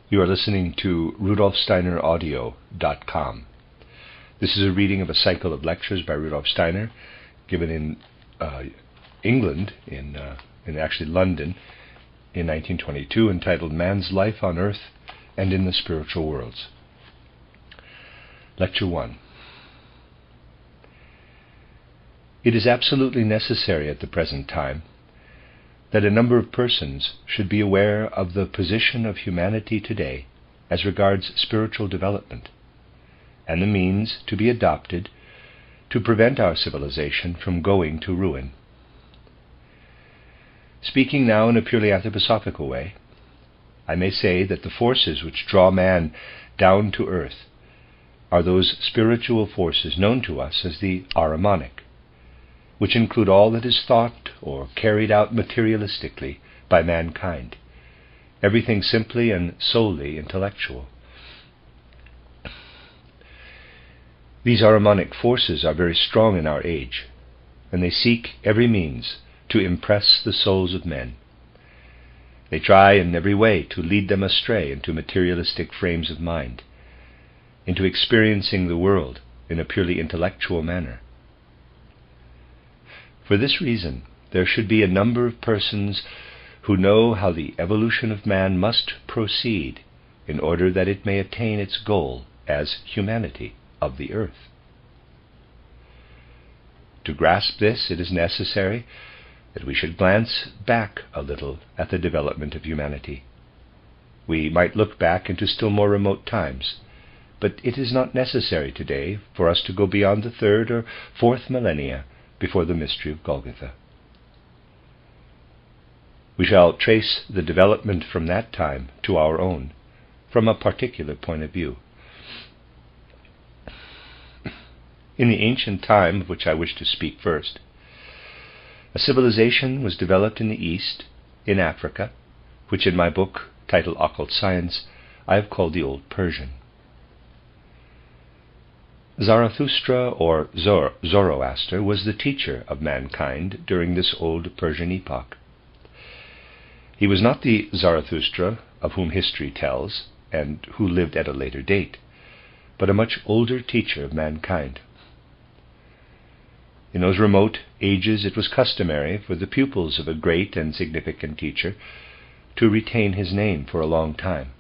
You are listening to RudolfSteinerAudio.com. This is a reading of a cycle of lectures by Rudolf Steiner, given in England, in actually London, in 1922, entitled Man's Life on Earth and in the Spiritual Worlds. Lecture 1. It is absolutely necessary at the present time that a number of persons should be aware of the position of humanity today as regards spiritual development, and the means to be adopted to prevent our civilization from going to ruin. Speaking now in a purely anthroposophical way, I may say that the forces which draw man down to earth are those spiritual forces known to us as the Ahrimanic, which include all that is thought or carried out materialistically by mankind, everything simply and solely intellectual. These Ahrimanic forces are very strong in our age, and they seek every means to impress the souls of men. They try in every way to lead them astray into materialistic frames of mind, into experiencing the world in a purely intellectual manner. For this reason, there should be a number of persons who know how the evolution of man must proceed in order that it may attain its goal as humanity of the earth. To grasp this, it is necessary that we should glance back a little at the development of humanity. We might look back into still more remote times, but it is not necessary today for us to go beyond the 3rd or 4th millennia before the mystery of Golgotha. We shall trace the development from that time to our own, from a particular point of view. In the ancient time of which I wish to speak first, a civilization was developed in the East, in Africa, which in my book, titled Occult Science, I have called the Old Persian. Zarathustra, or Zoroaster, was the teacher of mankind during this old Persian epoch. He was not the Zarathustra of whom history tells, and who lived at a later date, but a much older teacher of mankind. In those remote ages it was customary for the pupils of a great and significant teacher to retain his name for a long time,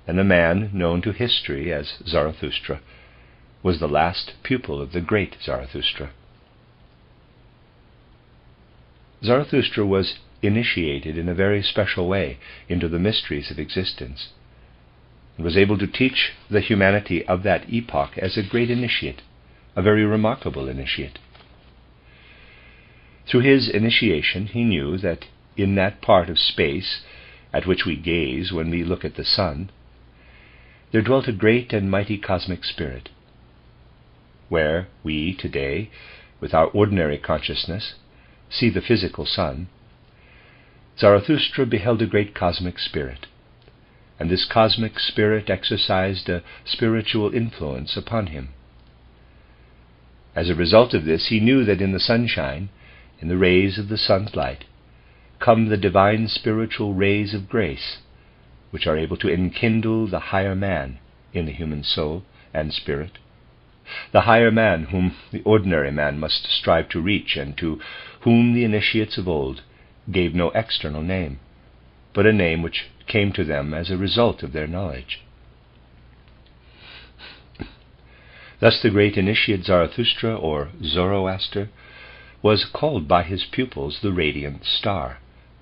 and the man known to history as Zarathustra was the last pupil of the great Zarathustra. Zarathustra was initiated in a very special way into the mysteries of existence, and was able to teach the humanity of that epoch as a great initiate, a very remarkable initiate. Through his initiation he knew that in that part of space at which we gaze when we look at the sun, there dwelt a great and mighty cosmic spirit. Where we today, with our ordinary consciousness, see the physical sun, Zarathustra beheld a great cosmic spirit, and this cosmic spirit exercised a spiritual influence upon him. As a result of this, he knew that in the sunshine, in the rays of the sun's light, come the divine spiritual rays of grace, which are able to enkindle the higher man in the human soul and spirit, the higher man whom the ordinary man must strive to reach, and to whom the initiates of old gave no external name, but a name which came to them as a result of their knowledge. Thus the great initiate Zarathustra, or Zoroaster, was called by his pupils the radiant star,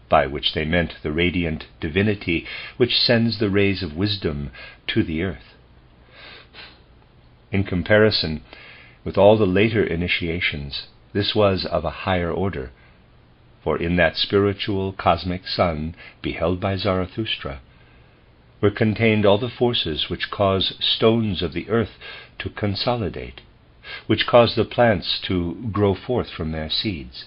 by which they meant the radiant divinity which sends the rays of wisdom to the earth. In comparison with all the later initiations, this was of a higher order, for in that spiritual cosmic sun beheld by Zarathustra were contained all the forces which cause stones of the earth to consolidate, which cause the plants to grow forth from their seeds,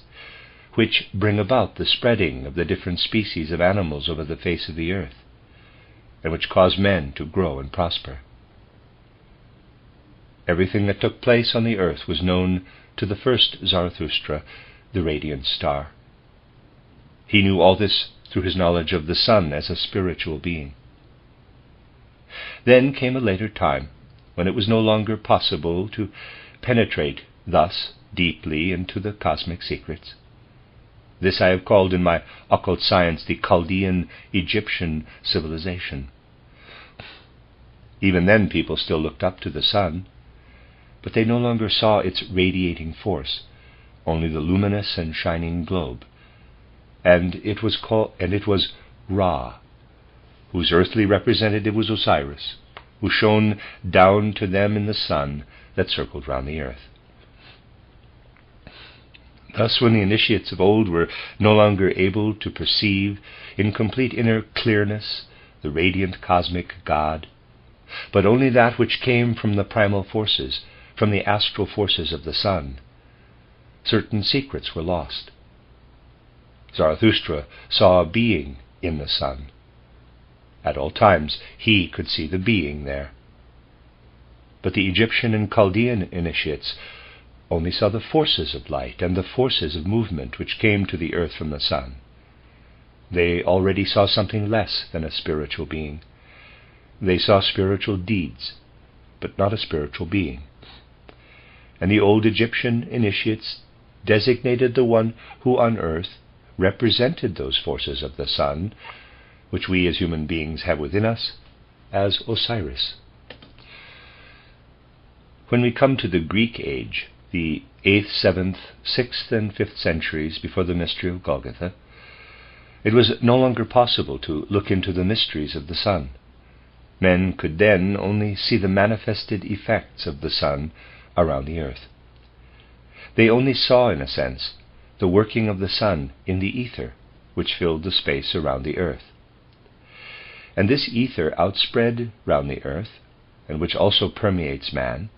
which bring about the spreading of the different species of animals over the face of the earth, and which cause men to grow and prosper. Everything that took place on the earth was known to the first Zarathustra, the radiant star. He knew all this through his knowledge of the sun as a spiritual being. Then came a later time, when it was no longer possible to penetrate thus deeply into the cosmic secrets. This I have called in my occult science the Chaldean Egyptian civilization. Even then people still looked up to the sun, but they no longer saw its radiating force, only the luminous and shining globe. And it was Ra, whose earthly representative was Osiris, who shone down to them in the sun that circled round the earth. Thus, when the initiates of old were no longer able to perceive in complete inner clearness the radiant cosmic God, but only that which came from the primal forces, from the astral forces of the sun, certain secrets were lost. Zarathustra saw a being in the sun. At all times he could see the being there. But the Egyptian and Chaldean initiates only saw the forces of light and the forces of movement which came to the earth from the sun. They already saw something less than a spiritual being. They saw spiritual deeds, but not a spiritual being. And the old Egyptian initiates designated the one who on earth represented those forces of the sun, which we as human beings have within us, as Osiris. When we come to the Greek age, the 8th, 7th, 6th, and 5th centuries before the mystery of Golgotha, it was no longer possible to look into the mysteries of the sun. Men could then only see the manifested effects of the sun around the earth. They only saw, in a sense, the working of the sun in the ether, which filled the space around the earth. And this ether outspread round the earth, and which also permeates man,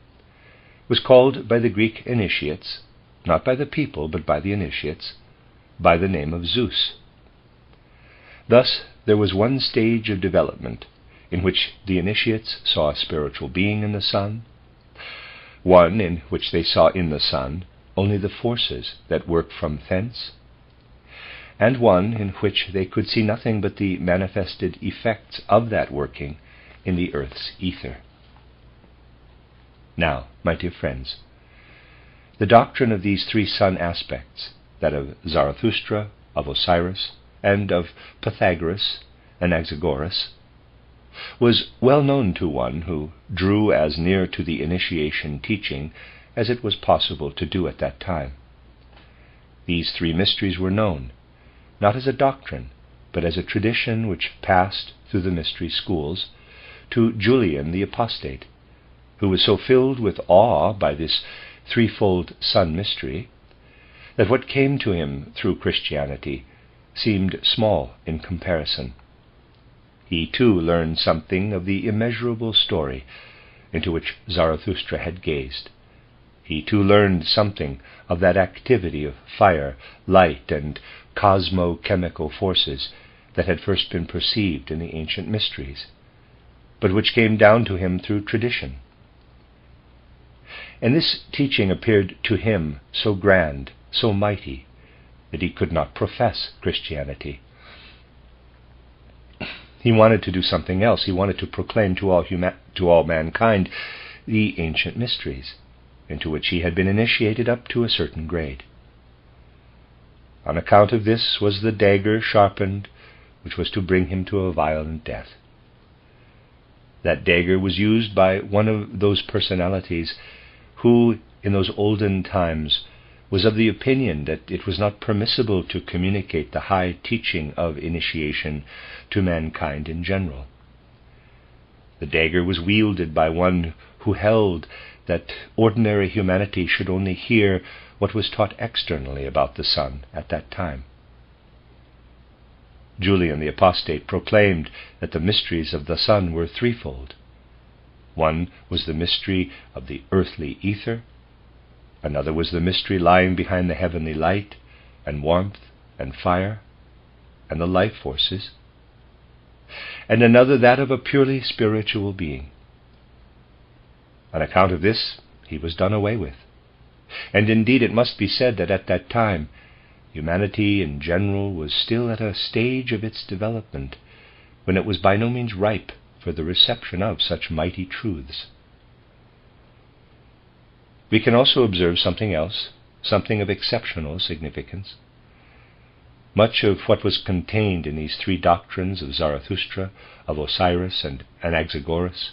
was called by the Greek initiates, not by the people, but by the initiates, by the name of Zeus. Thus there was one stage of development in which the initiates saw a spiritual being in the sun, one in which they saw in the sun only the forces that work from thence, and one in which they could see nothing but the manifested effects of that working in the earth's ether. Now, my dear friends, the doctrine of these three sun aspects, that of Zarathustra, of Osiris, and of Pythagoras and Anaxagoras, was well known to one who drew as near to the initiation teaching as it was possible to do at that time. These three mysteries were known, not as a doctrine, but as a tradition which passed through the mystery schools to Julian the Apostate, who was so filled with awe by this threefold sun mystery that what came to him through Christianity seemed small in comparison. He too learned something of the immeasurable story into which Zarathustra had gazed. He too learned something of that activity of fire, light, and cosmo-chemical forces that had first been perceived in the ancient mysteries, but which came down to him through tradition. And this teaching appeared to him so grand, so mighty, that he could not profess Christianity. He wanted to do something else. He wanted to proclaim to all mankind the ancient mysteries, into which he had been initiated up to a certain grade. On account of this was the dagger sharpened, which was to bring him to a violent death. That dagger was used by one of those personalities who, in those olden times, was of the opinion that it was not permissible to communicate the high teaching of initiation to mankind in general. The dagger was wielded by one who held that ordinary humanity should only hear what was taught externally about the sun at that time. Julian the Apostate proclaimed that the mysteries of the sun were threefold. One was the mystery of the earthly ether, another was the mystery lying behind the heavenly light and warmth and fire and the life forces, and another that of a purely spiritual being. On account of this, he was done away with. And indeed it must be said that at that time humanity in general was still at a stage of its development when it was by no means ripe for the reception of such mighty truths. We can also observe something else, something of exceptional significance. Much of what was contained in these three doctrines of Zarathustra, of Osiris and Anaxagoras,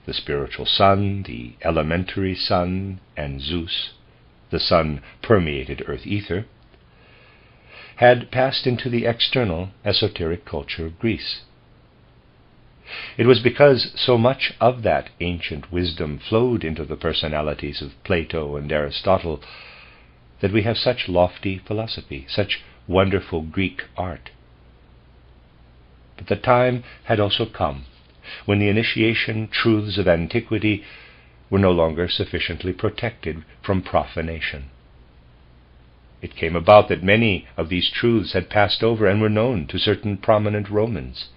the spiritual sun, the elementary sun, and Zeus, the sun-permeated earth ether, had passed into the external esoteric culture of Greece. It was because so much of that ancient wisdom flowed into the personalities of Plato and Aristotle that we have such lofty philosophy, such wonderful Greek art. But the time had also come when the initiation truths of antiquity were no longer sufficiently protected from profanation. It came about that many of these truths had passed over and were known to certain prominent Romans,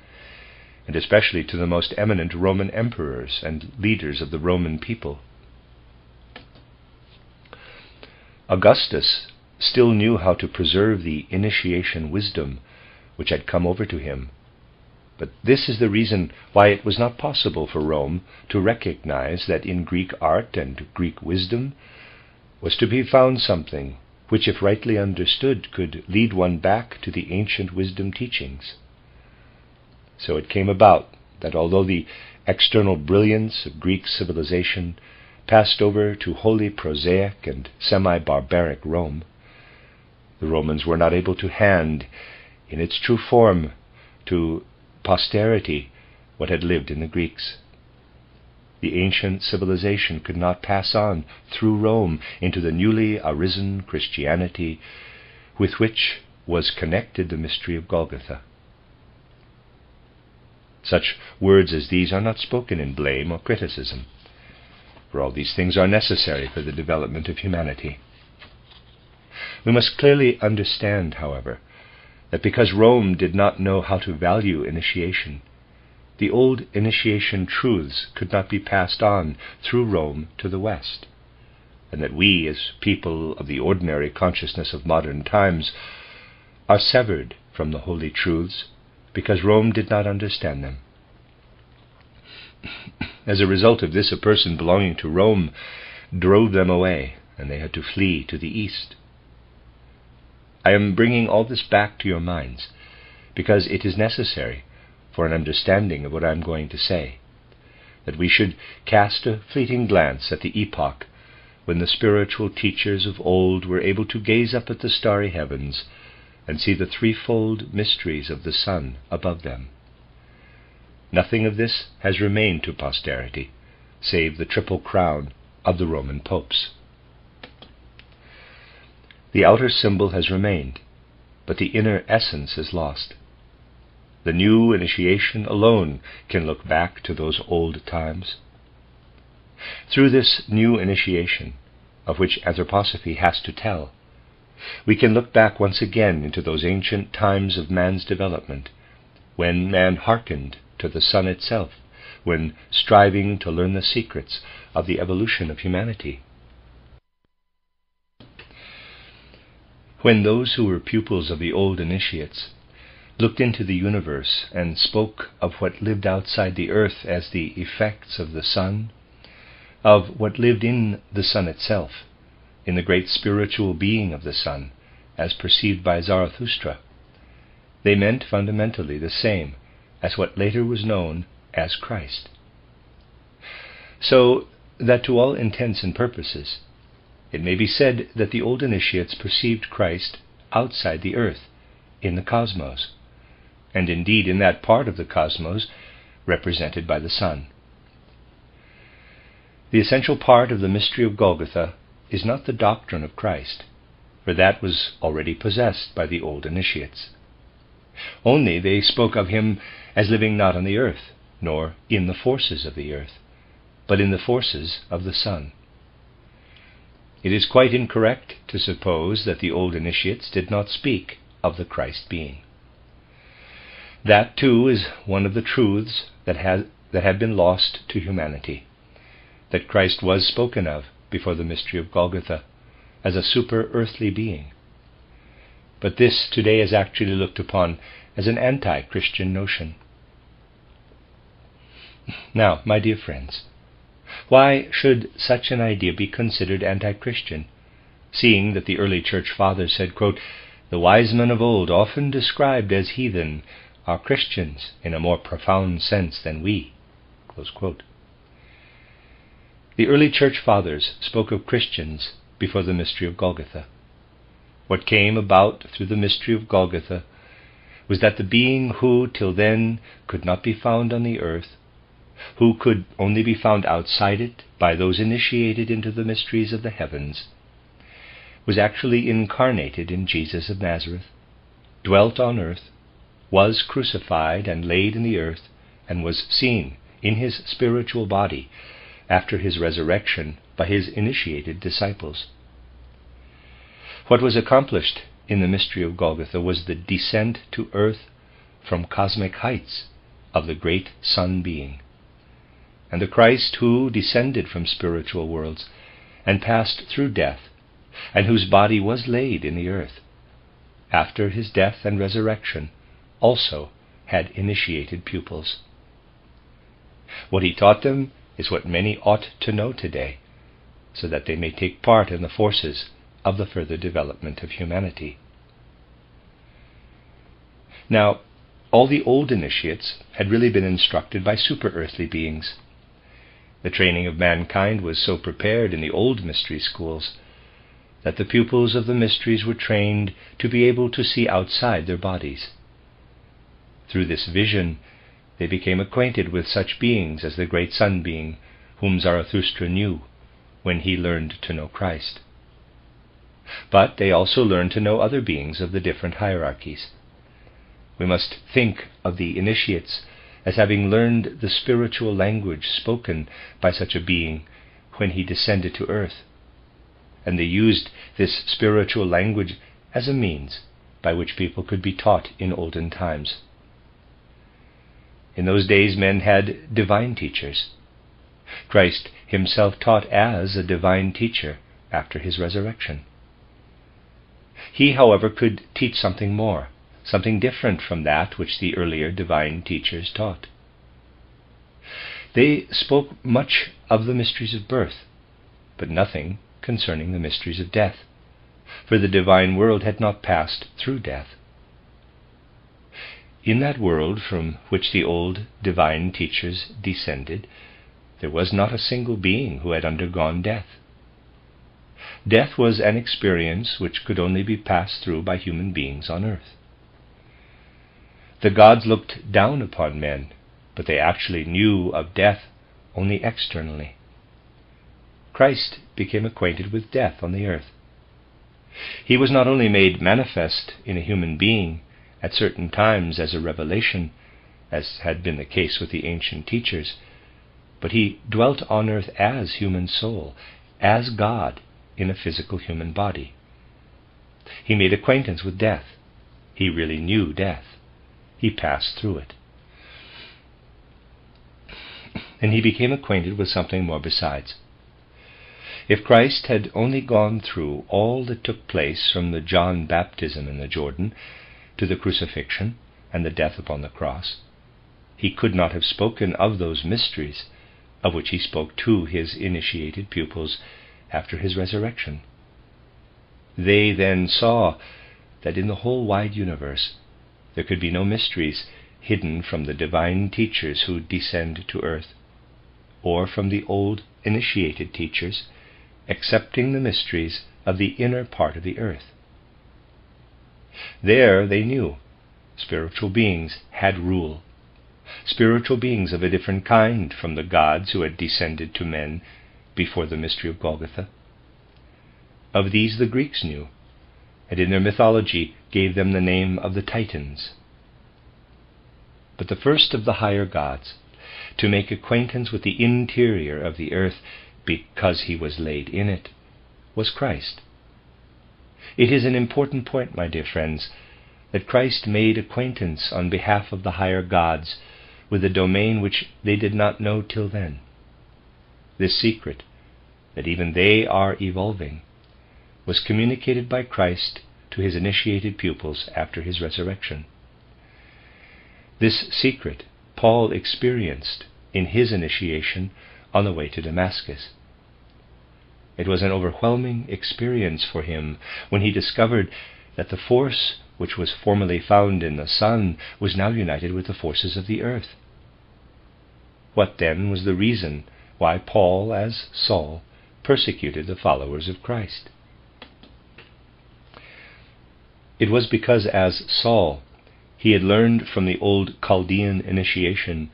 and especially to the most eminent Roman emperors and leaders of the Roman people. Augustus still knew how to preserve the initiation wisdom which had come over to him, but this is the reason why it was not possible for Rome to recognize that in Greek art and Greek wisdom was to be found something which, if rightly understood, could lead one back to the ancient wisdom teachings. So it came about that although the external brilliance of Greek civilization passed over to wholly prosaic and semi-barbaric Rome, the Romans were not able to hand, in its true form, to posterity what had lived in the Greeks. The ancient civilization could not pass on through Rome into the newly arisen Christianity with which was connected the mystery of Golgotha. Such words as these are not spoken in blame or criticism, for all these things are necessary for the development of humanity. We must clearly understand, however, that because Rome did not know how to value initiation, the old initiation truths could not be passed on through Rome to the West, and that we, as people of the ordinary consciousness of modern times, are severed from the holy truths because Rome did not understand them. As a result of this, a person belonging to Rome drove them away, and they had to flee to the East. I am bringing all this back to your minds because it is necessary for an understanding of what I am going to say, that we should cast a fleeting glance at the epoch when the spiritual teachers of old were able to gaze up at the starry heavens and see the threefold mysteries of the sun above them. Nothing of this has remained to posterity, save the triple crown of the Roman popes. The outer symbol has remained, but the inner essence is lost. The new initiation alone can look back to those old times. Through this new initiation, of which anthroposophy has to tell, we can look back once again into those ancient times of man's development, when man hearkened to the sun itself, when striving to learn the secrets of the evolution of humanity. When those who were pupils of the old initiates looked into the universe and spoke of what lived outside the earth as the effects of the sun, of what lived in the sun itself, in the great spiritual being of the sun, as perceived by Zarathustra, they meant fundamentally the same as what later was known as Christ. So that to all intents and purposes, it may be said that the old initiates perceived Christ outside the earth, in the cosmos, and indeed in that part of the cosmos represented by the sun. The essential part of the mystery of Golgotha is not the doctrine of Christ, for that was already possessed by the old initiates. Only they spoke of him as living not on the earth, nor in the forces of the earth, but in the forces of the sun. It is quite incorrect to suppose that the old initiates did not speak of the Christ being. That, too, is one of the truths that have been lost to humanity, that Christ was spoken of before the mystery of Golgotha as a super-earthly being. But this today is actually looked upon as an anti-Christian notion. Now, my dear friends, why should such an idea be considered anti-Christian, seeing that the early church fathers said, quote, "The wise men of old, often described as heathen, are Christians in a more profound sense than we." Close quote. The early church fathers spoke of Christians before the mystery of Golgotha. What came about through the mystery of Golgotha was that the being who till then could not be found on the earth, who could only be found outside it by those initiated into the mysteries of the heavens, was actually incarnated in Jesus of Nazareth, dwelt on earth, was crucified and laid in the earth, and was seen in his spiritual body after his resurrection by his initiated disciples. What was accomplished in the mystery of Golgotha was the descent to earth from cosmic heights of the great Son being. And the Christ who descended from spiritual worlds and passed through death, and whose body was laid in the earth, after his death and resurrection, also had initiated pupils. What he taught them is what many ought to know today, so that they may take part in the forces of the further development of humanity. Now, all the old initiates had really been instructed by super-earthly beings. The training of mankind was so prepared in the old mystery schools that the pupils of the mysteries were trained to be able to see outside their bodies. Through this vision, they became acquainted with such beings as the great Sun being, whom Zarathustra knew when he learned to know Christ. But they also learned to know other beings of the different hierarchies. We must think of the initiates as having learned the spiritual language spoken by such a being when he descended to earth, and they used this spiritual language as a means by which people could be taught in olden times. In those days men had divine teachers. Christ himself taught as a divine teacher after his resurrection. He, however, could teach something more, something different from that which the earlier divine teachers taught. They spoke much of the mysteries of birth, but nothing concerning the mysteries of death, for the divine world had not passed through death. In that world from which the old divine teachers descended, there was not a single being who had undergone death. Death was an experience which could only be passed through by human beings on earth. The gods looked down upon men, but they actually knew of death only externally. Christ became acquainted with death on the earth. He was not only made manifest in a human being at certain times as a revelation, as had been the case with the ancient teachers, but he dwelt on earth as human soul, as God in a physical human body. He made acquaintance with death. He really knew death. He passed through it. And he became acquainted with something more besides. If Christ had only gone through all that took place from the John baptism in the Jordan to the crucifixion and the death upon the cross, he could not have spoken of those mysteries of which he spoke to his initiated pupils after his resurrection. They then saw that in the whole wide universe there could be no mysteries hidden from the divine teachers who descend to earth, or from the old initiated teachers, excepting the mysteries of the inner part of the earth. There, they knew, spiritual beings had rule, spiritual beings of a different kind from the gods who had descended to men before the mystery of Golgotha. Of these the Greeks knew, and in their mythology gave them the name of the Titans. But the first of the higher gods to make acquaintance with the interior of the earth, because he was laid in it, was Christ. It is an important point, my dear friends, that Christ made acquaintance on behalf of the higher gods with a domain which they did not know till then. This secret, that even they are evolving, was communicated by Christ to his initiated pupils after his resurrection. This secret Paul experienced in his initiation on the way to Damascus. It was an overwhelming experience for him when he discovered that the force which was formerly found in the sun was now united with the forces of the earth. What then was the reason why Paul, as Saul, persecuted the followers of Christ? It was because, as Saul, he had learned from the old Chaldean initiation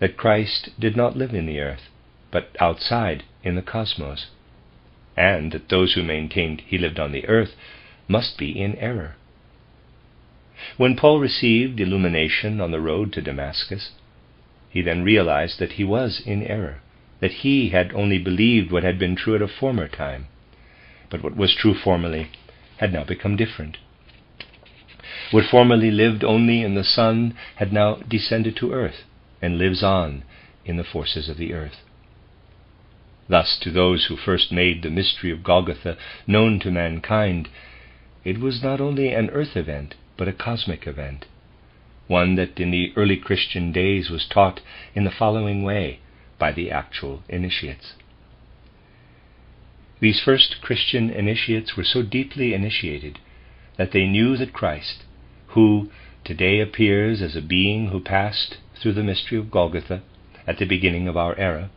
that Christ did not live in the earth, but outside in the cosmos, and that those who maintained he lived on the earth must be in error. When Paul received illumination on the road to Damascus, he then realized that he was in error, that he had only believed what had been true at a former time, but what was true formerly had now become different. What formerly lived only in the sun had now descended to earth, and lives on in the forces of the earth. Thus, to those who first made the mystery of Golgotha known to mankind, it was not only an earth event, but a cosmic event, one that in the early Christian days was taught in the following way by the actual initiates. These first Christian initiates were so deeply initiated that they knew that Christ, who today appears as a being who passed through the mystery of Golgotha at the beginning of our era,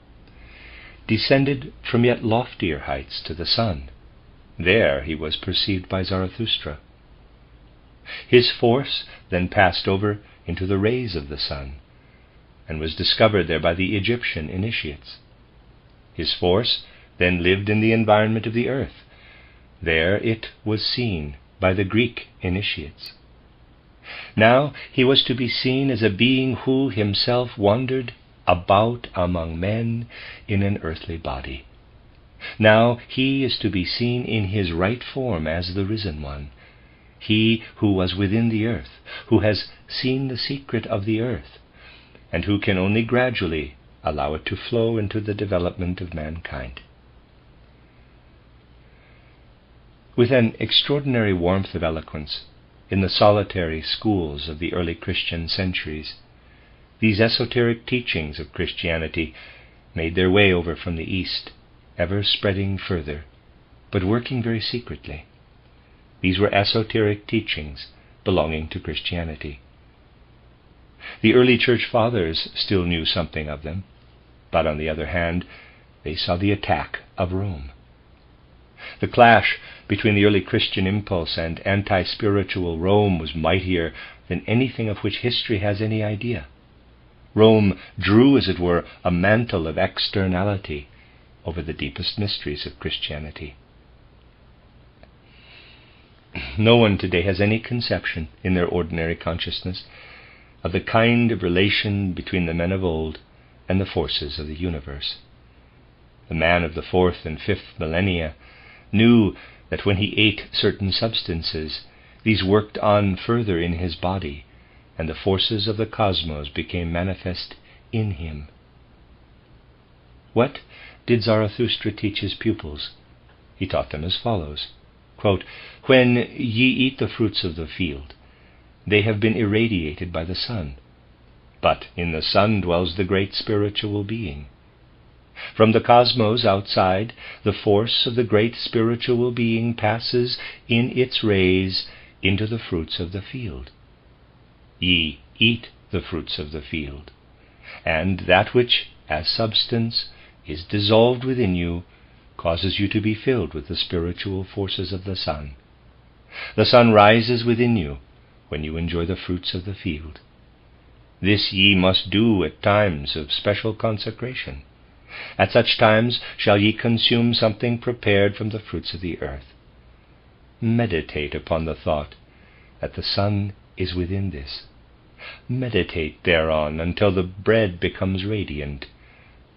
descended from yet loftier heights to the sun. There he was perceived by Zarathustra. His force then passed over into the rays of the sun, and was discovered there by the Egyptian initiates. His force then lived in the environment of the earth. There it was seen by the Greek initiates. Now he was to be seen as a being who himself wandered about among men in an earthly body. Now he is to be seen in his right form as the risen one, he who was within the earth, who has seen the secret of the earth, and who can only gradually allow it to flow into the development of mankind. With an extraordinary warmth of eloquence, in the solitary schools of the early Christian centuries, these esoteric teachings of Christianity made their way over from the East, ever spreading further, but working very secretly. These were esoteric teachings belonging to Christianity. The early church fathers still knew something of them, but on the other hand, they saw the attack of Rome. The clash between the early Christian impulse and anti-spiritual Rome was mightier than anything of which history has any idea. Rome drew, as it were, a mantle of externality over the deepest mysteries of Christianity. No one today has any conception in their ordinary consciousness of the kind of relation between the men of old and the forces of the universe. The man of the 4th and 5th millennia knew that when he ate certain substances, these worked on further in his body, and the forces of the cosmos became manifest in him. What did Zarathustra teach his pupils? He taught them as follows, quote, "When ye eat the fruits of the field, they have been irradiated by the sun, but in the sun dwells the great spiritual being. From the cosmos outside, the force of the great spiritual being passes in its rays into the fruits of the field. Ye eat the fruits of the field, and that which, as substance, is dissolved within you, causes you to be filled with the spiritual forces of the sun. The sun rises within you when you enjoy the fruits of the field. This ye must do at times of special consecration. At such times shall ye consume something prepared from the fruits of the earth. Meditate upon the thought that the sun is within this. Meditate thereon until the bread becomes radiant.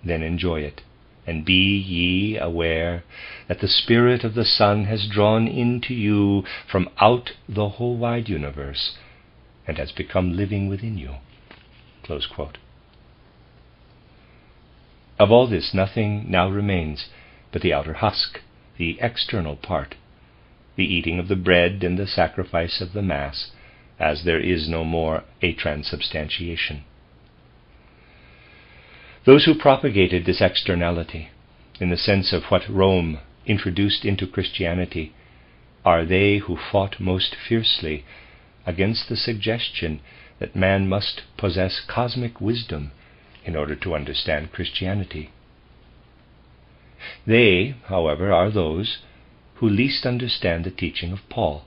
Then enjoy it, and be ye aware that the spirit of the sun has drawn into you from out the whole wide universe, and has become living within you." Close quote. Of all this nothing now remains but the outer husk, the external part, the eating of the bread and the sacrifice of the Mass, as there is no more a transubstantiation. Those who propagated this externality, in the sense of what Rome introduced into Christianity, are they who fought most fiercely against the suggestion that man must possess cosmic wisdom in order to understand Christianity. They, however, are those who least understand the teaching of Paul.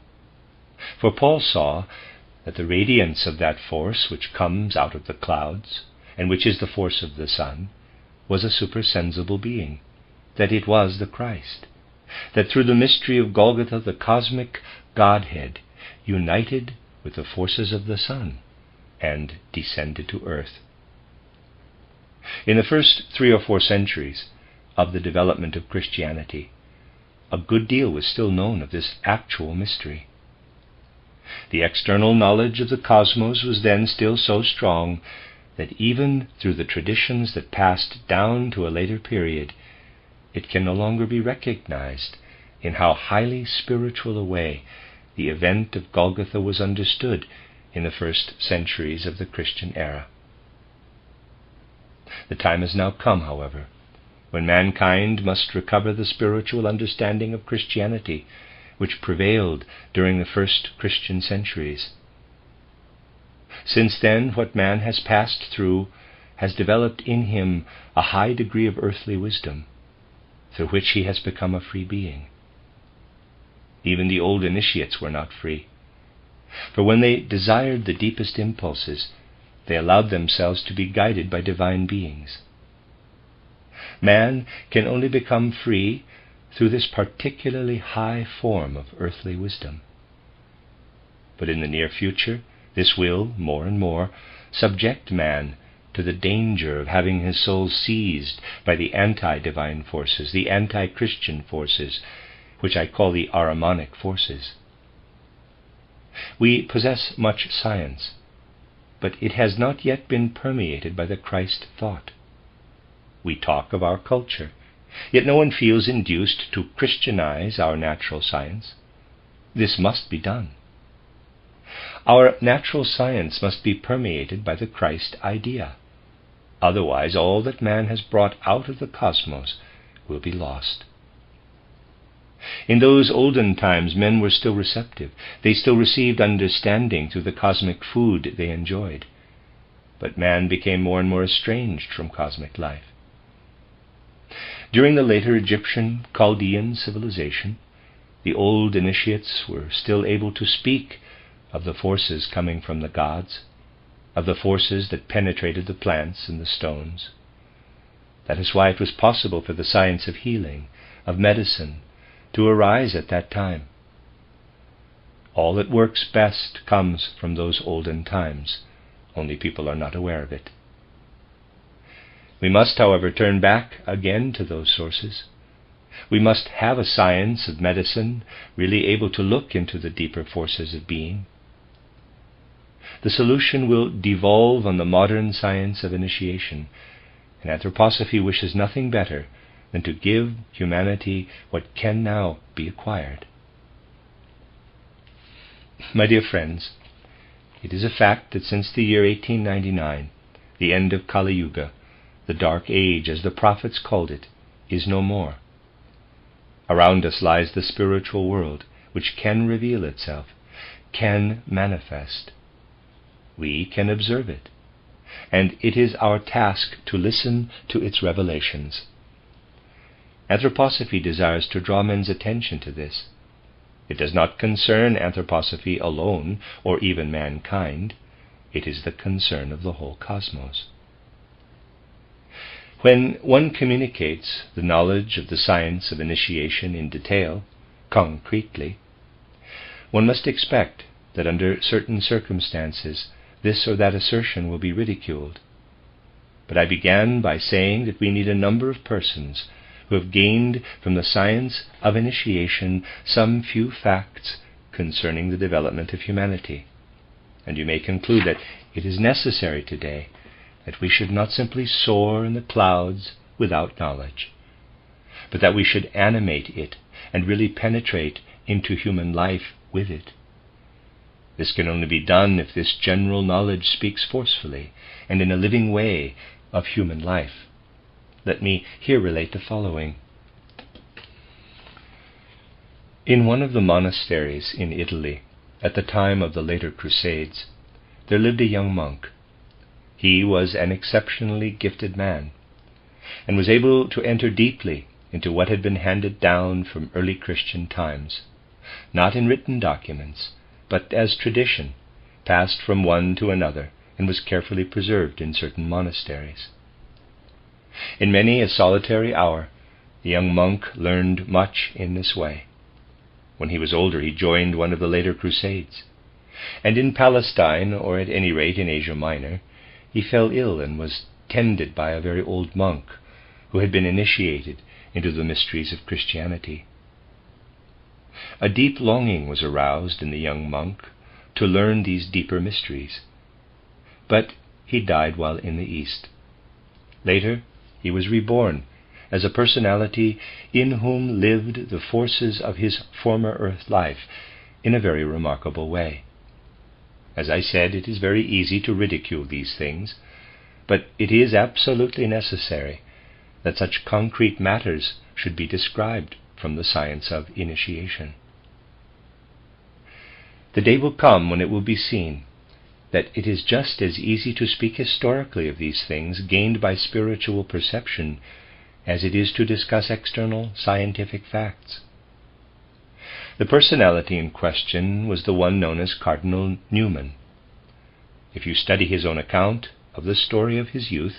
For Paul saw that the radiance of that force which comes out of the clouds, and which is the force of the sun, was a supersensible being, that it was the Christ, that through the mystery of Golgotha the cosmic Godhead united with the forces of the sun and descended to earth. In the first 3 or 4 centuries of the development of Christianity, a good deal was still known of this actual mystery. The external knowledge of the cosmos was then still so strong that even through the traditions that passed down to a later period, it can no longer be recognized in how highly spiritual a way the event of Golgotha was understood in the first centuries of the Christian era. The time has now come, however, when mankind must recover the spiritual understanding of Christianity which prevailed during the first Christian centuries. Since then, what man has passed through has developed in him a high degree of earthly wisdom, through which he has become a free being. Even the old initiates were not free, for when they desired the deepest impulses, they allowed themselves to be guided by divine beings. Man can only become free through this particularly high form of earthly wisdom. But in the near future, this will, more and more, subject man to the danger of having his soul seized by the anti-divine forces, the anti-Christian forces, which I call the Ahrimanic forces. We possess much science, but it has not yet been permeated by the Christ thought. We talk of our culture, yet no one feels induced to Christianize our natural science. This must be done. Our natural science must be permeated by the Christ idea. Otherwise, all that man has brought out of the cosmos will be lost. In those olden times, men were still receptive. They still received understanding through the cosmic food they enjoyed. But man became more and more estranged from cosmic life. During the later Egyptian Chaldean civilization, the old initiates were still able to speak of the forces coming from the gods, of the forces that penetrated the plants and the stones. That is why it was possible for the science of healing, of medicine, to arise at that time. All that works best comes from those olden times, only people are not aware of it. We must, however, turn back again to those sources. We must have a science of medicine really able to look into the deeper forces of being. The solution will devolve on the modern science of initiation, and anthroposophy wishes nothing better than to give humanity what can now be acquired. My dear friends, it is a fact that since the year 1899, the end of Kali Yuga, the dark age, as the prophets called it, is no more. Around us lies the spiritual world, which can reveal itself, can manifest. We can observe it, and it is our task to listen to its revelations. Anthroposophy desires to draw men's attention to this. It does not concern anthroposophy alone, or even mankind. It is the concern of the whole cosmos. When one communicates the knowledge of the science of initiation in detail, concretely, one must expect that under certain circumstances this or that assertion will be ridiculed. But I began by saying that we need a number of persons who have gained from the science of initiation some few facts concerning the development of humanity. And you may conclude that it is necessary today that we should not simply soar in the clouds without knowledge, but that we should animate it and really penetrate into human life with it. This can only be done if this general knowledge speaks forcefully and in a living way of human life. Let me here relate the following. In one of the monasteries in Italy, at the time of the later Crusades, there lived a young monk. He was an exceptionally gifted man, and was able to enter deeply into what had been handed down from early Christian times, not in written documents, but as tradition, passed from one to another, and was carefully preserved in certain monasteries. In many a solitary hour, the young monk learned much in this way. When he was older, he joined one of the later Crusades, and in Palestine, or at any rate in Asia Minor, he fell ill and was tended by a very old monk who had been initiated into the mysteries of Christianity. A deep longing was aroused in the young monk to learn these deeper mysteries, but he died while in the East. Later, he was reborn as a personality in whom lived the forces of his former earth life in a very remarkable way. As I said, it is very easy to ridicule these things, but it is absolutely necessary that such concrete matters should be described from the science of initiation. The day will come when it will be seen that it is just as easy to speak historically of these things gained by spiritual perception as it is to discuss external scientific facts. The personality in question was the one known as Cardinal Newman. If you study his own account of the story of his youth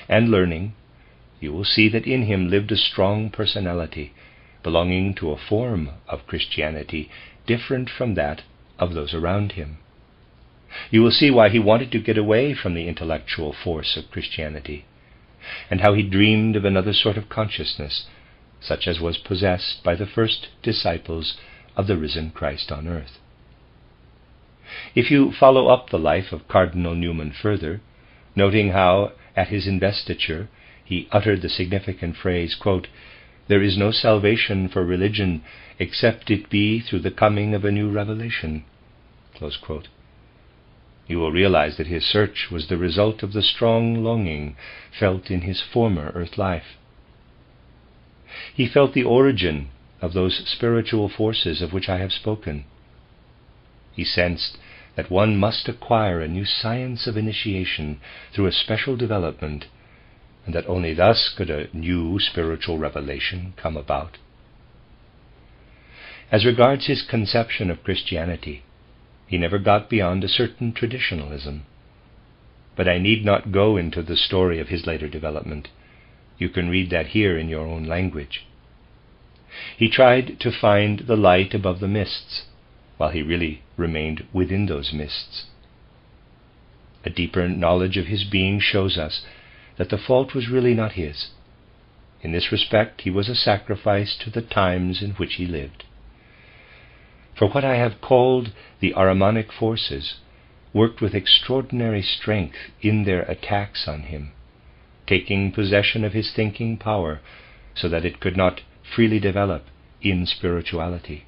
and learning, you will see that in him lived a strong personality belonging to a form of Christianity different from that of those around him. You will see why he wanted to get away from the intellectual force of Christianity, and how he dreamed of another sort of consciousness, such as was possessed by the first disciples of the risen Christ on earth. If you follow up the life of Cardinal Newman further, noting how, at his investiture, he uttered the significant phrase, quote, "There is no salvation for religion except it be through the coming of a new revelation," close quote, you will realize that his search was the result of the strong longing felt in his former earth life. He felt the origin of those spiritual forces of which I have spoken. He sensed that one must acquire a new science of initiation through a special development, and that only thus could a new spiritual revelation come about. As regards his conception of Christianity, he never got beyond a certain traditionalism. But I need not go into the story of his later development. You can read that here in your own language. He tried to find the light above the mists, while he really remained within those mists. A deeper knowledge of his being shows us that the fault was really not his. In this respect, he was a sacrifice to the times in which he lived. For what I have called the Ahrimanic forces worked with extraordinary strength in their attacks on him, taking possession of his thinking power so that it could not freely develop in spirituality.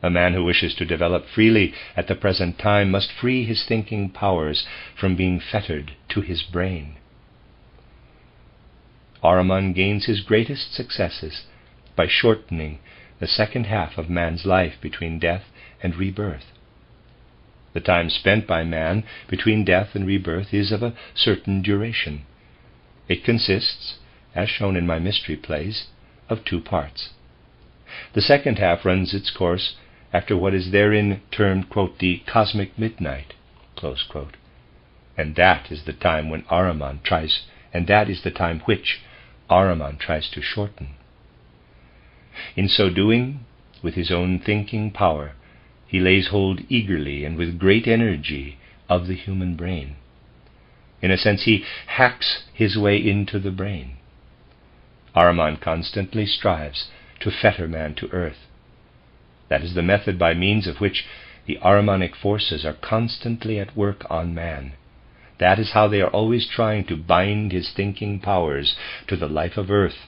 A man who wishes to develop freely at the present time must free his thinking powers from being fettered to his brain. Ahriman gains his greatest successes by shortening the second half of man's life between death and rebirth. The time spent by man between death and rebirth is of a certain duration. It consists, as shown in my mystery plays, of 2 parts. The second half runs its course after what is therein termed, quote, the cosmic midnight, close quote. And that is the time when Ahriman tries, and that is the time which Ahriman tries to shorten. In so doing, with his own thinking power, he lays hold eagerly and with great energy of the human brain. In a sense, he hacks his way into the brain. Ahriman constantly strives to fetter man to earth. That is the method by means of which the Ahrimanic forces are constantly at work on man. That is how they are always trying to bind his thinking powers to the life of earth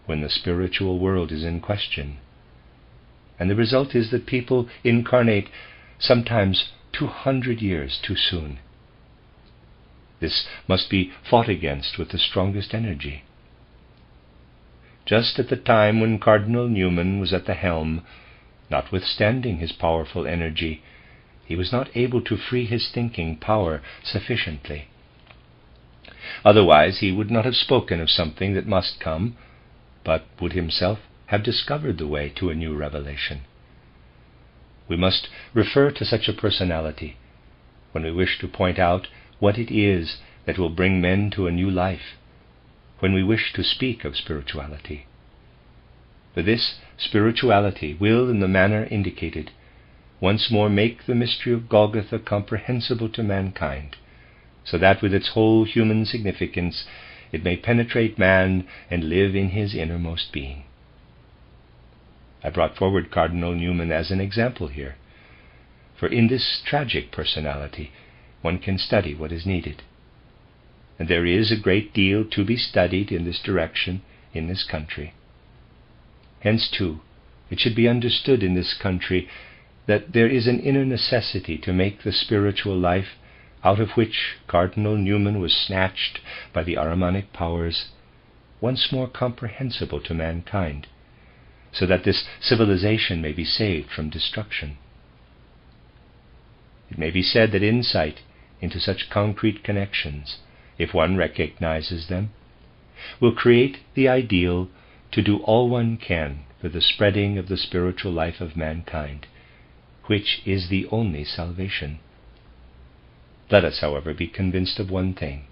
when the spiritual world is in question. And the result is that people incarnate sometimes 200 years too soon. This must be fought against with the strongest energy. Just at the time when Cardinal Newman was at the helm, notwithstanding his powerful energy, he was not able to free his thinking power sufficiently. Otherwise he would not have spoken of something that must come, but would himself have discovered the way to a new revelation. We must refer to such a personality when we wish to point out what it is that will bring men to a new life, when we wish to speak of spirituality. For this spirituality will, in the manner indicated, once more make the mystery of Golgotha comprehensible to mankind, so that with its whole human significance it may penetrate man and live in his innermost being. I brought forward Cardinal Newman as an example here, for in this tragic personality one can study what is needed. And there is a great deal to be studied in this direction in this country. Hence, too, it should be understood in this country that there is an inner necessity to make the spiritual life, out of which Cardinal Newman was snatched by the Ahrimanic powers, once more comprehensible to mankind, so that this civilization may be saved from destruction. It may be said that insight into such concrete connections, if one recognizes them, will create the ideal to do all one can for the spreading of the spiritual life of mankind, which is the only salvation. Let us, however, be convinced of one thing,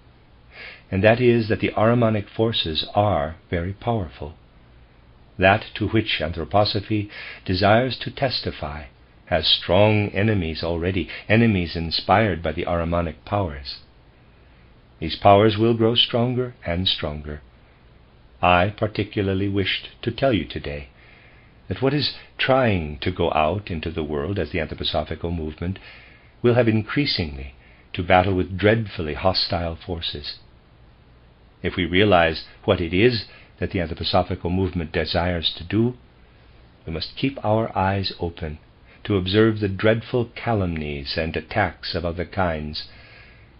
and that is that the Ahrimanic forces are very powerful. That to which anthroposophy desires to testify has strong enemies already, enemies inspired by the Ahrimanic powers. These powers will grow stronger and stronger. I particularly wished to tell you today that what is trying to go out into the world as the anthroposophical movement will have increasingly to battle with dreadfully hostile forces. If we realize what it is that the anthroposophical movement desires to do, we must keep our eyes open to observe the dreadful calumnies and attacks of other kinds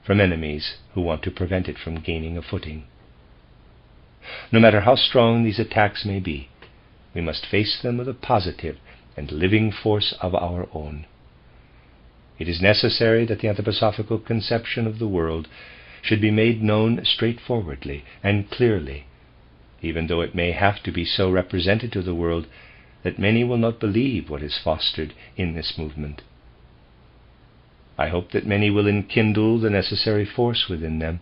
from enemies who want to prevent it from gaining a footing. No matter how strong these attacks may be, we must face them with a positive and living force of our own. It is necessary that the anthroposophical conception of the world should be made known straightforwardly and clearly, even though it may have to be so represented to the world that many will not believe what is fostered in this movement. I hope that many will enkindle the necessary force within them,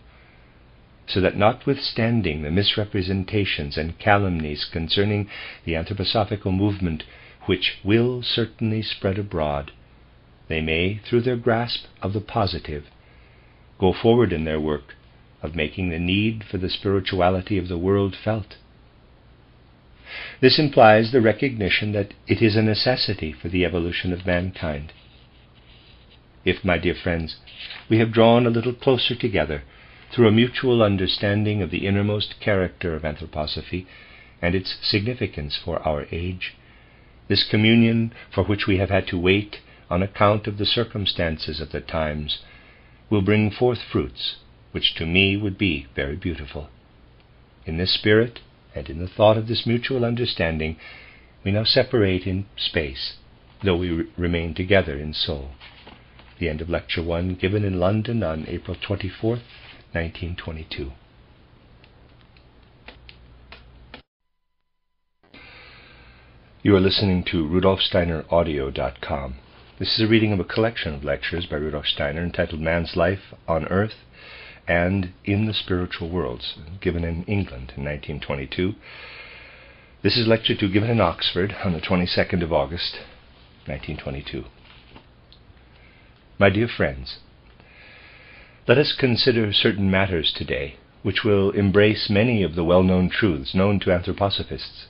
so that notwithstanding the misrepresentations and calumnies concerning the anthroposophical movement, which will certainly spread abroad, they may, through their grasp of the positive, go forward in their work of making the need for the spirituality of the world felt. This implies the recognition that it is a necessity for the evolution of mankind. If, my dear friends, we have drawn a little closer together through a mutual understanding of the innermost character of anthroposophy and its significance for our age, this communion for which we have had to wait on account of the circumstances of the times will bring forth fruits which to me would be very beautiful. In this spirit and in the thought of this mutual understanding, we now separate in space, though we remain together in soul. The end of Lecture 1, given in London on April 24th, 1922. You are listening to RudolfSteinerAudio.com. This is a reading of a collection of lectures by Rudolf Steiner entitled Man's Life on Earth and in the Spiritual Worlds, given in England in 1922. This is Lecture 2, given in Oxford on the 22nd of August, 1922. My dear friends, let us consider certain matters today which will embrace many of the well-known truths known to anthroposophists.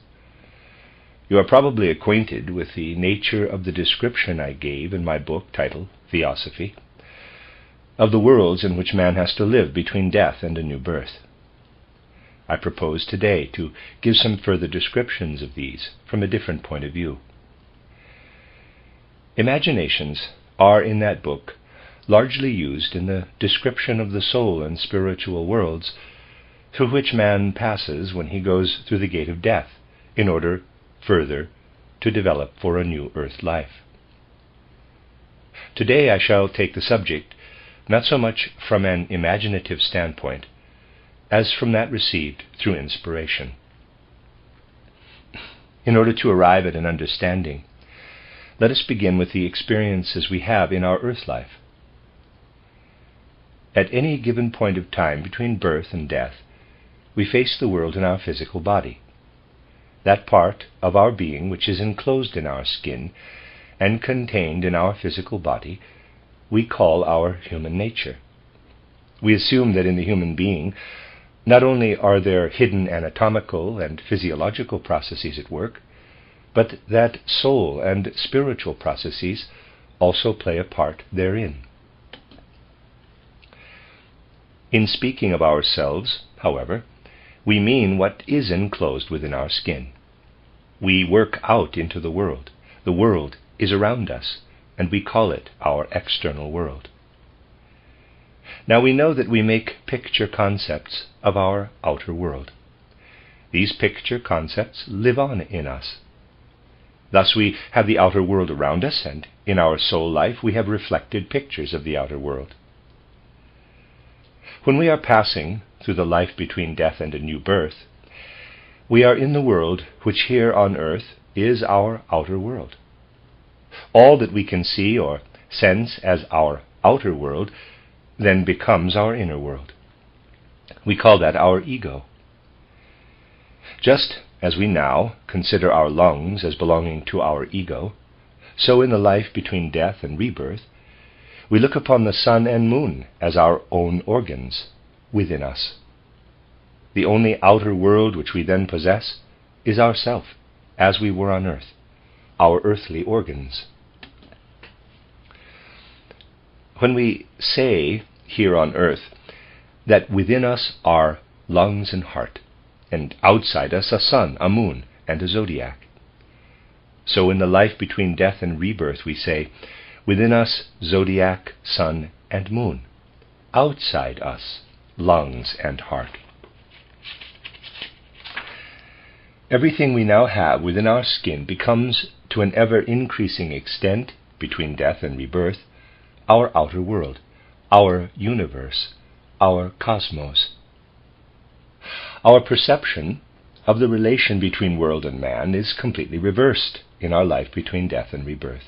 You are probably acquainted with the nature of the description I gave in my book titled Theosophy, of the worlds in which man has to live between death and a new birth. I propose today to give some further descriptions of these from a different point of view. Imaginations are in that book largely used in the description of the soul and spiritual worlds through which man passes when he goes through the gate of death, in order further to develop for a new earth life. Today I shall take the subject not so much from an imaginative standpoint as from that received through inspiration. In order to arrive at an understanding, let us begin with the experiences we have in our earth life. At any given point of time between birth and death, we face the world in our physical body, that part of our being which is enclosed in our skin and contained in our physical body we call our human nature. We assume that in the human being not only are there hidden anatomical and physiological processes at work, but that soul and spiritual processes also play a part therein. In speaking of ourselves, however, we mean what is enclosed within our skin. We work out into the world. The world is around us, and we call it our external world. Now we know that we make picture concepts of our outer world. These picture concepts live on in us. Thus we have the outer world around us, and in our soul life we have reflected pictures of the outer world. When we are passing through the life between death and a new birth, we are in the world which here on earth is our outer world. All that we can see or sense as our outer world then becomes our inner world. We call that our ego. Just as we now consider our lungs as belonging to our ego, so in the life between death and rebirth, we look upon the sun and moon as our own organs within us. The only outer world which we then possess is ourself, as we were on earth, our earthly organs. When we say here on earth that within us are lungs and heart, and outside us a sun, a moon, and a zodiac, so in the life between death and rebirth we say, within us zodiac, sun, and moon, outside us lungs and heart. Everything we now have within our skin becomes, to an ever-increasing extent, between death and rebirth, our outer world, our universe, our cosmos. Our perception of the relation between world and man is completely reversed in our life between death and rebirth.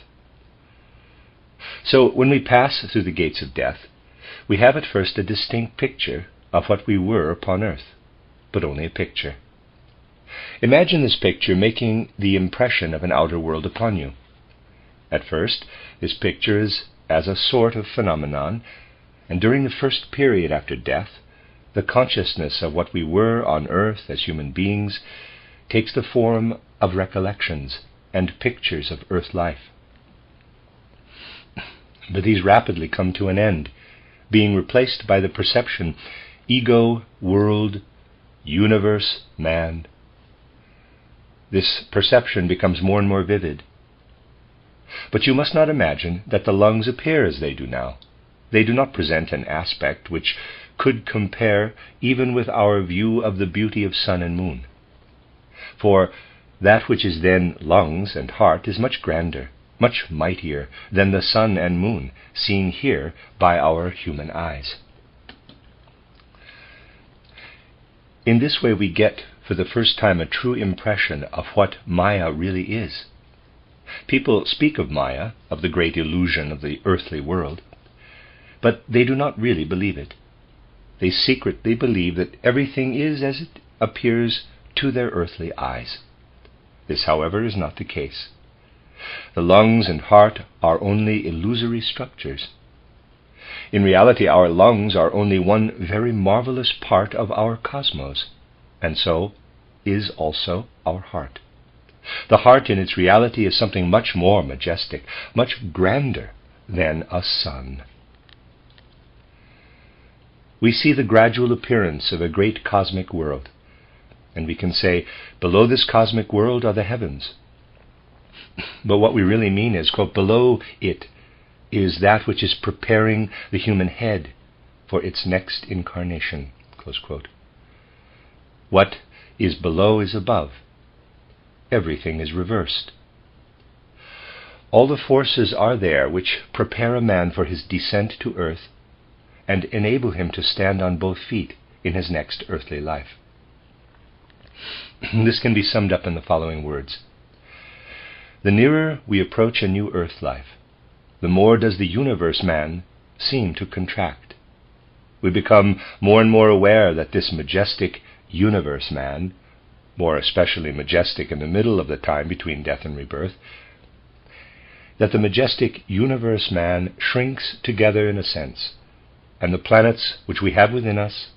So when we pass through the gates of death, we have at first a distinct picture of what we were upon earth, but only a picture. Imagine this picture making the impression of an outer world upon you. At first, this picture is as a sort of phenomenon, and during the first period after death, the consciousness of what we were on earth as human beings takes the form of recollections and pictures of earth life. But these rapidly come to an end, being replaced by the perception ego, world, universe, man. This perception becomes more and more vivid. But you must not imagine that the lungs appear as they do now. They do not present an aspect which could compare even with our view of the beauty of sun and moon. For that which is then lungs and heart is much grander, much mightier than the sun and moon seen here by our human eyes. In this way we get for the first time a true impression of what Maya really is. People speak of Maya, of the great illusion of the earthly world, but they do not really believe it. They secretly believe that everything is as it appears to their earthly eyes. This, however, is not the case. The lungs and heart are only illusory structures. In reality, our lungs are only one very marvelous part of our cosmos, and so is also our heart. The heart in its reality is something much more majestic, much grander than a sun. We see the gradual appearance of a great cosmic world, and we can say, below this cosmic world are the heavens. But what we really mean is, quote, below it is that which is preparing the human head for its next incarnation." Close quote. What is below is above. Everything is reversed. All the forces are there which prepare a man for his descent to earth and enable him to stand on both feet in his next earthly life. This can be summed up in the following words. The nearer we approach a new earth life, the more does the universe man seem to contract. We become more and more aware that this majestic universe man, more especially majestic in the middle of the time between death and rebirth, that the majestic universe man shrinks together in a sense, and the planets which we have within us,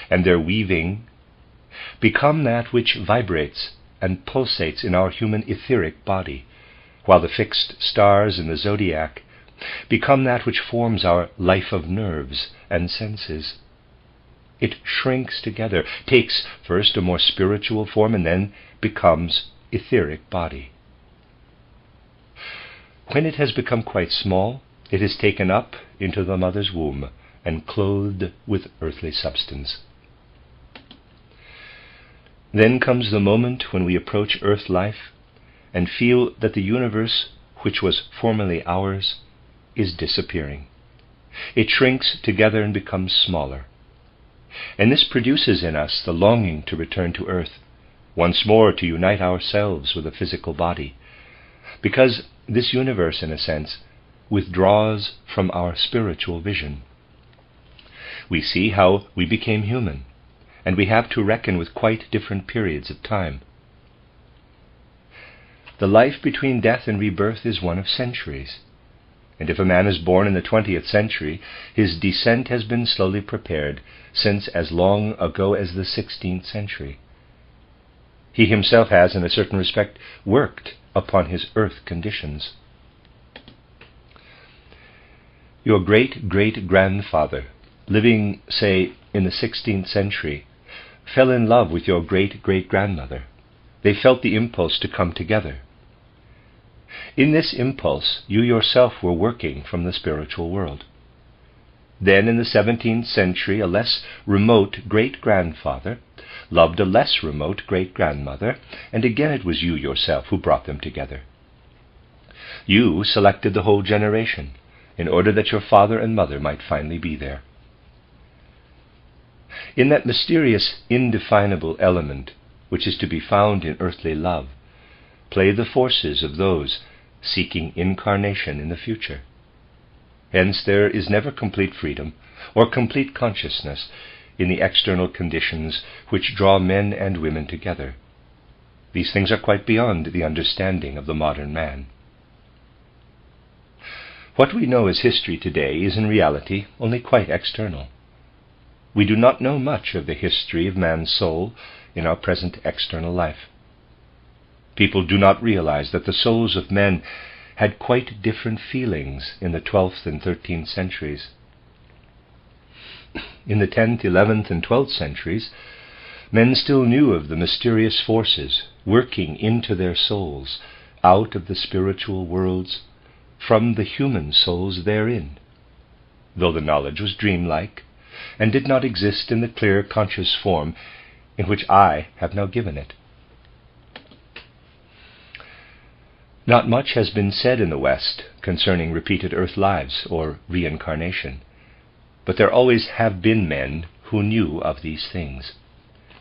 and their weaving, become that which vibrates and pulsates in our human etheric body, while the fixed stars in the zodiac become that which forms our life of nerves and senses. It shrinks together, takes first a more spiritual form, and then becomes etheric body. When it has become quite small, it is taken up into the mother's womb and clothed with earthly substance. Then comes the moment when we approach earth life and feel that the universe, which was formerly ours, is disappearing. It shrinks together and becomes smaller. And this produces in us the longing to return to earth, once more to unite ourselves with a physical body, because this universe, in a sense, withdraws from our spiritual vision. We see how we became human, and we have to reckon with quite different periods of time. The life between death and rebirth is one of centuries, and if a man is born in the 20th century, his descent has been slowly prepared since as long ago as the 16th century. He himself has, in a certain respect, worked upon his earth conditions. Your great-great-grandfather, living, say, in the 16th century, fell in love with your great-great-grandmother. They felt the impulse to come together. In this impulse, you yourself were working from the spiritual world. Then, in the 17th century, a less remote great-grandfather loved a less remote great-grandmother, and again it was you yourself who brought them together. You selected the whole generation in order that your father and mother might finally be there. In that mysterious, indefinable element which is to be found in earthly love, play the forces of those seeking incarnation in the future. Hence there is never complete freedom or complete consciousness in the external conditions which draw men and women together. These things are quite beyond the understanding of the modern man. What we know as history today is in reality only quite external. We do not know much of the history of man's soul in our present external life. People do not realize that the souls of men had quite different feelings in the 12th and 13th centuries. In the 10th, 11th, and 12th centuries, men still knew of the mysterious forces working into their souls, out of the spiritual worlds, from the human souls therein, though the knowledge was dreamlike, and did not exist in the clear conscious form in which I have now given it. Not much has been said in the West concerning repeated earth lives or reincarnation, but there always have been men who knew of these things.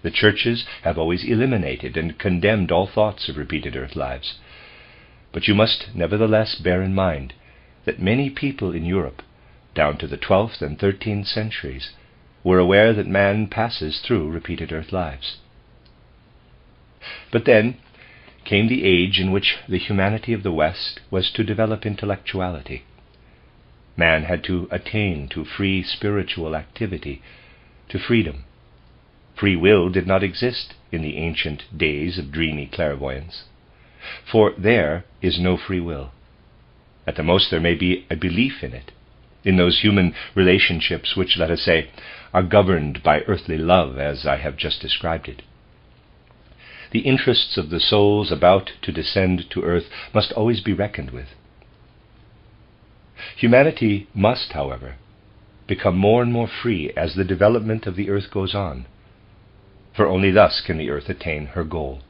The churches have always eliminated and condemned all thoughts of repeated earth lives. But you must nevertheless bear in mind that many people in Europe, down to the 12th and 13th centuries, were aware that man passes through repeated earth lives. But then came the age in which the humanity of the West was to develop intellectuality. Man had to attain to free spiritual activity, to freedom. Free will did not exist in the ancient days of dreamy clairvoyance, for there is no free will. At the most there may be a belief in it, in those human relationships which, let us say, are governed by earthly love, as I have just described it. The interests of the souls about to descend to earth must always be reckoned with. Humanity must, however, become more and more free as the development of the earth goes on, for only thus can the earth attain her goal.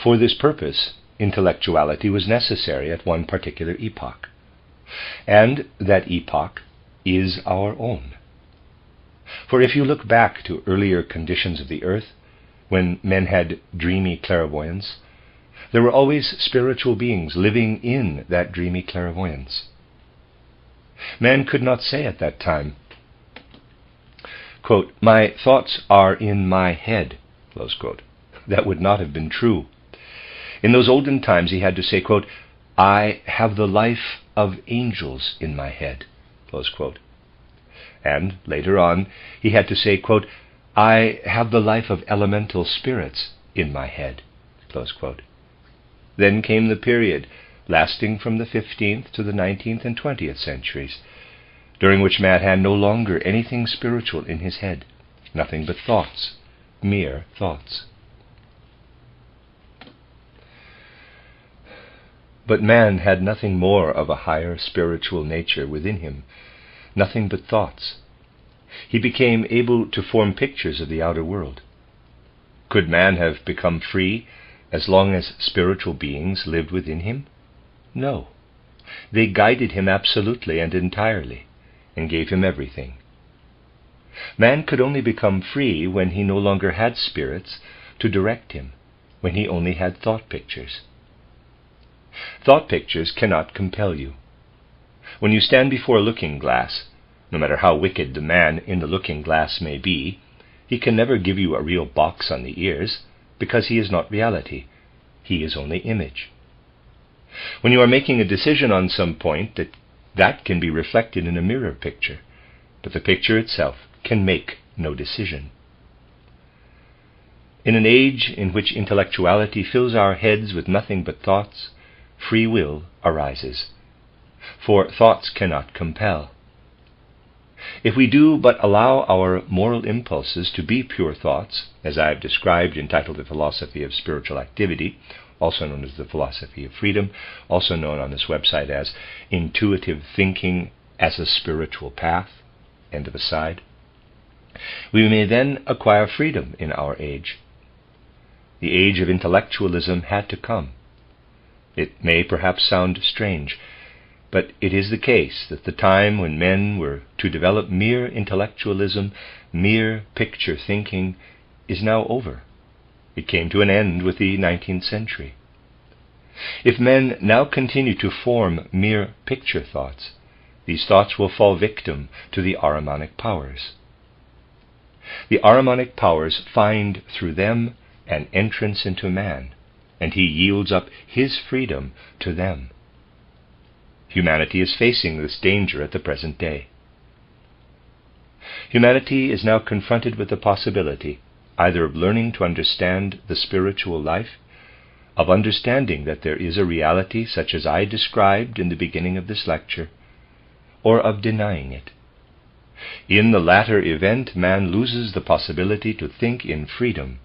For this purpose, intellectuality was necessary at one particular epoch, and that epoch is our own. For if you look back to earlier conditions of the earth, when men had dreamy clairvoyance, there were always spiritual beings living in that dreamy clairvoyance. Man could not say at that time, quote, "My thoughts are in my head," close quote. That would not have been true. In those olden times he had to say, quote, "I have the life of angels in my head," close quote. And later on he had to say, quote, "I have the life of elemental spirits in my head," close quote. Then came the period, lasting from the 15th to the 19th and 20th centuries, during which man had no longer anything spiritual in his head, nothing but thoughts, mere thoughts. But man had nothing more of a higher spiritual nature within him, nothing but thoughts. He became able to form pictures of the outer world. Could man have become free as long as spiritual beings lived within him? No. They guided him absolutely and entirely, and gave him everything. Man could only become free when he no longer had spirits to direct him, when he only had thought pictures. Thought pictures cannot compel you. When you stand before a looking-glass, no matter how wicked the man in the looking-glass may be, he can never give you a real box on the ears, because he is not reality. He is only image. When you are making a decision on some point, that can be reflected in a mirror picture, but the picture itself can make no decision. In an age in which intellectuality fills our heads with nothing but thoughts, free will arises, for thoughts cannot compel. If we do but allow our moral impulses to be pure thoughts, as I have described, entitled The Philosophy of Spiritual Activity, also known as The Philosophy of Freedom, also known on this website as Intuitive Thinking as a Spiritual Path, end of aside, we may then acquire freedom in our age. The age of intellectualism had to come. It may perhaps sound strange, but it is the case that the time when men were to develop mere intellectualism, mere picture thinking, is now over. It came to an end with the 19th century. If men now continue to form mere picture thoughts, these thoughts will fall victim to the Ahrimanic powers. The Ahrimanic powers find through them an entrance into man, and he yields up his freedom to them. Humanity is facing this danger at the present day. Humanity is now confronted with the possibility either of learning to understand the spiritual life, of understanding that there is a reality such as I described in the beginning of this lecture, or of denying it. In the latter event, man loses the possibility to think in freedom,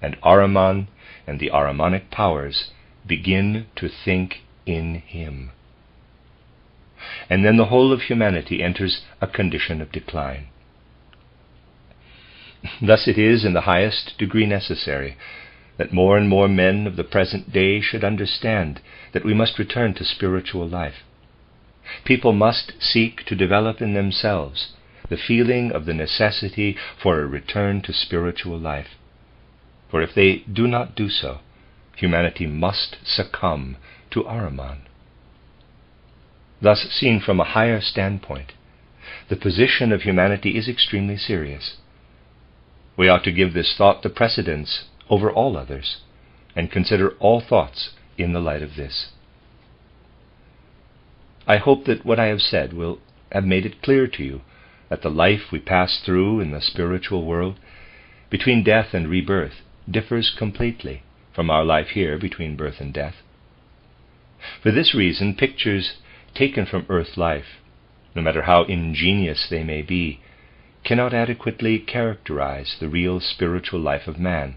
and Ahriman and the Ahrimanic powers begin to think in him. And then the whole of humanity enters a condition of decline. Thus it is in the highest degree necessary that more and more men of the present day should understand that we must return to spiritual life. People must seek to develop in themselves the feeling of the necessity for a return to spiritual life. For if they do not do so, humanity must succumb to Ahriman. Thus, seen from a higher standpoint, the position of humanity is extremely serious. We ought to give this thought the precedence over all others, and consider all thoughts in the light of this. I hope that what I have said will have made it clear to you that the life we pass through in the spiritual world, between death and rebirth, differs completely from our life here between birth and death. For this reason, pictures taken from earth life, no matter how ingenious they may be, cannot adequately characterize the real spiritual life of man.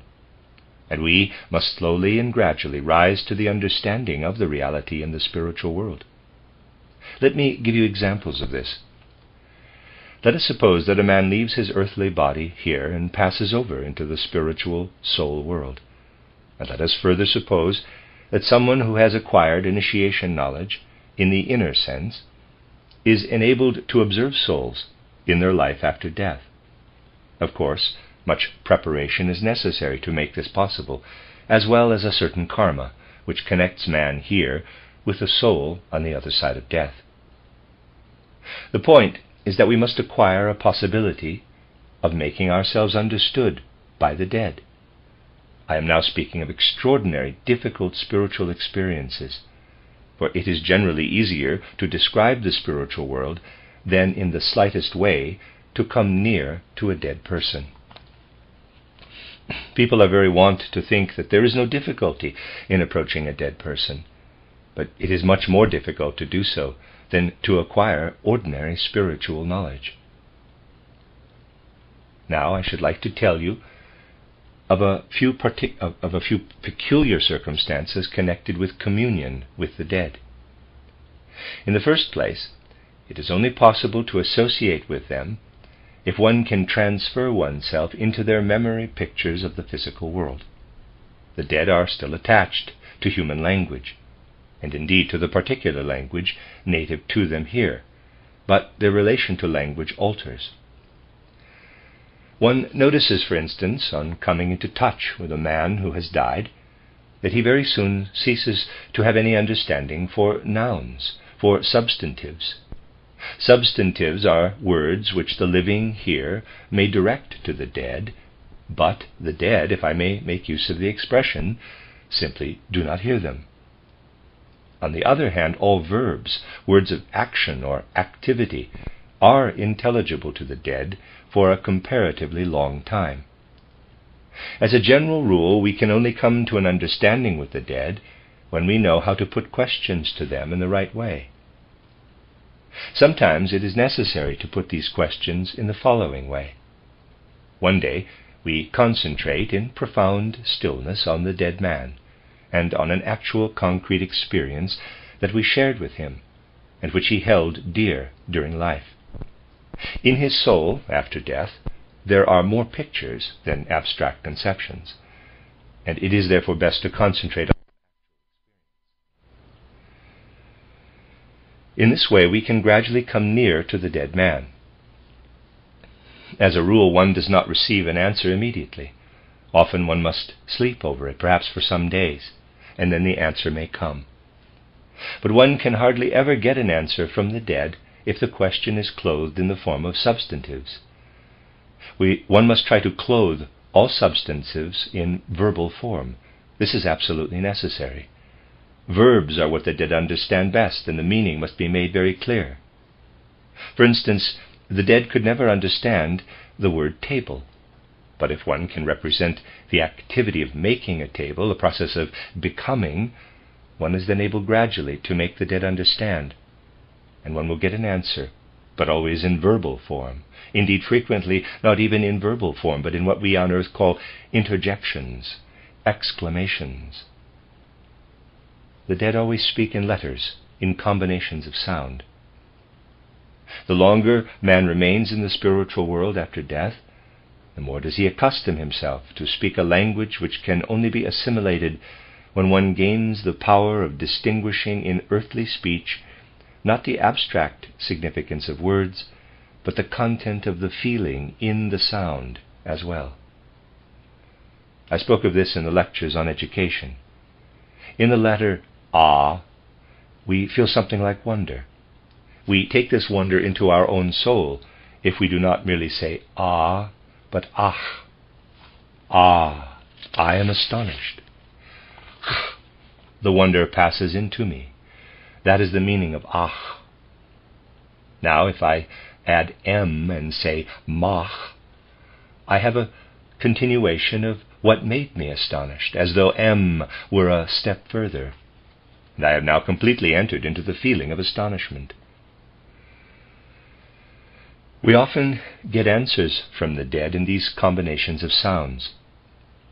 and we must slowly and gradually rise to the understanding of the reality in the spiritual world. Let me give you examples of this. Let us suppose that a man leaves his earthly body here and passes over into the spiritual soul world. And let us further suppose that someone who has acquired initiation knowledge in the inner sense is enabled to observe souls in their life after death. Of course, much preparation is necessary to make this possible, as well as a certain karma, which connects man here with the soul on the other side of death. The point is that we must acquire a possibility of making ourselves understood by the dead. I am now speaking of extraordinary, difficult spiritual experiences, for it is generally easier to describe the spiritual world than in the slightest way to come near to a dead person. People are very wont to think that there is no difficulty in approaching a dead person, but it is much more difficult to do so than to acquire ordinary spiritual knowledge. Now I should like to tell you of a few peculiar circumstances connected with communion with the dead. In the first place, it is only possible to associate with them if one can transfer oneself into their memory pictures of the physical world. The dead are still attached to human language, and indeed to the particular language native to them here, but their relation to language alters. One notices, for instance, on coming into touch with a man who has died, that he very soon ceases to have any understanding for nouns, for substantives. Substantives are words which the living here may direct to the dead, but the dead, if I may make use of the expression, simply do not hear them. On the other hand, all verbs, words of action or activity, are intelligible to the dead for a comparatively long time. As a general rule, we can only come to an understanding with the dead when we know how to put questions to them in the right way. Sometimes it is necessary to put these questions in the following way. One day we concentrate in profound stillness on the dead man, and on an actual concrete experience that we shared with him, and which he held dear during life. In his soul, after death, there are more pictures than abstract conceptions, and it is therefore best to concentrate on. In this way we can gradually come near to the dead man. As a rule, one does not receive an answer immediately. Often one must sleep over it, perhaps for some days, and then the answer may come. But one can hardly ever get an answer from the dead if the question is clothed in the form of substantives. One must try to clothe all substantives in verbal form. This is absolutely necessary. Verbs are what the dead understand best, and the meaning must be made very clear. For instance, the dead could never understand the word table, but if one can represent the activity of making a table, a process of becoming, one is then able gradually to make the dead understand, and one will get an answer, but always in verbal form. Indeed, frequently not even in verbal form, but in what we on earth call interjections, exclamations. The dead always speak in letters, in combinations of sound. The longer man remains in the spiritual world after death, the more does he accustom himself to speak a language which can only be assimilated when one gains the power of distinguishing in earthly speech not the abstract significance of words, but the content of the feeling in the sound as well. I spoke of this in the lectures on education. In the letter ah, we feel something like wonder. We take this wonder into our own soul if we do not merely say ah, but ah. Ah, I am astonished. The wonder passes into me. That is the meaning of ah. Now, if I add m and say mach, I have a continuation of what made me astonished, as though m were a step further. And I have now completely entered into the feeling of astonishment. We often get answers from the dead in these combinations of sounds.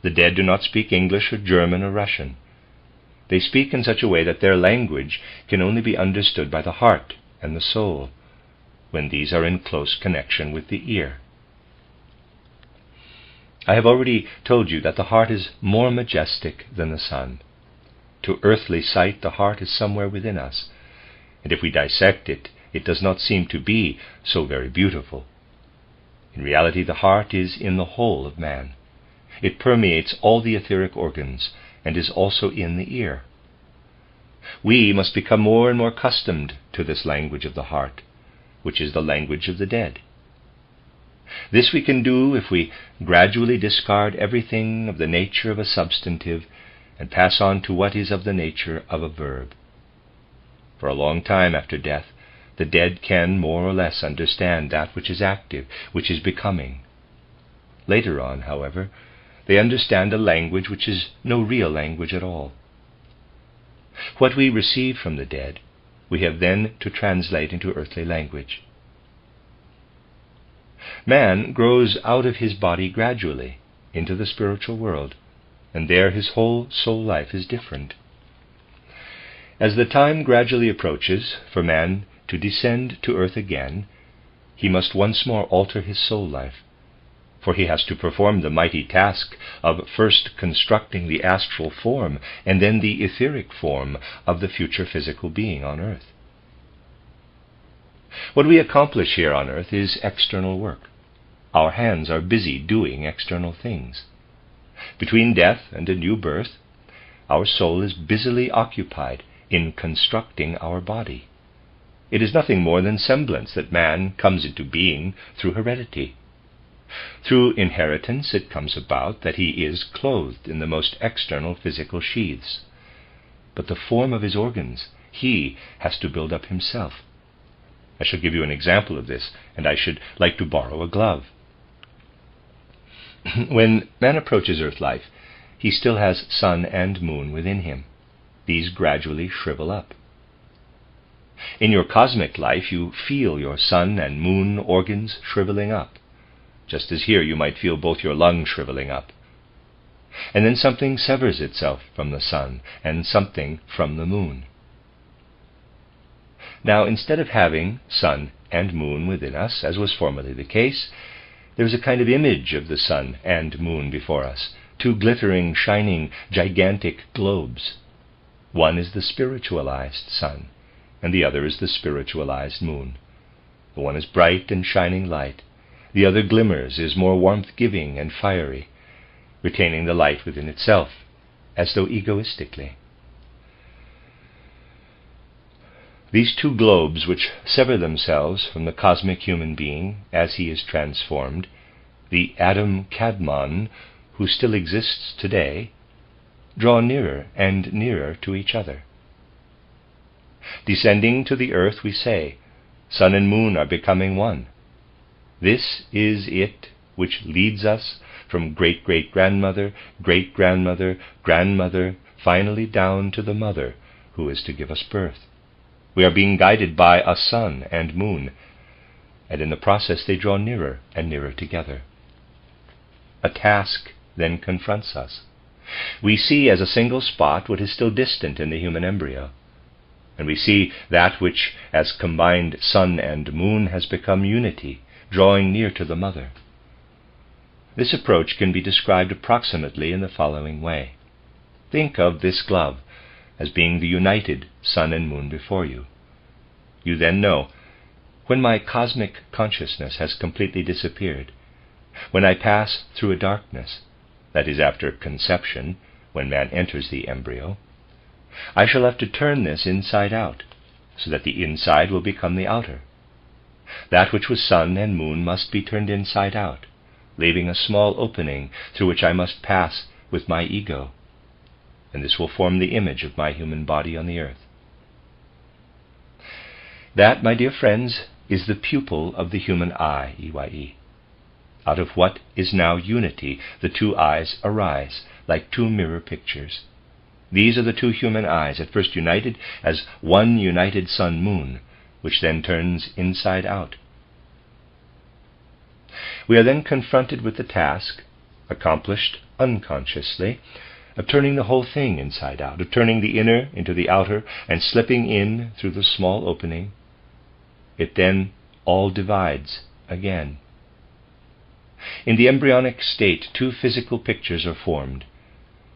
The dead do not speak English or German or Russian. They speak in such a way that their language can only be understood by the heart and the soul, when these are in close connection with the ear. I have already told you that the heart is more majestic than the sun. To earthly sight, the heart is somewhere within us, and if we dissect it, it does not seem to be so very beautiful. In reality, the heart is in the whole of man. It permeates all the etheric organs and is also in the ear. We must become more and more accustomed to this language of the heart, which is the language of the dead. This we can do if we gradually discard everything of the nature of a substantive and pass on to what is of the nature of a verb. For a long time after death, the dead can more or less understand that which is active, which is becoming. Later on, however, they understand a language which is no real language at all. What we receive from the dead, we have then to translate into earthly language. Man grows out of his body gradually into the spiritual world, and there his whole soul life is different. As the time gradually approaches for man to descend to earth again, he must once more alter his soul life, for he has to perform the mighty task of first constructing the astral form and then the etheric form of the future physical being on earth. What we accomplish here on earth is external work. Our hands are busy doing external things. Between death and a new birth, our soul is busily occupied in constructing our body. It is nothing more than semblance that man comes into being through heredity. Through inheritance it comes about that he is clothed in the most external physical sheaths. But the form of his organs he has to build up himself. I shall give you an example of this, and I should like to borrow a glove. When man approaches earth life, he still has sun and moon within him. These gradually shrivel up. In your cosmic life, you feel your sun and moon organs shriveling up, just as here you might feel both your lungs shriveling up. And then something severs itself from the sun and something from the moon. Now, instead of having sun and moon within us, as was formerly the case, there is a kind of image of the sun and moon before us, two glittering, shining, gigantic globes. One is the spiritualized sun, and the other is the spiritualized moon. The one is bright and shining light. The other glimmers, is more warmth-giving and fiery, retaining the light within itself, as though egoistically. These two globes, which sever themselves from the cosmic human being as he is transformed, the Adam Kadmon, who still exists today, draw nearer and nearer to each other. Descending to the earth, we say, sun and moon are becoming one. This is it which leads us from great-great-grandmother, great-grandmother, grandmother, finally down to the mother who is to give us birth. We are being guided by a sun and moon, and in the process they draw nearer and nearer together. A task then confronts us. We see as a single spot what is still distant in the human embryo, and we see that which, as combined sun and moon, has become unity, drawing near to the mother. This approach can be described approximately in the following way. Think of this glove as being the united sun and moon before you. You then know, when my cosmic consciousness has completely disappeared, when I pass through a darkness, that is after conception, when man enters the embryo, I shall have to turn this inside out, so that the inside will become the outer. That which was sun and moon must be turned inside out, leaving a small opening through which I must pass with my ego, and this will form the image of my human body on the earth. That, my dear friends, is the pupil of the human eye, EYE. Out of what is now unity, the two eyes arise, like two mirror pictures. These are the two human eyes, at first united as one united sun-moon, which then turns inside out. We are then confronted with the task accomplished unconsciously, of turning the whole thing inside out, of turning the inner into the outer and slipping in through the small opening, it then all divides again. In the embryonic state, two physical pictures are formed.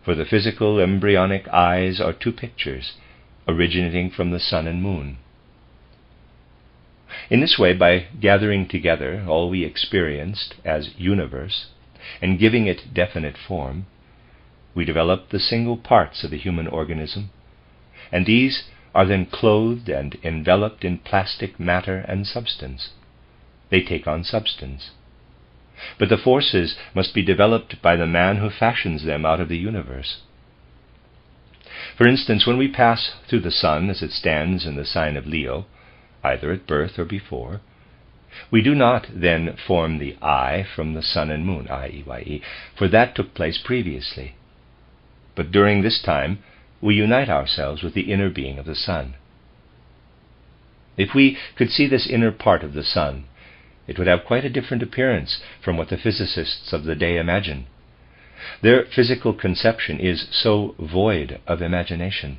For the physical embryonic eyes are two pictures, originating from the sun and moon. In this way, by gathering together all we experienced as universe, and giving it definite form, we develop the single parts of the human organism, and these are then clothed and enveloped in plastic matter and substance. They take on substance. But the forces must be developed by the man who fashions them out of the universe. For instance, when we pass through the sun as it stands in the sign of Leo, either at birth or before, we do not then form the I from the sun and moon, I-E-Y-E, for that took place previously. But during this time, we unite ourselves with the inner being of the sun. If we could see this inner part of the sun, it would have quite a different appearance from what the physicists of the day imagine. Their physical conception is so void of imagination.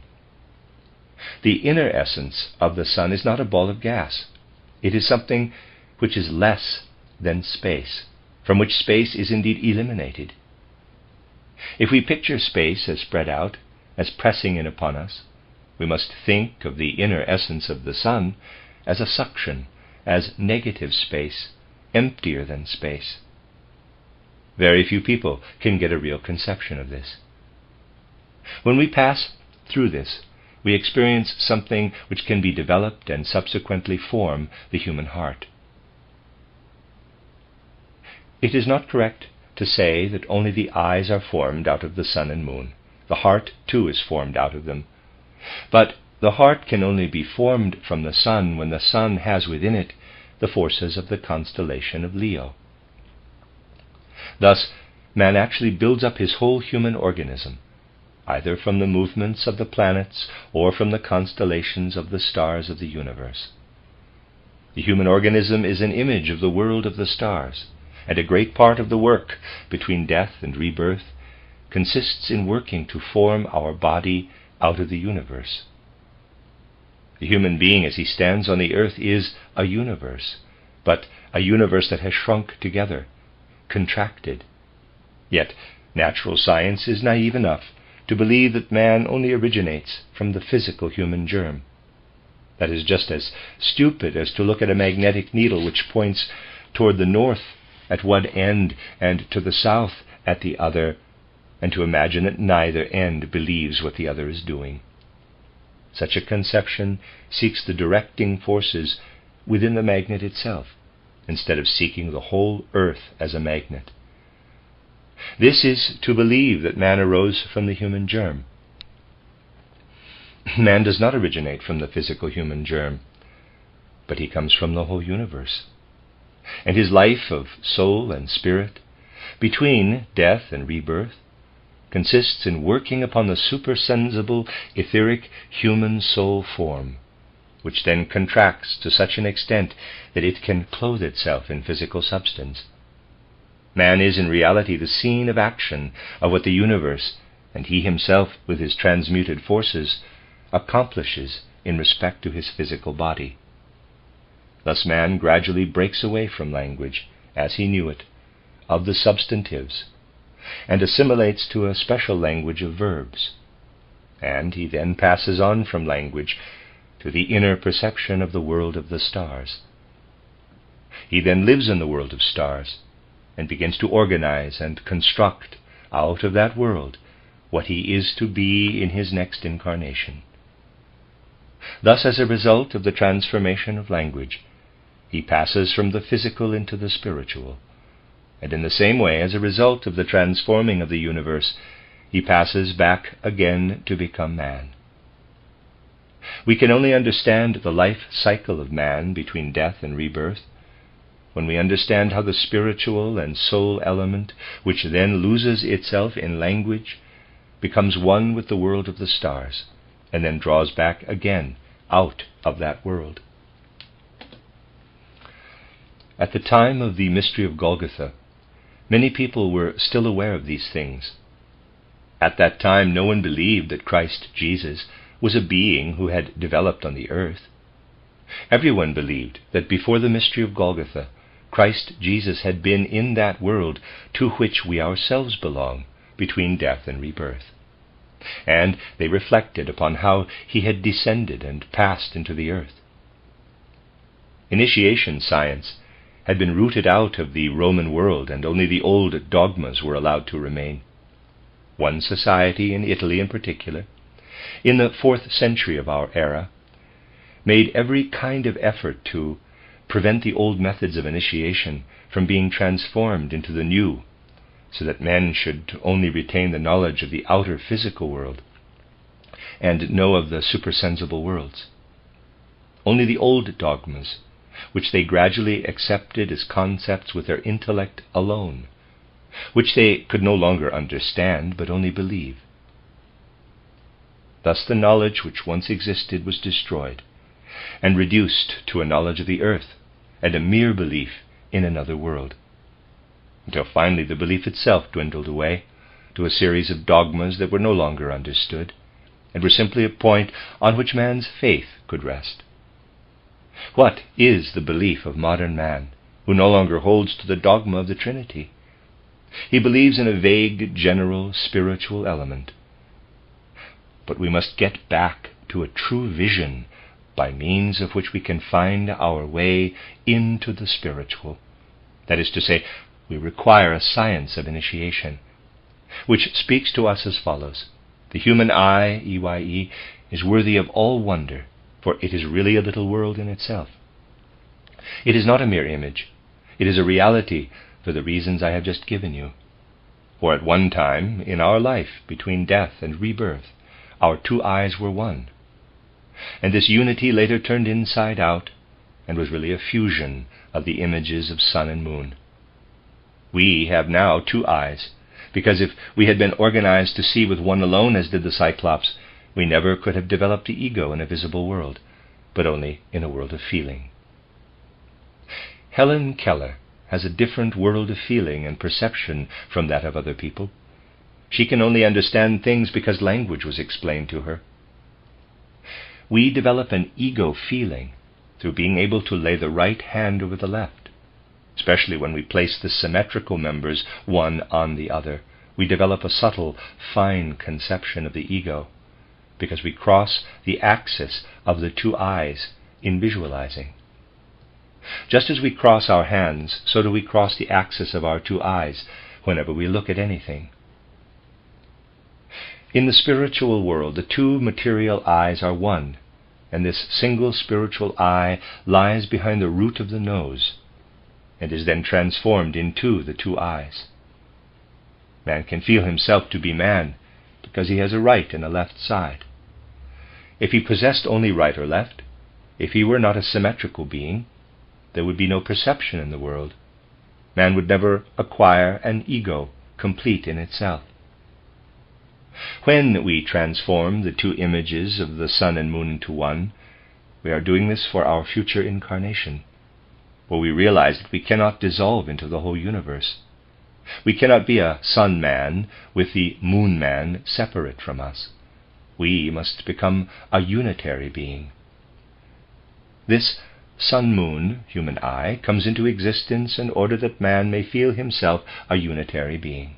The inner essence of the sun is not a ball of gas. It is something which is less than space, from which space is indeed eliminated. If we picture space as spread out, as pressing in upon us, we must think of the inner essence of the sun as a suction, as negative space, emptier than space. Very few people can get a real conception of this. When we pass through this, we experience something which can be developed and subsequently form the human heart. It is not correct to say that only the eyes are formed out of the sun and moon. The heart, too, is formed out of them. But the heart can only be formed from the sun when the sun has within it the forces of the constellation of Leo. Thus, man actually builds up his whole human organism, either from the movements of the planets or from the constellations of the stars of the universe. The human organism is an image of the world of the stars, and a great part of the work between death and rebirth consists in working to form our body out of the universe. The human being as he stands on the earth is a universe, but a universe that has shrunk together, contracted. Yet natural science is naive enough to believe that man only originates from the physical human germ. That is just as stupid as to look at a magnetic needle which points toward the north at one end and to the south at the other, and to imagine that neither end believes what the other is doing. Such a conception seeks the directing forces within the magnet itself, instead of seeking the whole earth as a magnet. This is to believe that man arose from the human germ. Man does not originate from the physical human germ, but he comes from the whole universe. And his life of soul and spirit, between death and rebirth, consists in working upon the supersensible, etheric human soul form, which then contracts to such an extent that it can clothe itself in physical substance. Man is in reality the scene of action of what the universe, and he himself with his transmuted forces, accomplishes in respect to his physical body. Thus man gradually breaks away from language, as he knew it, of the substantives, and assimilates to a special language of verbs. And he then passes on from language to the inner perception of the world of the stars. He then lives in the world of stars, and begins to organize and construct out of that world what he is to be in his next incarnation. Thus, as a result of the transformation of language, he passes from the physical into the spiritual, and in the same way, as a result of the transforming of the universe, he passes back again to become man. We can only understand the life cycle of man between death and rebirth when we understand how the spiritual and soul element, which then loses itself in language, becomes one with the world of the stars, and then draws back again out of that world. At the time of the mystery of Golgotha, Many people were still aware of these things. At that time, no one believed that Christ Jesus was a being who had developed on the earth. Everyone believed that before the mystery of Golgotha, Christ Jesus had been in that world to which we ourselves belong, between death and rebirth. And they reflected upon how he had descended and passed into the earth. Initiation science had been rooted out of the Roman world, and only the old dogmas were allowed to remain. One society, in Italy in particular, in the 4th century of our era, made every kind of effort to prevent the old methods of initiation from being transformed into the new, so that men should only retain the knowledge of the outer physical world and know of the supersensible worlds. Only the old dogmas, which they gradually accepted as concepts with their intellect alone, which they could no longer understand but only believe. Thus the knowledge which once existed was destroyed and reduced to a knowledge of the earth and a mere belief in another world, until finally the belief itself dwindled away to a series of dogmas that were no longer understood and were simply a point on which man's faith could rest. What is the belief of modern man, who no longer holds to the dogma of the Trinity? He believes in a vague, general, spiritual element. But we must get back to a true vision by means of which we can find our way into the spiritual. That is to say, we require a science of initiation, which speaks to us as follows: the human eye, EYE, is worthy of all wonder, for it is really a little world in itself. It is not a mere image. It is a reality for the reasons I have just given you. For at one time in our life, between death and rebirth, our two eyes were one. And this unity later turned inside out and was really a fusion of the images of sun and moon. We have now two eyes, because if we had been organized to see with one alone, as did the Cyclops, we never could have developed the ego in a visible world, but only in a world of feeling. Helen Keller has a different world of feeling and perception from that of other people. She can only understand things because language was explained to her. We develop an ego feeling through being able to lay the right hand over the left. Especially when we place the symmetrical members one on the other, we develop a subtle, fine conception of the ego, because we cross the axis of the two eyes in visualizing. Just as we cross our hands, so do we cross the axis of our two eyes whenever we look at anything. In the spiritual world, the two material eyes are one, and this single spiritual eye lies behind the root of the nose, and is then transformed into the two eyes. Man can feel himself to be man, because he has a right and a left side. If he possessed only right or left, if he were not a symmetrical being, there would be no perception in the world. Man would never acquire an ego complete in itself. When we transform the two images of the sun and moon into one, we are doing this for our future incarnation, for we realize that we cannot dissolve into the whole universe. We cannot be a sun man with the moon man separate from us. We must become a unitary being. This sun-moon, human eye, comes into existence in order that man may feel himself a unitary being.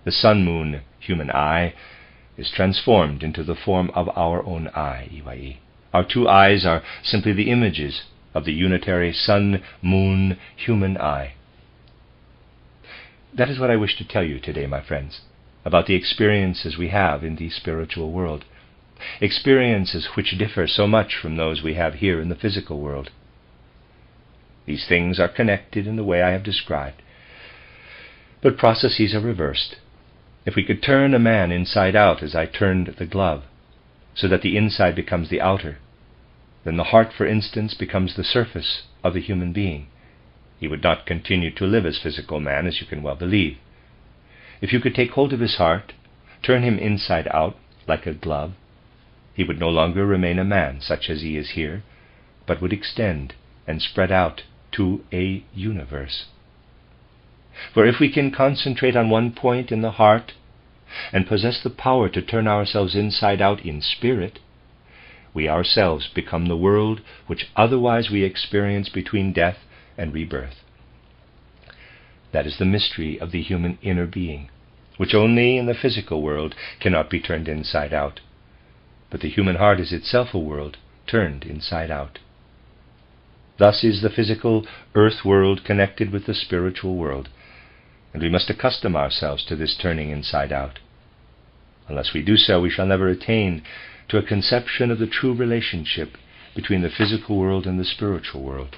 The sun-moon, human eye, is transformed into the form of our own eye, EYE. Our two eyes are simply the images of the unitary sun-moon, human eye. That is what I wish to tell you today, my friends, about the experiences we have in the spiritual world. Experiences which differ so much from those we have here in the physical world. These things are connected in the way I have described, but processes are reversed. If we could turn a man inside out as I turned the glove, so that the inside becomes the outer, then the heart, for instance, becomes the surface of the human being. He would not continue to live as physical man, as you can well believe. If you could take hold of his heart, turn him inside out, like a glove, he would no longer remain a man such as he is here, but would extend and spread out to a universe. For if we can concentrate on one point in the heart and possess the power to turn ourselves inside out in spirit, we ourselves become the world which otherwise we experience between death and rebirth. That is the mystery of the human inner being, which only in the physical world cannot be turned inside out. But the human heart is itself a world turned inside out. Thus is the physical earth world connected with the spiritual world, and we must accustom ourselves to this turning inside out. Unless we do so, we shall never attain to a conception of the true relationship between the physical world and the spiritual world.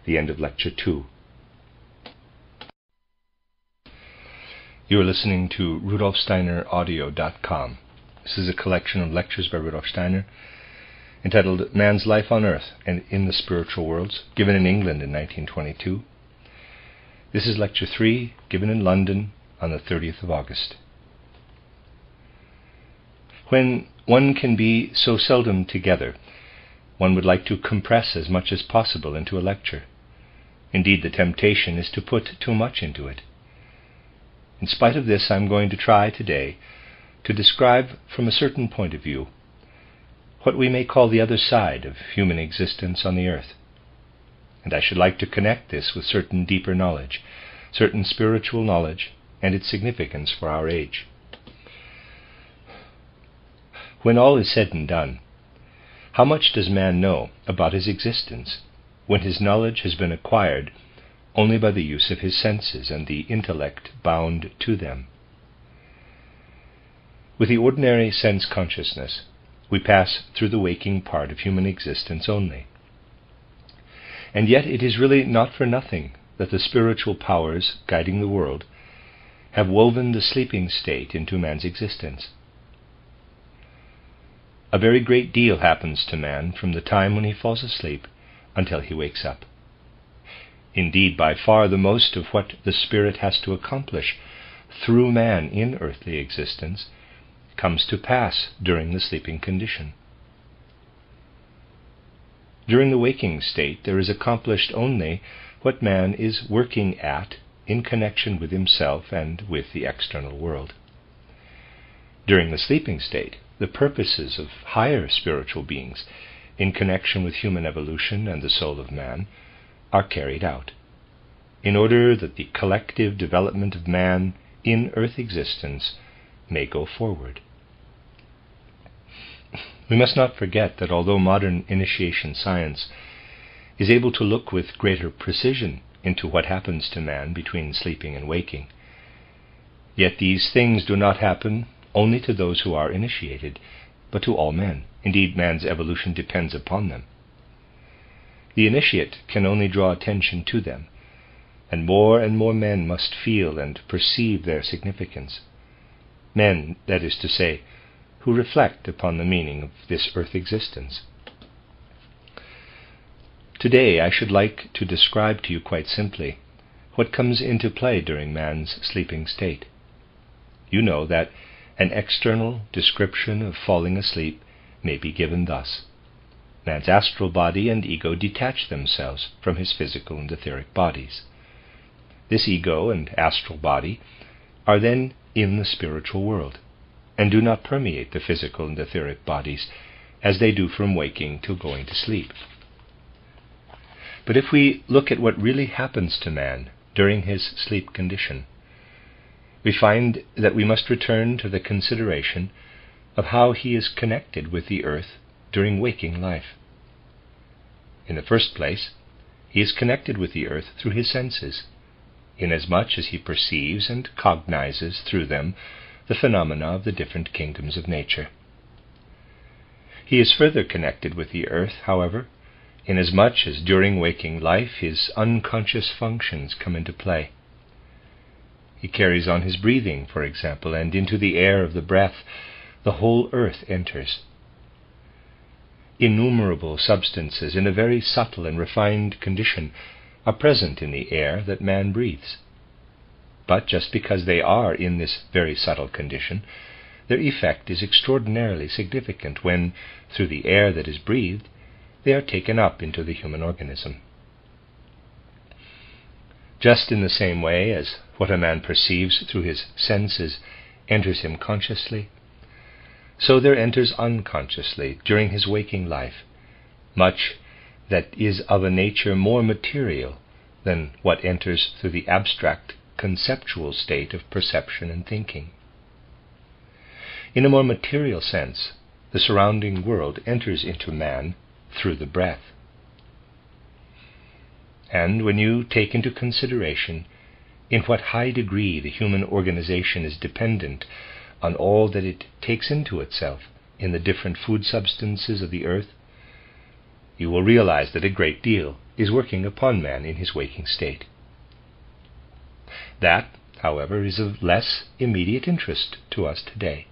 The end of Lecture 2. You are listening to RudolfSteinerAudio.com. This is a collection of lectures by Rudolf Steiner entitled Man's Life on Earth and in the Spiritual Worlds, given in England in 1922. This is Lecture 3, given in London on the 30th of August. When one can be so seldom together, one would like to compress as much as possible into a lecture. Indeed, the temptation is to put too much into it. In spite of this, I am going to try today to describe from a certain point of view what we may call the other side of human existence on the earth. And I should like to connect this with certain deeper knowledge, certain spiritual knowledge, and its significance for our age. When all is said and done, how much does man know about his existence when his knowledge has been acquired only by the use of his senses and the intellect bound to them? With the ordinary sense consciousness, we pass through the waking part of human existence only. And yet it is really not for nothing that the spiritual powers guiding the world have woven the sleeping state into man's existence. A very great deal happens to man from the time when he falls asleep until he wakes up. Indeed, by far the most of what the Spirit has to accomplish through man in earthly existence comes to pass during the sleeping condition. During the waking state, there is accomplished only what man is working at in connection with himself and with the external world. During the sleeping state, the purposes of higher spiritual beings in connection with human evolution and the soul of man are carried out, in order that the collective development of man in earth existence may go forward. We must not forget that although modern initiation science is able to look with greater precision into what happens to man between sleeping and waking, yet these things do not happen only to those who are initiated, but to all men. Indeed, man's evolution depends upon them. The initiate can only draw attention to them, and more men must feel and perceive their significance. Men, that is to say, who reflect upon the meaning of this earth existence. Today I should like to describe to you quite simply what comes into play during man's sleeping state. You know that an external description of falling asleep may be given thus. Man's astral body and ego detach themselves from his physical and etheric bodies. This ego and astral body are then in the spiritual world, and do not permeate the physical and etheric bodies as they do from waking till going to sleep. But if we look at what really happens to man during his sleep condition, we find that we must return to the consideration of how he is connected with the earth during waking life. In the first place, he is connected with the earth through his senses, inasmuch as he perceives and cognizes through them the phenomena of the different kingdoms of nature. He is further connected with the earth, however, inasmuch as during waking life his unconscious functions come into play. He carries on his breathing, for example, and into the air of the breath the whole earth enters. Innumerable substances in a very subtle and refined condition are present in the air that man breathes. But just because they are in this very subtle condition, their effect is extraordinarily significant when, through the air that is breathed, they are taken up into the human organism. Just in the same way as what a man perceives through his senses enters him consciously, so there enters unconsciously during his waking life much that is of a nature more material than what enters through the abstract conceptual state of perception and thinking. In a more material sense, the surrounding world enters into man through the breath. And when you take into consideration in what high degree the human organization is dependent on all that it takes into itself in the different food substances of the earth, you will realize that a great deal is working upon man in his waking state. That, however, is of less immediate interest to us today.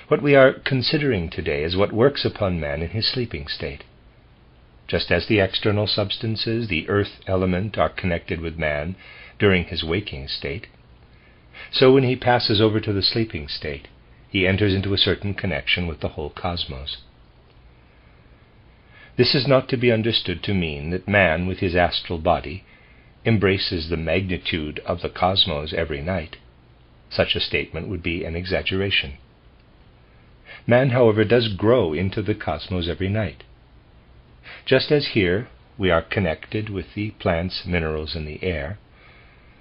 What we are considering today is what works upon man in his sleeping state. Just as the external substances, the earth element, are connected with man during his waking state, so when he passes over to the sleeping state, he enters into a certain connection with the whole cosmos. This is not to be understood to mean that man, with his astral body, embraces the magnitude of the cosmos every night. Such a statement would be an exaggeration. Man, however, does grow into the cosmos every night. Just as here we are connected with the plants, minerals, and the air,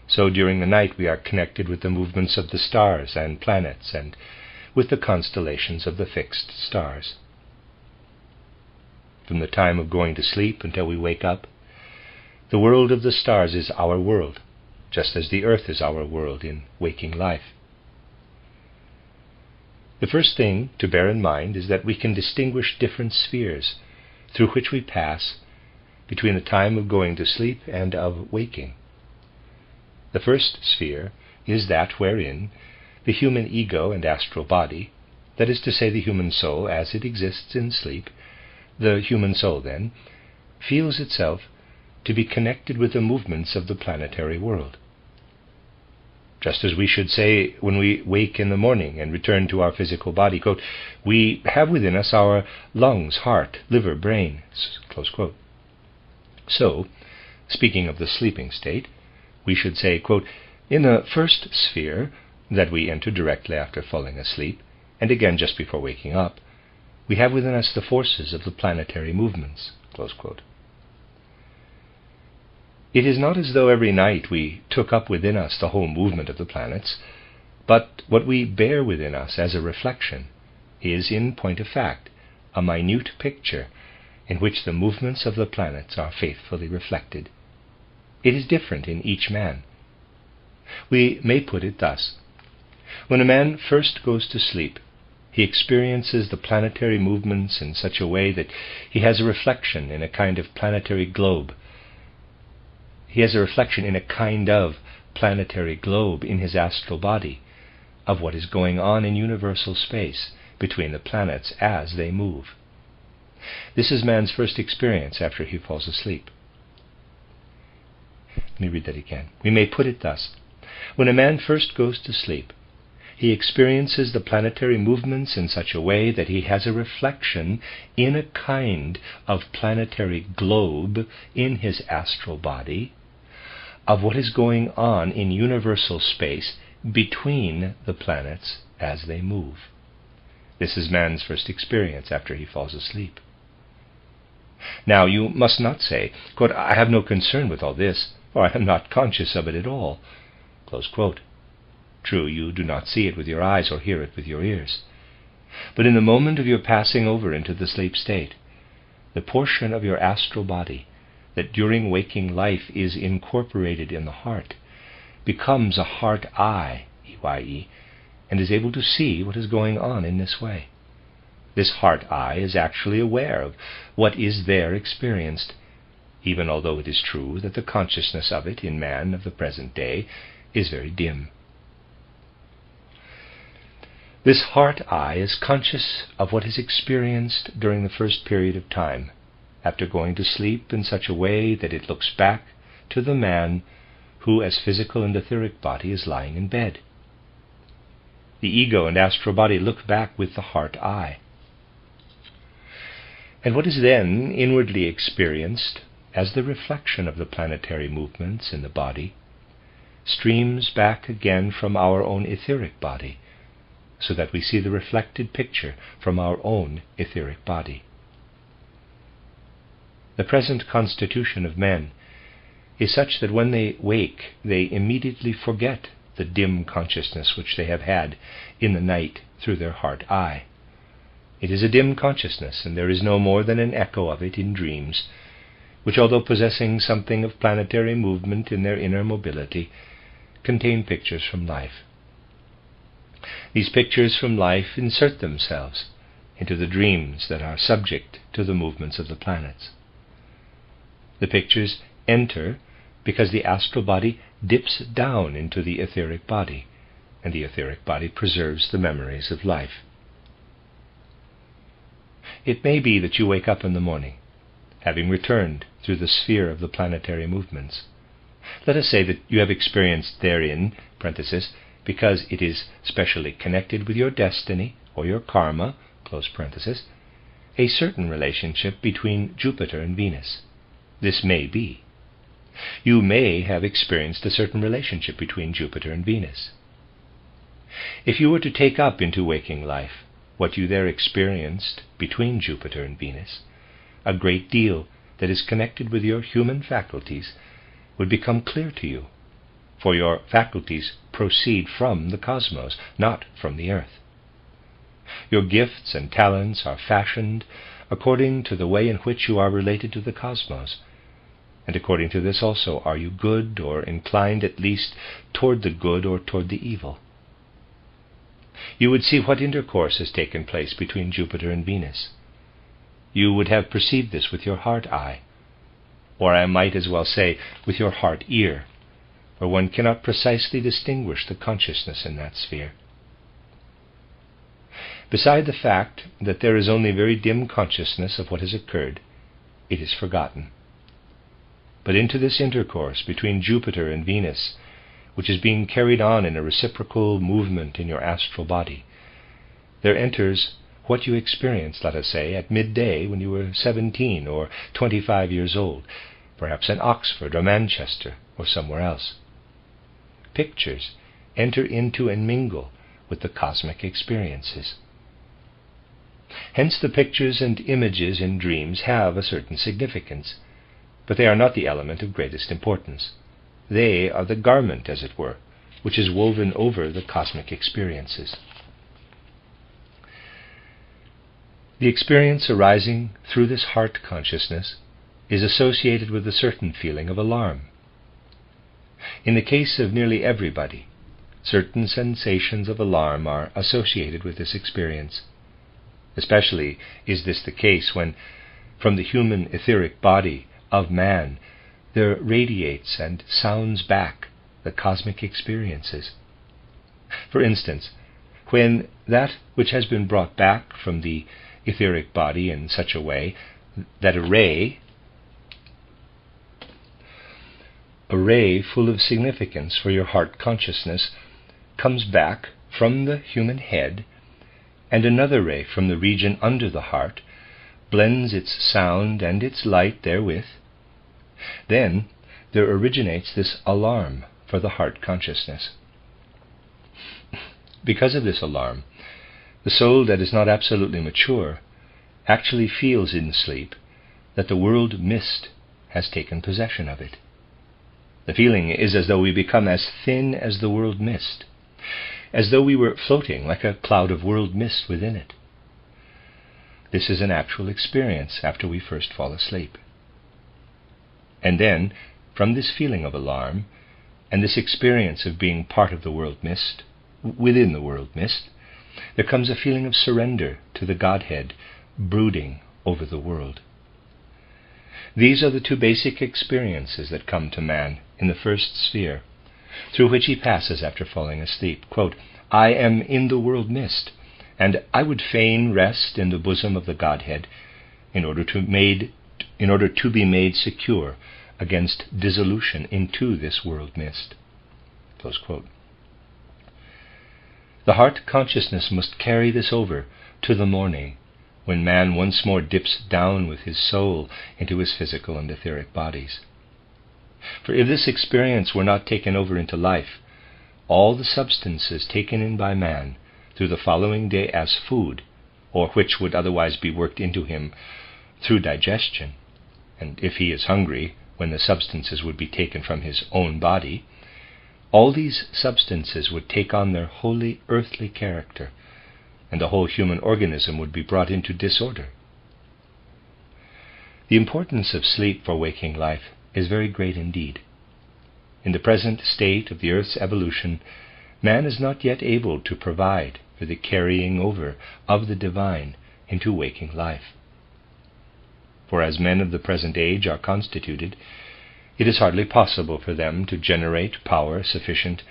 so during the night we are connected with the movements of the stars and planets and with the constellations of the fixed stars. From the time of going to sleep until we wake up, the world of the stars is our world, just as the earth is our world in waking life. The first thing to bear in mind is that we can distinguish different spheres through which we pass between the time of going to sleep and of waking. The first sphere is that wherein the human ego and astral body, that is to say the human soul as it exists in sleep, the human soul then, feels itself to be connected with the movements of the planetary world. Just as we should say when we wake in the morning and return to our physical body, quote, we have within us our lungs, heart, liver, brain, close quote. So, speaking of the sleeping state, we should say, quote, in the first sphere that we enter directly after falling asleep, and again just before waking up, we have within us the forces of the planetary movements, close quote. It is not as though every night we took up within us the whole movement of the planets, but what we bear within us as a reflection is, in point of fact, a minute picture in which the movements of the planets are faithfully reflected. It is different in each man. We may put it thus. When a man first goes to sleep, he experiences the planetary movements in such a way that he has a reflection in a kind of planetary globe. He has a reflection in a kind of planetary globe in his astral body of what is going on in universal space between the planets as they move. This is man's first experience after he falls asleep. Let me read that again. We may put it thus. When a man first goes to sleep, he experiences the planetary movements in such a way that he has a reflection in a kind of planetary globe in his astral body of what is going on in universal space between the planets as they move. This is man's first experience after he falls asleep. Now, you must not say, quote, I have no concern with all this, for I am not conscious of it at all, close quote. True, you do not see it with your eyes or hear it with your ears. But in the moment of your passing over into the sleep state, the portion of your astral body that during waking life is incorporated in the heart becomes a heart eye, E-Y-E, and is able to see what is going on in this way. This heart eye is actually aware of what is there experienced, even although it is true that the consciousness of it in man of the present day is very dim. This heart eye is conscious of what is experienced during the first period of time, after going to sleep in such a way that it looks back to the man who as physical and etheric body is lying in bed. The ego and astral body look back with the heart eye. And what is then inwardly experienced as the reflection of the planetary movements in the body, streams back again from our own etheric body, so that we see the reflected picture from our own etheric body. The present constitution of men is such that when they wake, they immediately forget the dim consciousness which they have had in the night through their heart eye. It is a dim consciousness, and there is no more than an echo of it in dreams, which, although possessing something of planetary movement in their inner mobility, contain pictures from life. These pictures from life insert themselves into the dreams that are subject to the movements of the planets. The pictures enter because the astral body dips down into the etheric body, and the etheric body preserves the memories of life. It may be that you wake up in the morning, having returned through the sphere of the planetary movements. Let us say that you have experienced therein, parenthesis, because it is specially connected with your destiny or your karma, close parenthesis, a certain relationship between Jupiter and Venus. This may be. You may have experienced a certain relationship between Jupiter and Venus. If you were to take up into waking life what you there experienced between Jupiter and Venus, a great deal that is connected with your human faculties would become clear to you, for your faculties proceed from the cosmos, not from the earth. Your gifts and talents are fashioned according to the way in which you are related to the cosmos, and according to this also are you good or inclined at least toward the good or toward the evil. You would see what intercourse has taken place between Jupiter and Venus. You would have perceived this with your heart eye, or I might as well say with your heart ear, for one cannot precisely distinguish the consciousness in that sphere. Beside the fact that there is only very dim consciousness of what has occurred, it is forgotten. But into this intercourse between Jupiter and Venus, which is being carried on in a reciprocal movement in your astral body, there enters what you experienced, let us say, at midday when you were 17 or 25 years old, perhaps in Oxford or Manchester or somewhere else. Pictures enter into and mingle with the cosmic experiences. Hence the pictures and images in dreams have a certain significance, but they are not the element of greatest importance. They are the garment, as it were, which is woven over the cosmic experiences. The experience arising through this heart consciousness is associated with a certain feeling of alarm. In the case of nearly everybody, certain sensations of alarm are associated with this experience. Especially is this the case when, from the human etheric body of man, there radiates and sounds back the cosmic experiences. For instance, when that which has been brought back from the etheric body in such a way that a ray full of significance for your heart consciousness comes back from the human head, and another ray from the region under the heart blends its sound and its light therewith, then there originates this alarm for the heart consciousness. Because of this alarm, the soul that is not absolutely mature actually feels in sleep that the world mist has taken possession of it. The feeling is as though we become as thin as the world mist, as though we were floating like a cloud of world mist within it. This is an actual experience after we first fall asleep. And then, from this feeling of alarm, and this experience of being part of the world mist, within the world mist, there comes a feeling of surrender to the Godhead brooding over the world. These are the two basic experiences that come to man in the first sphere, through which he passes after falling asleep. Quote, "I am in the world mist, and I would fain rest in the bosom of the Godhead in order to be made secure against dissolution into this world mist." Close quote. The heart consciousness must carry this over to the morning, when man once more dips down with his soul into his physical and etheric bodies. For if this experience were not taken over into life, all the substances taken in by man through the following day as food, or which would otherwise be worked into him through digestion, and if he is hungry, when the substances would be taken from his own body, all these substances would take on their wholly earthly character, and the whole human organism would be brought into disorder. The importance of sleep for waking life is very great indeed. In the present state of the earth's evolution, man is not yet able to provide for the carrying over of the divine into waking life. For as men of the present age are constituted, it is hardly possible for them to generate power sufficient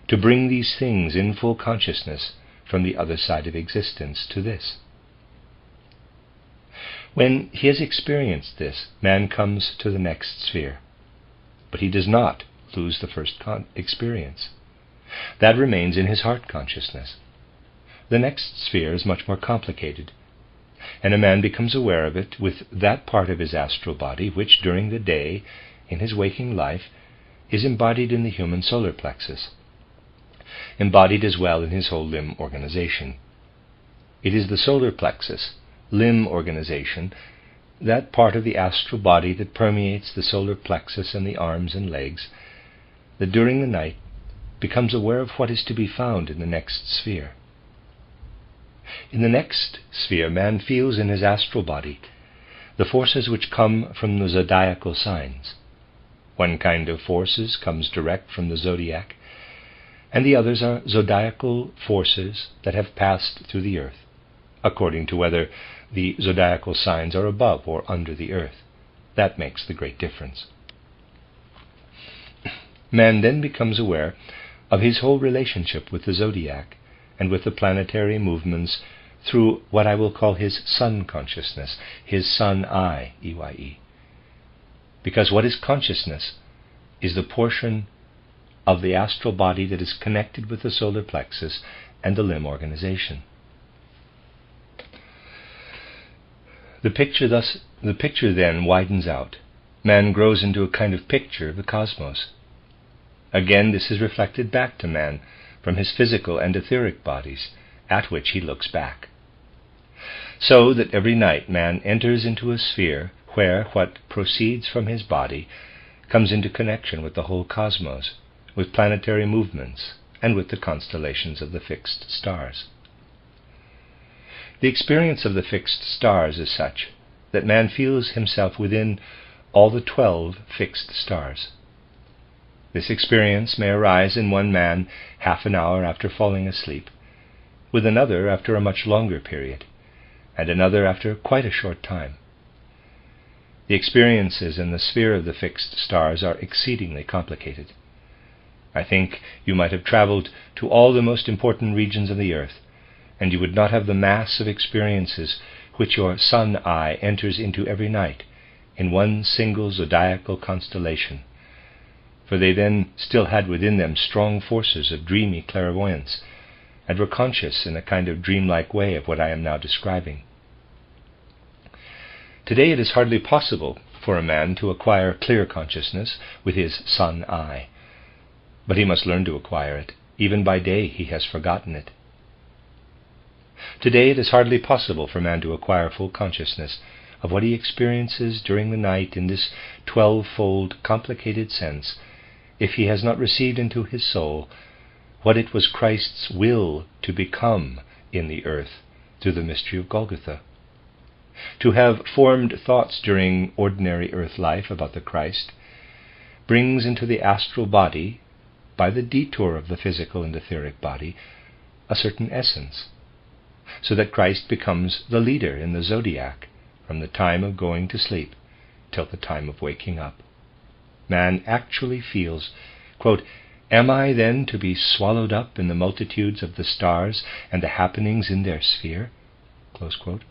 to bring these things in full consciousness from the other side of existence to this. When he has experienced this, man comes to the next sphere, but he does not lose the first experience. That remains in his heart consciousness. The next sphere is much more complicated, and a man becomes aware of it with that part of his astral body which, during the day, in his waking life, is embodied in the human solar plexus, embodied as well in his whole limb organization. It is the solar plexus, limb organization, that part of the astral body that permeates the solar plexus and the arms and legs, that during the night becomes aware of what is to be found in the next sphere. In the next sphere, man feels in his astral body the forces which come from the zodiacal signs. One kind of forces comes direct from the zodiac, and the others are zodiacal forces that have passed through the earth, according to whether the zodiacal signs are above or under the earth. That makes the great difference. Man then becomes aware of his whole relationship with the zodiac and with the planetary movements through what I will call his sun consciousness, his sun eye, EYE. Because what is consciousness is the portion of the astral body that is connected with the solar plexus and the limb organization. The picture then widens out. Man grows into a kind of picture of the cosmos. Again, this is reflected back to man from his physical and etheric bodies, at which he looks back. So that every night man enters into a sphere where what proceeds from his body comes into connection with the whole cosmos, with planetary movements, and with the constellations of the fixed stars. The experience of the fixed stars is such that man feels himself within all the 12 fixed stars. This experience may arise in one man half an hour after falling asleep, with another after a much longer period, and another after quite a short time. The experiences in the sphere of the fixed stars are exceedingly complicated. I think you might have traveled to all the most important regions of the earth, and you would not have the mass of experiences which your sun eye enters into every night in one single zodiacal constellation, for they then still had within them strong forces of dreamy clairvoyance, and were conscious in a kind of dreamlike way of what I am now describing. Today it is hardly possible for a man to acquire clear consciousness with his sun eye, but he must learn to acquire it. Even by day he has forgotten it. Today it is hardly possible for man to acquire full consciousness of what he experiences during the night in this 12-fold complicated sense, if he has not received into his soul what it was Christ's will to become in the earth through the mystery of Golgotha. To have formed thoughts during ordinary earth life about the Christ brings into the astral body, by the detour of the physical and etheric body, a certain essence, so that Christ becomes the leader in the zodiac from the time of going to sleep till the time of waking up. Man actually feels, quote, "Am I then to be swallowed up in the multitudes of the stars and the happenings in their sphere?" Close quote.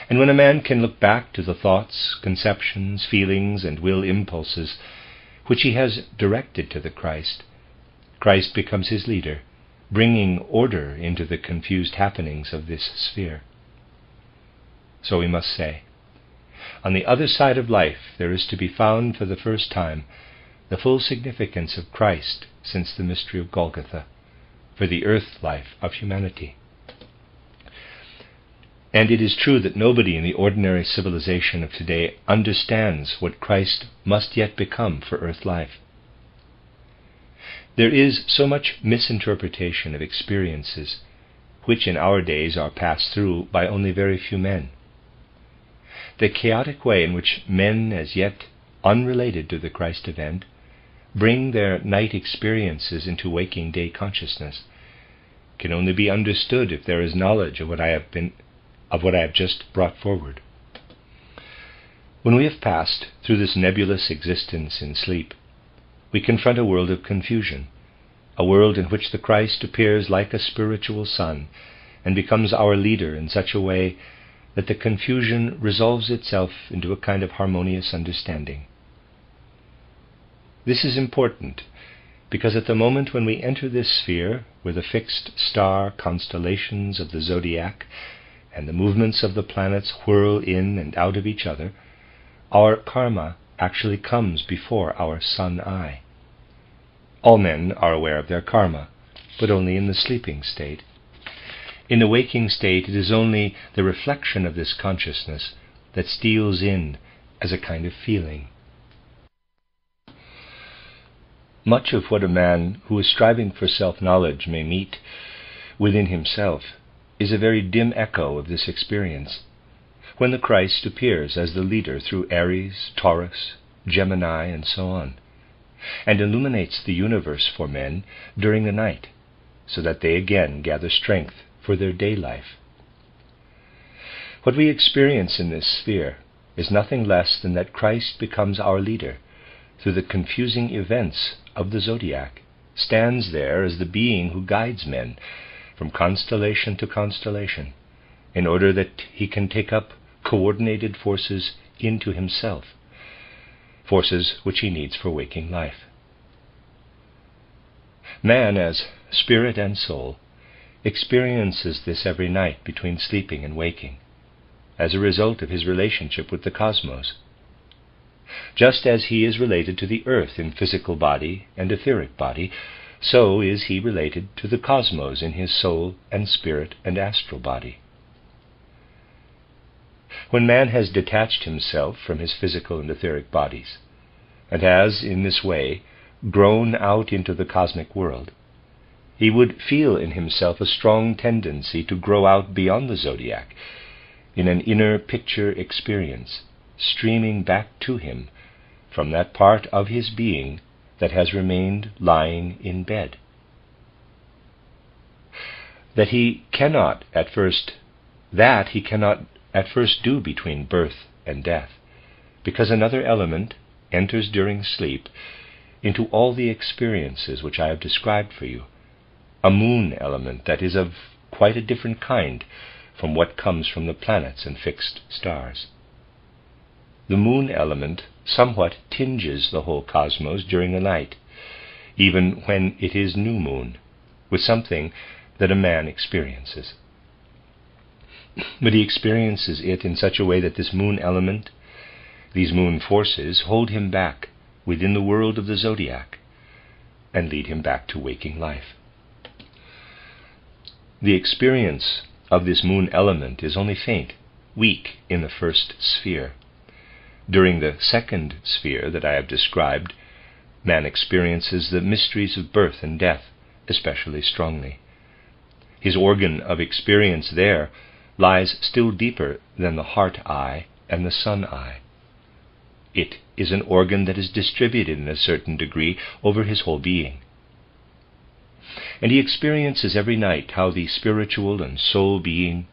And when a man can look back to the thoughts, conceptions, feelings, and will impulses which he has directed to the Christ, Christ becomes his leader, bringing order into the confused happenings of this sphere. so we must say. On the other side of life there is to be found for the first time the full significance of Christ since the mystery of Golgotha, for the earth life of humanity. And it is true that nobody in the ordinary civilization of today understands what Christ must yet become for earth life. There is so much misinterpretation of experiences which in our days are passed through by only very few men. The chaotic way in which men as yet unrelated to the Christ event bring their night experiences into waking day consciousness can only be understood if there is knowledge of what I have just brought forward. When we have passed through this nebulous existence in sleep, we confront a world of confusion, a world in which the Christ appears like a spiritual sun and becomes our leader in such a way that the confusion resolves itself into a kind of harmonious understanding. This is important because at the moment when we enter this sphere where the fixed star constellations of the zodiac and the movements of the planets whirl in and out of each other, our karma actually comes before our sun eye. All men are aware of their karma, but only in the sleeping state. In the waking state, it is only the reflection of this consciousness that steals in as a kind of feeling. Much of what a man who is striving for self-knowledge may meet within himself is a very dim echo of this experience, when the Christ appears as the leader through Aries, Taurus, Gemini, and so on, and illuminates the universe for men during the night, so that they again gather strength for their day life. What we experience in this sphere is nothing less than that Christ becomes our leader through the confusing events of the zodiac, stands there as the being who guides men from constellation to constellation, in order that he can take up coordinated forces into himself, forces which he needs for waking life. Man, as spirit and soul, experiences this every night between sleeping and waking, as a result of his relationship with the cosmos. Just as he is related to the earth in physical body and etheric body, so is he related to the cosmos in his soul and spirit and astral body. When man has detached himself from his physical and etheric bodies, and has, in this way, grown out into the cosmic world, he would feel in himself a strong tendency to grow out beyond the zodiac, in an inner picture experience, streaming back to him from that part of his being that has remained lying in bed. That he cannot at first do between birth and death, because another element enters during sleep into all the experiences which I have described for you, a moon element that is of quite a different kind from what comes from the planets and fixed stars. The moon element somewhat tinges the whole cosmos during the night, even when it is new moon, with something that a man experiences. But he experiences it in such a way that this moon element, these moon forces, hold him back within the world of the zodiac and lead him back to waking life. The experience of this moon element is only faint, weak in the first sphere. During the second sphere that I have described, man experiences the mysteries of birth and death especially strongly. His organ of experience there lies still deeper than the heart eye and the sun eye. It is an organ that is distributed in a certain degree over his whole being. And he experiences every night how the spiritual and soul being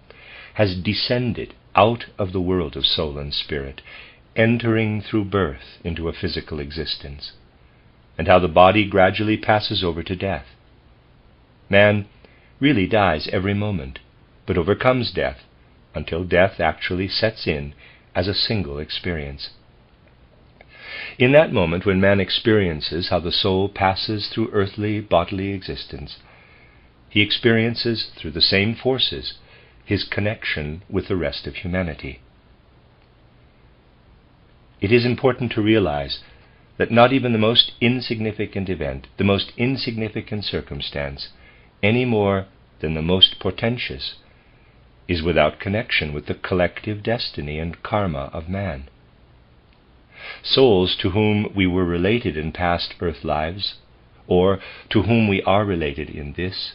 has descended out of the world of soul and spirit, entering through birth into a physical existence, and how the body gradually passes over to death. Man really dies every moment, but overcomes death until death actually sets in as a single experience. In that moment when man experiences how the soul passes through earthly bodily existence, he experiences through the same forces his connection with the rest of humanity. it is important to realize that not even the most insignificant event, the most insignificant circumstance, any more than the most portentous, is without connection with the collective destiny and karma of man. Souls to whom we were related in past earth lives, or to whom we are related in this,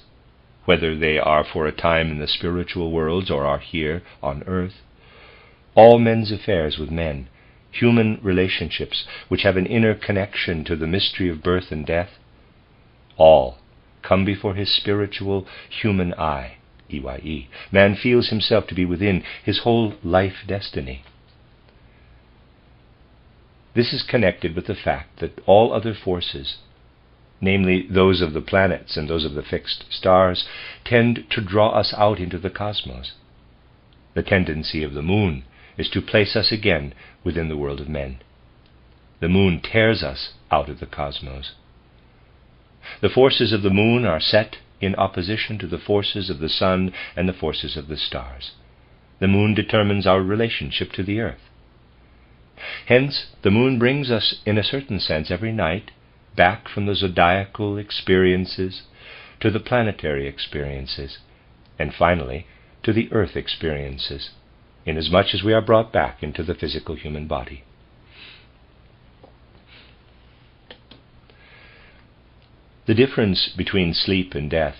whether they are for a time in the spiritual worlds or are here on earth, all men's affairs with men, human relationships which have an inner connection to the mystery of birth and death, all come before his spiritual human eye, EYE. Man feels himself to be within his whole life destiny. This is connected with the fact that all other forces, namely those of the planets and those of the fixed stars, tend to draw us out into the cosmos. The tendency of the moon is to place us again within the world of men. The moon tears us out of the cosmos. The forces of the moon are set in opposition to the forces of the sun and the forces of the stars. The moon determines our relationship to the earth. Hence, the moon brings us, in a certain sense, every night back from the zodiacal experiences to the planetary experiences, and finally to the earth experiences, inasmuch as we are brought back into the physical human body. The difference between sleep and death,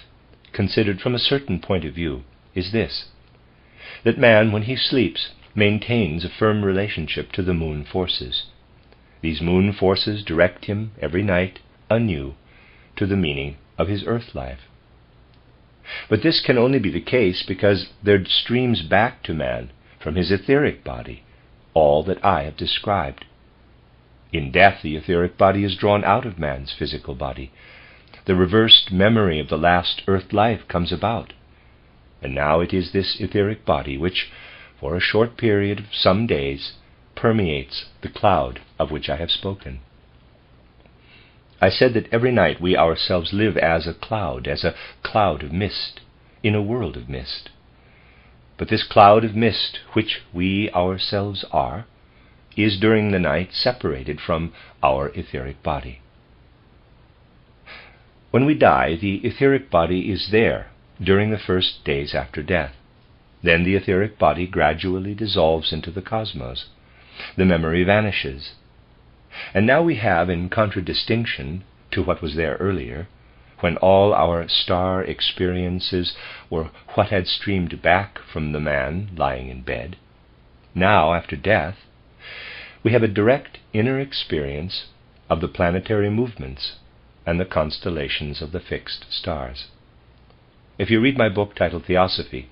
considered from a certain point of view, is this: that man, when he sleeps, maintains a firm relationship to the moon forces. These moon forces direct him every night anew to the meaning of his earth life. But this can only be the case because there streams back to man from his etheric body all that I have described. In death, the etheric body is drawn out of man's physical body. The reversed memory of the last earth life comes about, and now it is this etheric body which, for a short period of some days, permeates the cloud of which I have spoken. I said that every night we ourselves live as a cloud of mist, in a world of mist. But this cloud of mist, which we ourselves are, is during the night separated from our etheric body. When we die, the etheric body is there during the first days after death. Then the etheric body gradually dissolves into the cosmos. The memory vanishes. And now we have, in contradistinction to what was there earlier, when all our star experiences were what had streamed back from the man lying in bed, now, after death, we have a direct inner experience of the planetary movements and the constellations of the fixed stars. If you read my book titled Theosophy,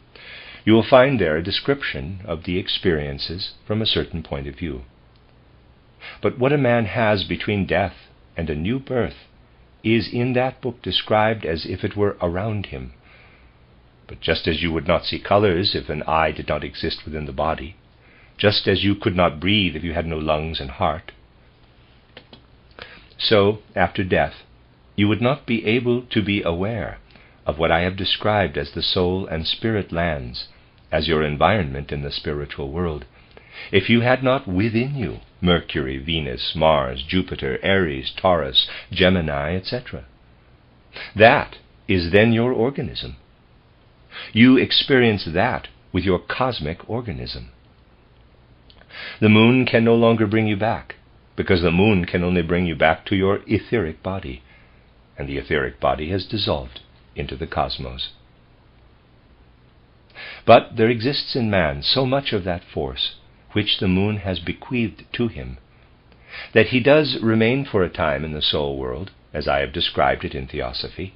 you will find there a description of the experiences from a certain point of view. But what a man has between death and a new birth is in that book described as if it were around him. But just as you would not see colors if an eye did not exist within the body, just as you could not breathe if you had no lungs and heart, so, after death, you would not be able to be aware of what I have described as the soul and spirit lands, as your environment in the spiritual world, if you had not within you Mercury, Venus, Mars, Jupiter, Aries, Taurus, Gemini, etc. That is then your organism. You experience that with your cosmic organism. The moon can no longer bring you back, because the moon can only bring you back to your etheric body, and the etheric body has dissolved into the cosmos. But there exists in man so much of that force which the moon has bequeathed to him, that he does remain for a time in the soul world, as I have described it in Theosophy.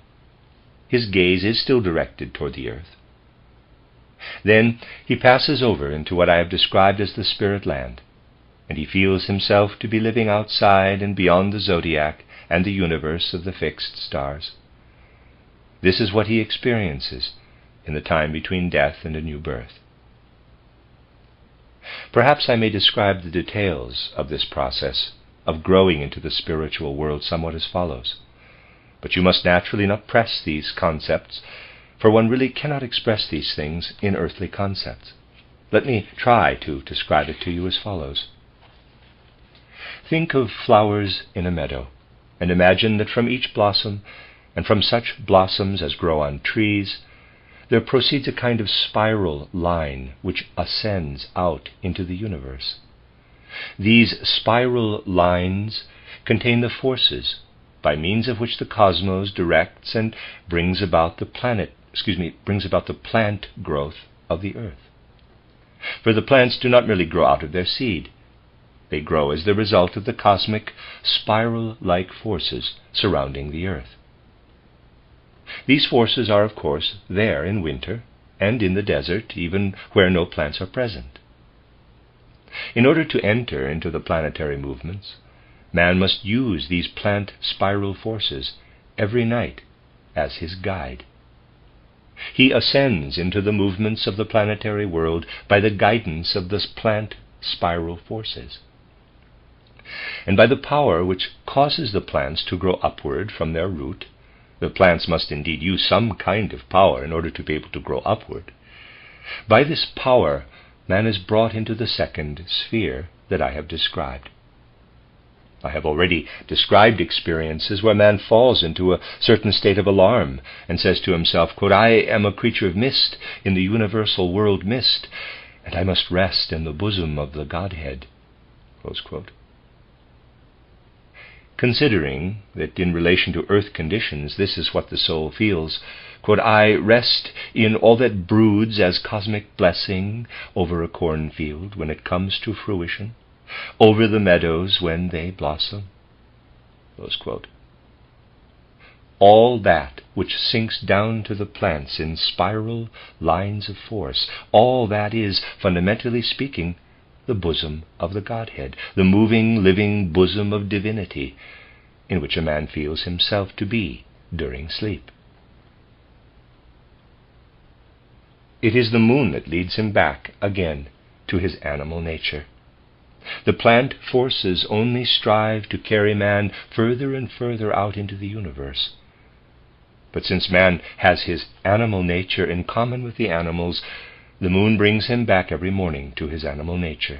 His gaze is still directed toward the earth. Then he passes over into what I have described as the spirit land, and he feels himself to be living outside and beyond the zodiac and the universe of the fixed stars. This is what he experiences in the time between death and a new birth. Perhaps I may describe the details of this process of growing into the spiritual world somewhat as follows. But you must naturally not press these concepts, for one really cannot express these things in earthly concepts. Let me try to describe it to you as follows. Think of flowers in a meadow, and imagine that from each blossom, and from such blossoms as grow on trees, there proceeds a kind of spiral line which ascends out into the universe. These spiral lines contain the forces by means of which the cosmos directs and brings about the plant growth of the earth. For the plants do not merely grow out of their seed. They grow as the result of the cosmic spiral-like forces surrounding the earth. These forces are, of course, there in winter and in the desert, even where no plants are present. In order to enter into the planetary movements, man must use these plant spiral forces every night as his guide. He ascends into the movements of the planetary world by the guidance of the plant spiral forces. And by the power which causes the plants to grow upward from their root, the plants must indeed use some kind of power in order to be able to grow upward. By this power, man is brought into the second sphere that I have described. I have already described experiences where man falls into a certain state of alarm and says to himself, quote, "I am a creature of mist in the universal world mist, and I must rest in the bosom of the Godhead." Close quote. Considering that in relation to earth conditions this is what the soul feels, quote, "I rest in all that broods as cosmic blessing over a cornfield when it comes to fruition, over the meadows when they blossom." Close quote. All that which sinks down to the plants in spiral lines of force, all that is, fundamentally speaking, the bosom of the Godhead, the moving, living bosom of divinity, in which a man feels himself to be during sleep. It is the moon that leads him back again to his animal nature. The plant forces only strive to carry man further and further out into the universe. But since man has his animal nature in common with the animals, the moon brings him back every morning to his animal nature.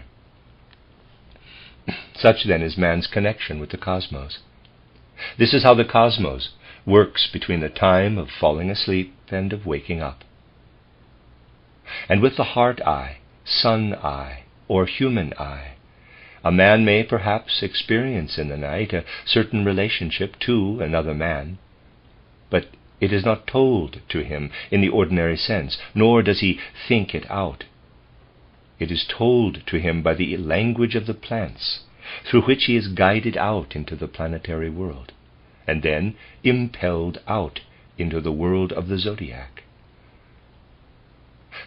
Such then is man's connection with the cosmos. This is how the cosmos works between the time of falling asleep and of waking up. And with the heart eye, sun eye, or human eye, a man may perhaps experience in the night a certain relationship to another man, but it is not told to him in the ordinary sense, nor does he think it out. It is told to him by the language of the plants, through which he is guided out into the planetary world, and then impelled out into the world of the zodiac.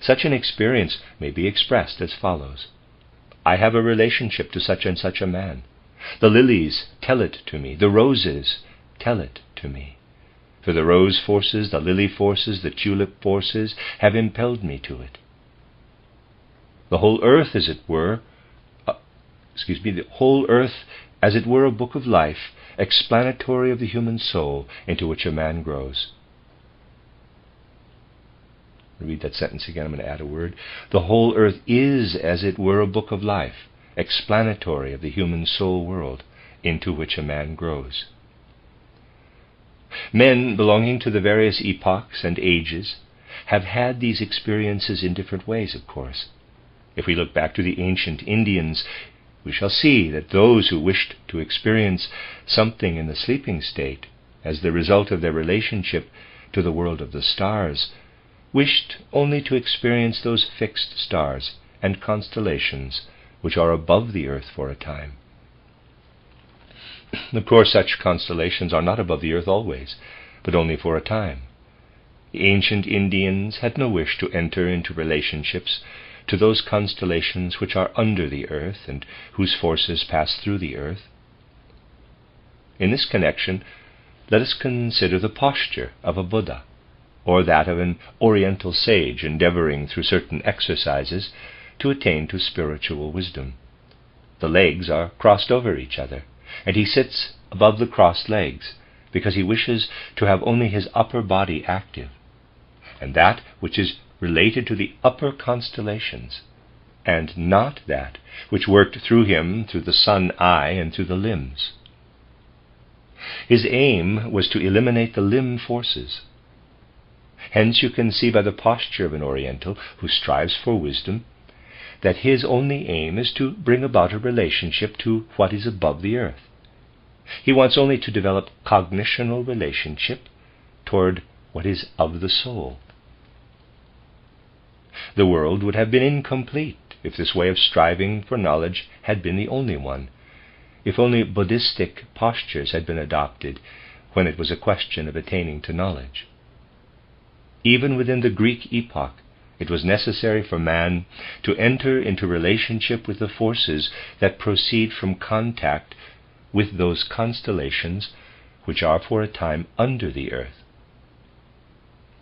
Such an experience may be expressed as follows. I have a relationship to such and such a man. The lilies tell it to me. The roses tell it to me. For the rose forces, the lily forces, the tulip forces have impelled me to it. The whole earth, as it were, the whole earth, as it were, a book of life, explanatory of the human soul into which a man grows. I'll read that sentence again. I'm going to add a word. The whole earth is, as it were, a book of life, explanatory of the human soul world into which a man grows. Men belonging to the various epochs and ages have had these experiences in different ways, of course. If we look back to the ancient Indians, we shall see that those who wished to experience something in the sleeping state as the result of their relationship to the world of the stars wished only to experience those fixed stars and constellations which are above the earth for a time. Of course, such constellations are not above the earth always, but only for a time. The ancient Indians had no wish to enter into relationships to those constellations which are under the earth and whose forces pass through the earth. In this connection, let us consider the posture of a Buddha, or that of an Oriental sage endeavoring through certain exercises to attain to spiritual wisdom. The legs are crossed over each other, and he sits above the crossed legs, because he wishes to have only his upper body active, and that which is related to the upper constellations and not that which worked through him through the sun eye and through the limbs. His aim was to eliminate the limb forces. Hence you can see by the posture of an Oriental who strives for wisdom that his only aim is to bring about a relationship to what is above the earth. He wants only to develop cognitional relationship toward what is of the soul. The world would have been incomplete if this way of striving for knowledge had been the only one, if only Buddhistic postures had been adopted when it was a question of attaining to knowledge. Even within the Greek epoch, it was necessary for man to enter into relationship with the forces that proceed from contact with those constellations which are for a time under the earth.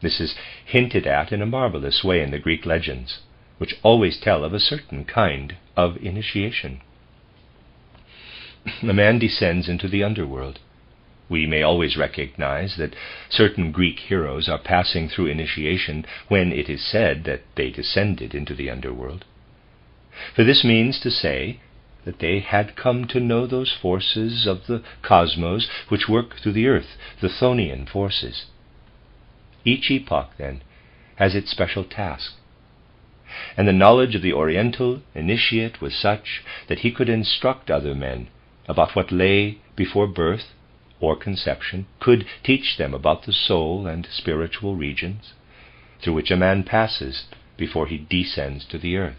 This is hinted at in a marvelous way in the Greek legends, which always tell of a certain kind of initiation. A man descends into the underworld. We may always recognize that certain Greek heroes are passing through initiation when it is said that they descended into the underworld. For this means to say that they had come to know those forces of the cosmos which work through the earth, the Chthonian forces. Each epoch, then, has its special task, and the knowledge of the Oriental initiate was such that he could instruct other men about what lay before birth or conception, could teach them about the soul and spiritual regions through which a man passes before he descends to the earth.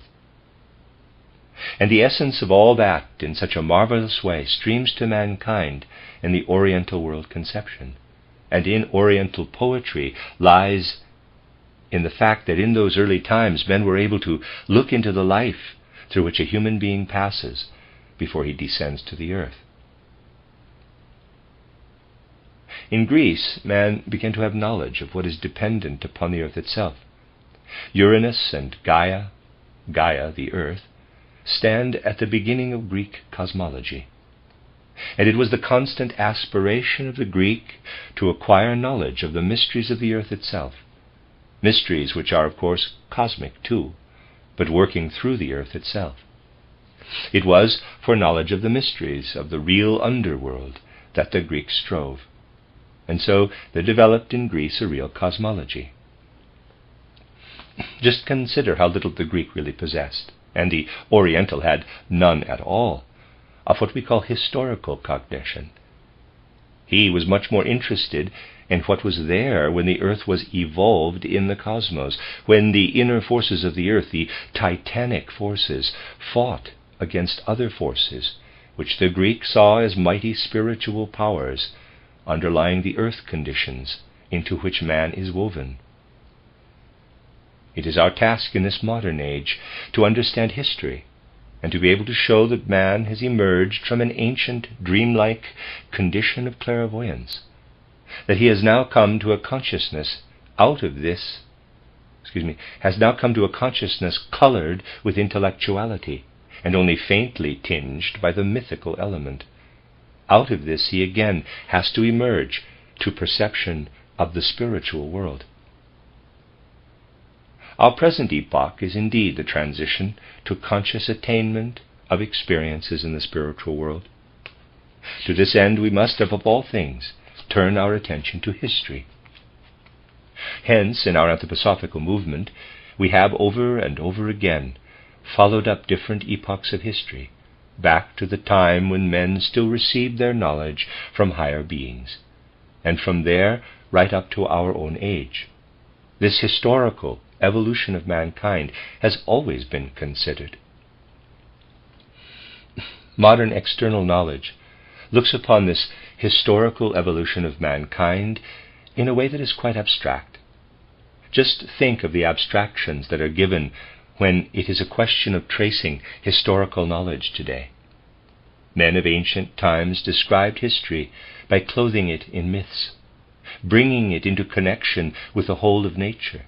And the essence of all that in such a marvelous way streams to mankind in the Oriental world conception, and in Oriental poetry lies in the fact that in those early times men were able to look into the life through which a human being passes before he descends to the earth. In Greece, man began to have knowledge of what is dependent upon the earth itself. Uranus and Gaia, the earth, stand at the beginning of Greek cosmology. And it was the constant aspiration of the Greek to acquire knowledge of the mysteries of the earth itself, mysteries which are, of course, cosmic too, but working through the earth itself. It was for knowledge of the mysteries of the real underworld that the Greeks strove, and so there developed in Greece a real cosmology. Just consider how little the Greek really possessed, and the Oriental had none at all, of what we call historical cognition. He was much more interested in what was there when the earth was evolved in the cosmos, when the inner forces of the earth, the titanic forces, fought against other forces, which the Greek saw as mighty spiritual powers underlying the earth conditions into which man is woven. It is our task in this modern age to understand history and to be able to show that man has emerged from an ancient, dreamlike condition of clairvoyance, that he has now come to a consciousness has now come to a consciousness colored with intellectuality and only faintly tinged by the mythical element. Out of this he again has to emerge to perception of the spiritual world. Our present epoch is indeed the transition to conscious attainment of experiences in the spiritual world. To this end we must, above all things, turn our attention to history. Hence, in our anthroposophical movement, we have over and over again followed up different epochs of history, back to the time when men still received their knowledge from higher beings, and from there right up to our own age. This historical evolution of mankind has always been considered. Modern external knowledge looks upon this historical evolution of mankind in a way that is quite abstract. Just think of the abstractions that are given when it is a question of tracing historical knowledge today. Men of ancient times described history by clothing it in myths, bringing it into connection with the whole of nature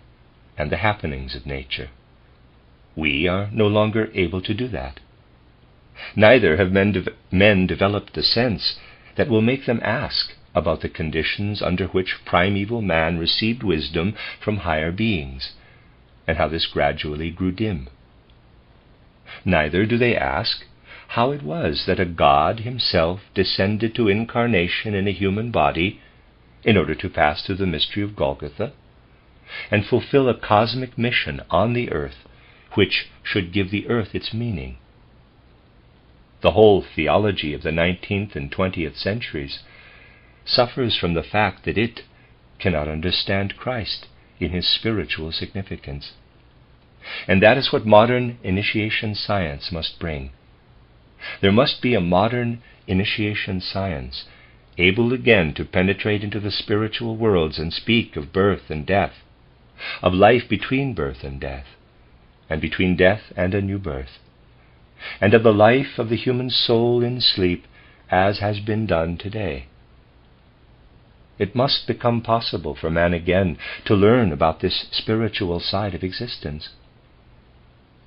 and the happenings of nature. We are no longer able to do that. Neither have men developed the sense that will make them ask about the conditions under which primeval man received wisdom from higher beings, and how this gradually grew dim. Neither do they ask how it was that a God himself descended to incarnation in a human body in order to pass through the mystery of Golgotha and fulfill a cosmic mission on the earth which should give the earth its meaning. The whole theology of the 19th and 20th centuries suffers from the fact that it cannot understand Christ in his spiritual significance. And that is what modern initiation science must bring. There must be a modern initiation science able again to penetrate into the spiritual worlds and speak of birth and death, of life between birth and death, and between death and a new birth, and of the life of the human soul in sleep as has been done today. It must become possible for man again to learn about this spiritual side of existence.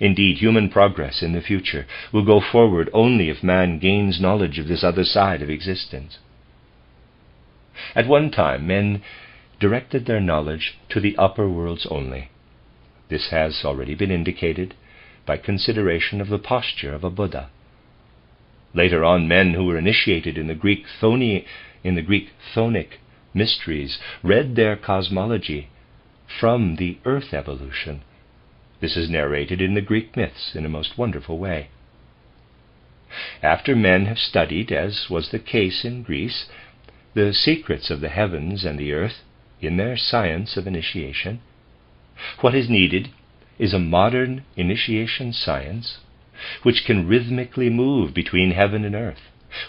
Indeed, human progress in the future will go forward only if man gains knowledge of this other side of existence. At one time, men directed their knowledge to the upper worlds only. This has already been indicated by consideration of the posture of a Buddha. Later on, men who were initiated in the Greek Chthonic mysteries read their cosmology from the earth evolution. This is narrated in the Greek myths in a most wonderful way. After men have studied, as was the case in Greece, the secrets of the heavens and the earth in their science of initiation, what is needed is a modern initiation science which can rhythmically move between heaven and earth,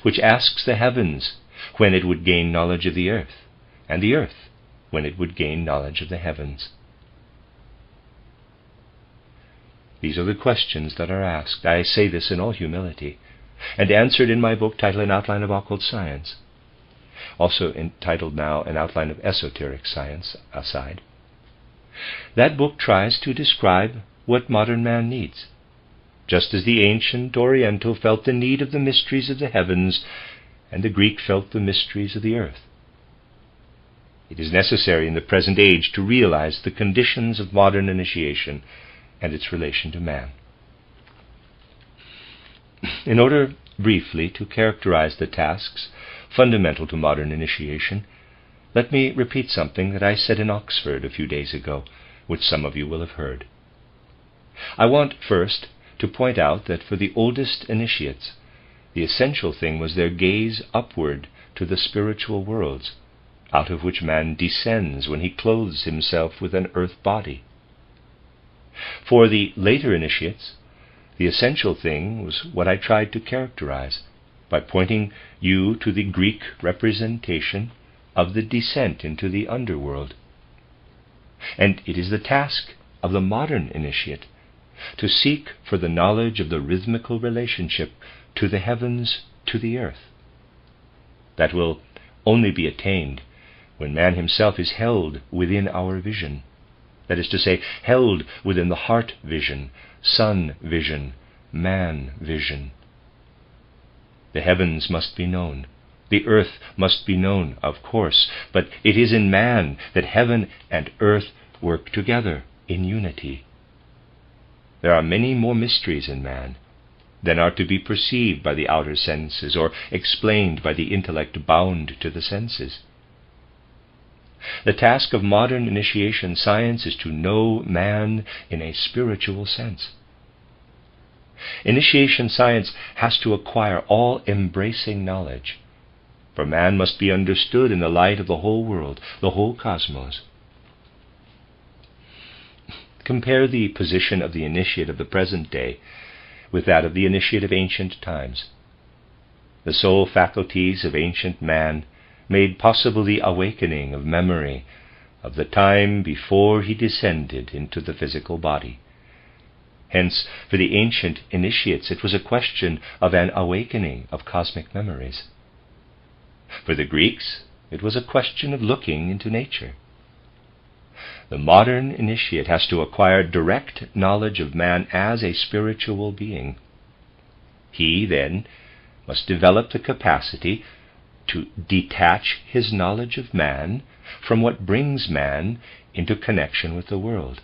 which asks the heavens when it would gain knowledge of the earth, and the earth when it would gain knowledge of the heavens. These are the questions that are asked. I say this in all humility, and answered in my book titled An Outline of Occult Science, also entitled now An Outline of Esoteric Science aside. That book tries to describe what modern man needs, just as the ancient Oriental felt the need of the mysteries of the heavens and the Greek felt the mysteries of the earth. It is necessary in the present age to realize the conditions of modern initiation and its relation to man. In order briefly to characterize the tasks fundamental to modern initiation, let me repeat something that I said in Oxford a few days ago, which some of you will have heard. I want first to point out that for the oldest initiates, the essential thing was their gaze upward to the spiritual worlds, out of which man descends when he clothes himself with an earth body. For the later initiates, the essential thing was what I tried to characterize by pointing you to the Greek representation of the descent into the underworld. And it is the task of the modern initiate to seek for the knowledge of the rhythmical relationship to the heavens, to the earth. That will only be attained when man himself is held within our vision. That is to say, held within the heart vision, sun vision, man vision. The heavens must be known. The earth must be known, of course, but it is in man that heaven and earth work together in unity. There are many more mysteries in man than are to be perceived by the outer senses or explained by the intellect bound to the senses. The task of modern initiation science is to know man in a spiritual sense. Initiation science has to acquire all-embracing knowledge, for man must be understood in the light of the whole world, the whole cosmos. Compare the position of the initiate of the present day with that of the initiate of ancient times. The soul faculties of ancient man made possible the awakening of memory of the time before he descended into the physical body. Hence, for the ancient initiates, it was a question of an awakening of cosmic memories. For the Greeks, it was a question of looking into nature. The modern initiate has to acquire direct knowledge of man as a spiritual being. He, then, must develop the capacity to detach his knowledge of man from what brings man into connection with the world.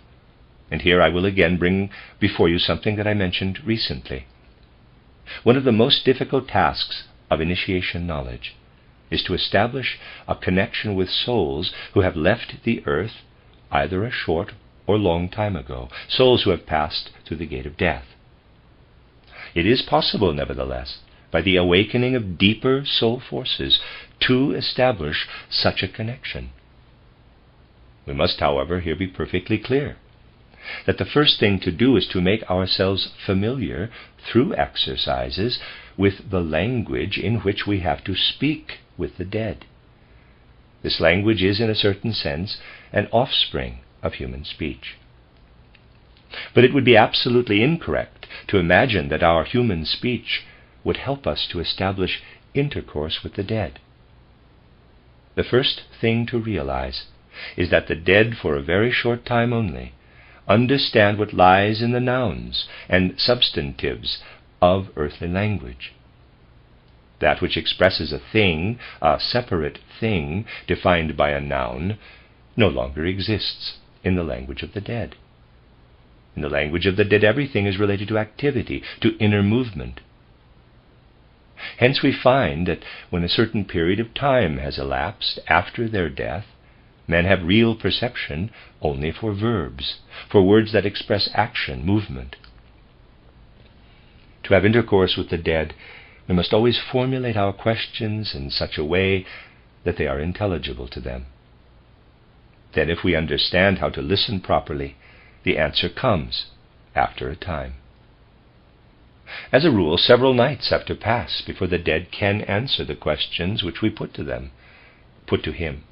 And here I will again bring before you something that I mentioned recently. One of the most difficult tasks of initiation knowledge is to establish a connection with souls who have left the earth either a short or long time ago, souls who have passed through the gate of death. It is possible, nevertheless, by the awakening of deeper soul forces, to establish such a connection. We must, however, here be perfectly clear that the first thing to do is to make ourselves familiar through exercises with the language in which we have to speak with the dead. This language is, in a certain sense, an offspring of human speech. But it would be absolutely incorrect to imagine that our human speech would help us to establish intercourse with the dead. The first thing to realize is that the dead, for a very short time only, understand what lies in the nouns and substantives of earthly language. That which expresses a thing, a separate thing, defined by a noun, no longer exists in the language of the dead. In the language of the dead, everything is related to activity, to inner movement. Hence we find that when a certain period of time has elapsed after their death, men have real perception only for verbs, for words that express action, movement. To have intercourse with the dead, we must always formulate our questions in such a way that they are intelligible to them. Then, if we understand how to listen properly, the answer comes after a time. As a rule, several nights have to pass before the dead can answer the questions which we put to him.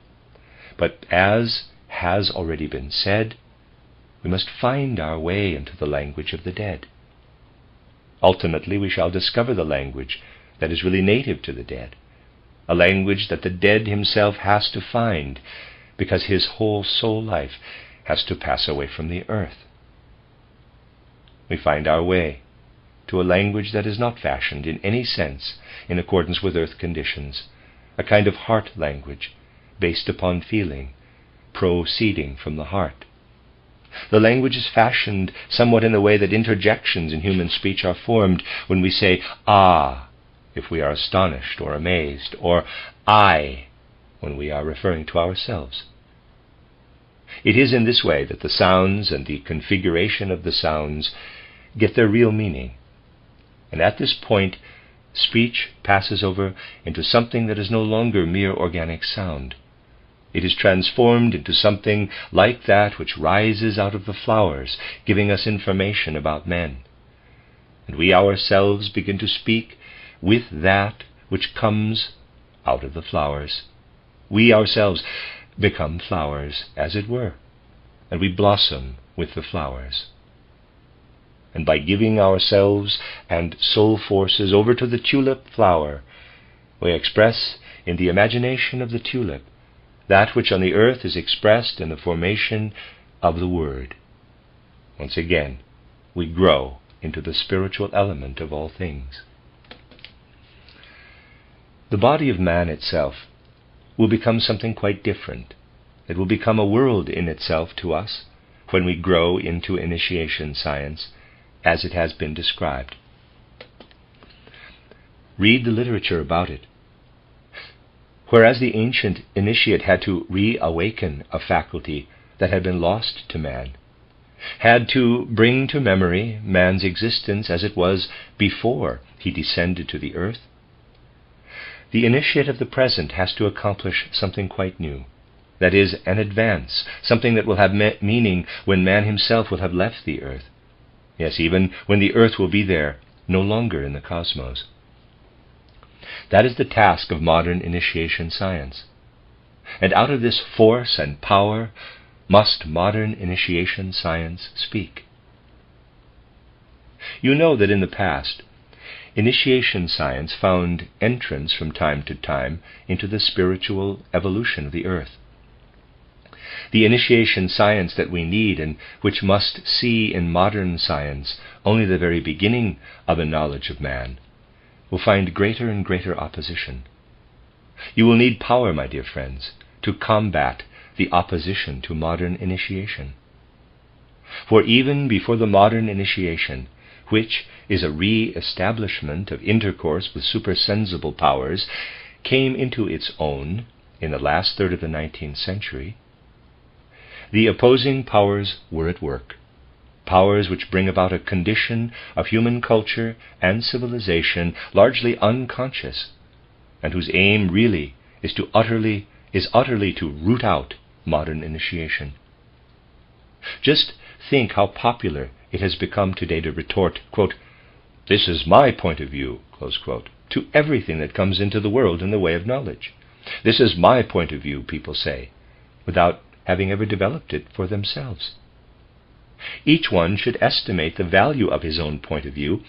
But as has already been said, we must find our way into the language of the dead. Ultimately, we shall discover the language that is really native to the dead, a language that the dead himself has to find, because his whole soul life has to pass away from the earth. We find our way to a language that is not fashioned in any sense in accordance with earth conditions, a kind of heart language based upon feeling, proceeding from the heart. The language is fashioned somewhat in the way that interjections in human speech are formed when we say "ah" if we are astonished or amazed, or "I" when we are referring to ourselves. It is in this way that the sounds and the configuration of the sounds get their real meaning. And at this point, speech passes over into something that is no longer mere organic sound. It is transformed into something like that which rises out of the flowers, giving us information about men. And we ourselves begin to speak with that which comes out of the flowers. We ourselves become flowers, as it were, and we blossom with the flowers. And by giving ourselves and soul forces over to the tulip flower, we express in the imagination of the tulip that which on the earth is expressed in the formation of the Word. Once again, we grow into the spiritual element of all things. The body of man itself will become something quite different. It will become a world in itself to us when we grow into initiation science, as it has been described. Read the literature about it. Whereas the ancient initiate had to reawaken a faculty that had been lost to man, had to bring to memory man's existence as it was before he descended to the earth, the initiate of the present has to accomplish something quite new. That is, an advance, something that will have meaning when man himself will have left the earth. Yes, even when the earth will be there, no longer in the cosmos. That is the task of modern initiation science. And out of this force and power must modern initiation science speak. You know that in the past, initiation science found entrance from time to time into the spiritual evolution of the earth. The initiation science that we need, and which must see in modern science only the very beginning of a knowledge of man, will find greater and greater opposition. You will need power, my dear friends, to combat the opposition to modern initiation. For even before the modern initiation, which is a re-establishment of intercourse with supersensible powers, came into its own in the last third of the 19th century, the opposing powers were at work, powers which bring about a condition of human culture and civilization largely unconscious, and whose aim really is utterly to root out modern initiation. Just think how popular it has become today to retort, quote, "This is my point of view," close quote, to everything that comes into the world in the way of knowledge. This is my point of view, people say, without having ever developed it for themselves. Each one should estimate the value of his own point of view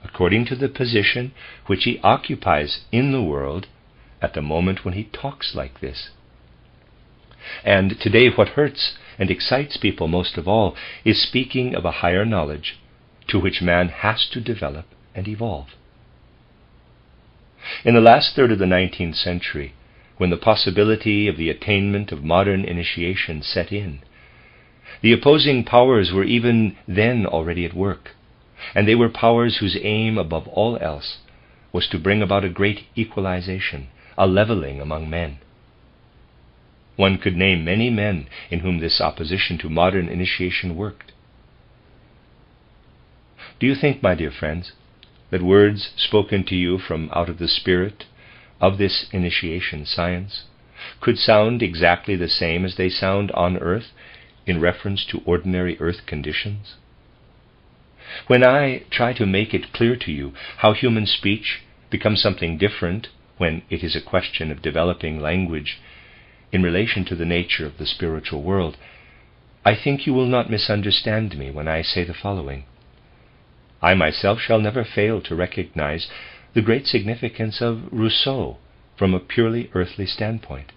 according to the position which he occupies in the world at the moment when he talks like this. And today what hurts and excites people most of all is speaking of a higher knowledge to which man has to develop and evolve. In the last third of the 19th century, when the possibility of the attainment of modern initiation set in, the opposing powers were even then already at work, and they were powers whose aim above all else was to bring about a great equalization, a leveling among men. One could name many men in whom this opposition to modern initiation worked. Do you think, my dear friends, that words spoken to you from out of the spirit of this initiation science could sound exactly the same as they sound on earth in reference to ordinary earth conditions? When I try to make it clear to you how human speech becomes something different when it is a question of developing language in relation to the nature of the spiritual world, I think you will not misunderstand me when I say the following. I myself shall never fail to recognize the great significance of Rousseau from a purely earthly standpoint.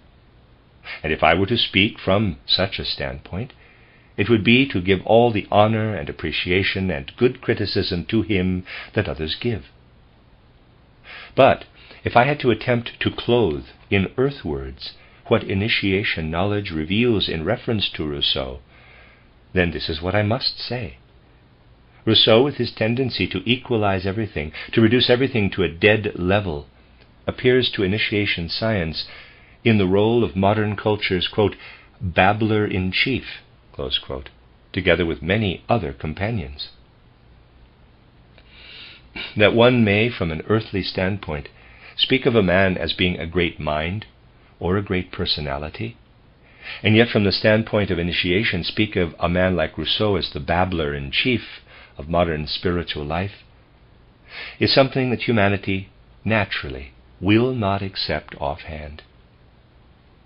And if I were to speak from such a standpoint, it would be to give all the honor and appreciation and good criticism to him that others give. But if I had to attempt to clothe in earth words what initiation knowledge reveals in reference to Rousseau, then this is what I must say. Rousseau, with his tendency to equalize everything, to reduce everything to a dead level, appears to initiation science in the role of modern culture's, quote, babbler-in-chief, close quote, together with many other companions. That one may, from an earthly standpoint, speak of a man as being a great mind or a great personality, and yet from the standpoint of initiation speak of a man like Rousseau as the babbler-in-chief of modern spiritual life, is something that humanity naturally will not accept offhand.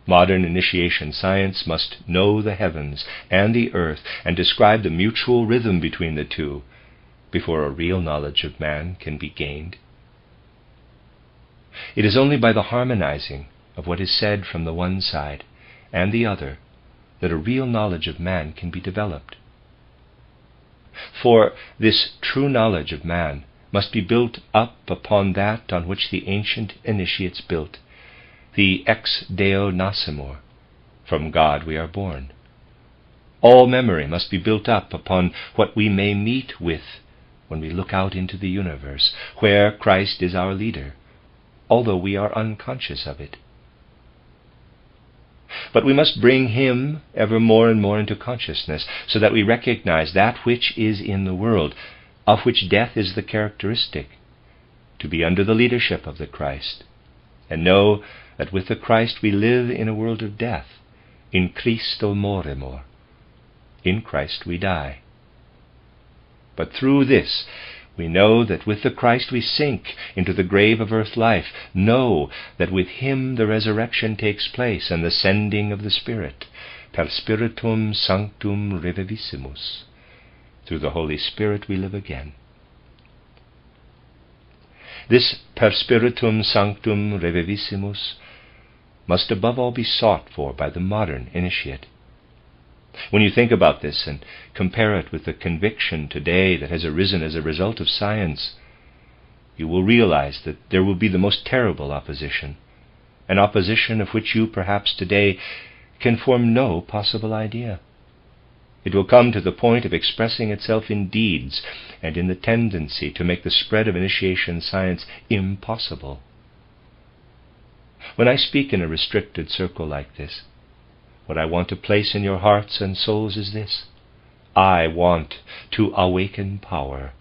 Modern initiation science must know the heavens and the earth and describe the mutual rhythm between the two before a real knowledge of man can be gained. It is only by the harmonizing of what is said from the one side and the other that a real knowledge of man can be developed. For this true knowledge of man must be built up upon that on which the ancient initiates built, the ex Deo nascimur, from God we are born. All memory must be built up upon what we may meet with when we look out into the universe, where Christ is our leader, although we are unconscious of it. But we must bring him ever more and more into consciousness, so that we recognize that which is in the world, of which death is the characteristic, to be under the leadership of the Christ, and know that with the Christ we live in a world of death. In Christo moremur. In Christ we die. But through this we know that with the Christ we sink into the grave of earth life, know that with him the resurrection takes place and the sending of the Spirit, per Spiritum Sanctum revivissimus. Through the Holy Spirit we live again. This per Spiritum Sanctum revivissimus must above all be sought for by the modern initiate. When you think about this and compare it with the conviction today that has arisen as a result of science, you will realize that there will be the most terrible opposition, an opposition of which you perhaps today can form no possible idea. It will come to the point of expressing itself in deeds and in the tendency to make the spread of initiation science impossible. When I speak in a restricted circle like this, what I want to place in your hearts and souls is this: I want to awaken power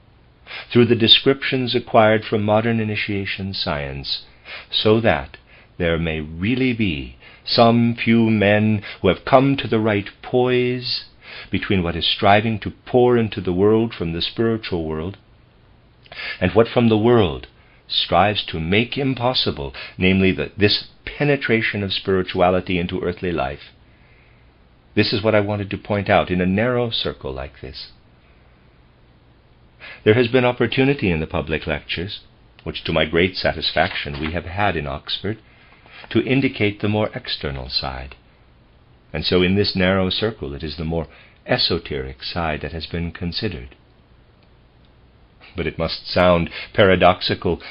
through the descriptions acquired from modern initiation science, so that there may really be some few men who have come to the right poise between what is striving to pour into the world from the spiritual world and what from the world strives to make impossible, namely this penetration of spirituality into earthly life. This is what I wanted to point out in a narrow circle like this. There has been opportunity in the public lectures, which to my great satisfaction we have had in Oxford, to indicate the more external side. And so in this narrow circle it is the more esoteric side that has been considered. But it must sound paradoxical,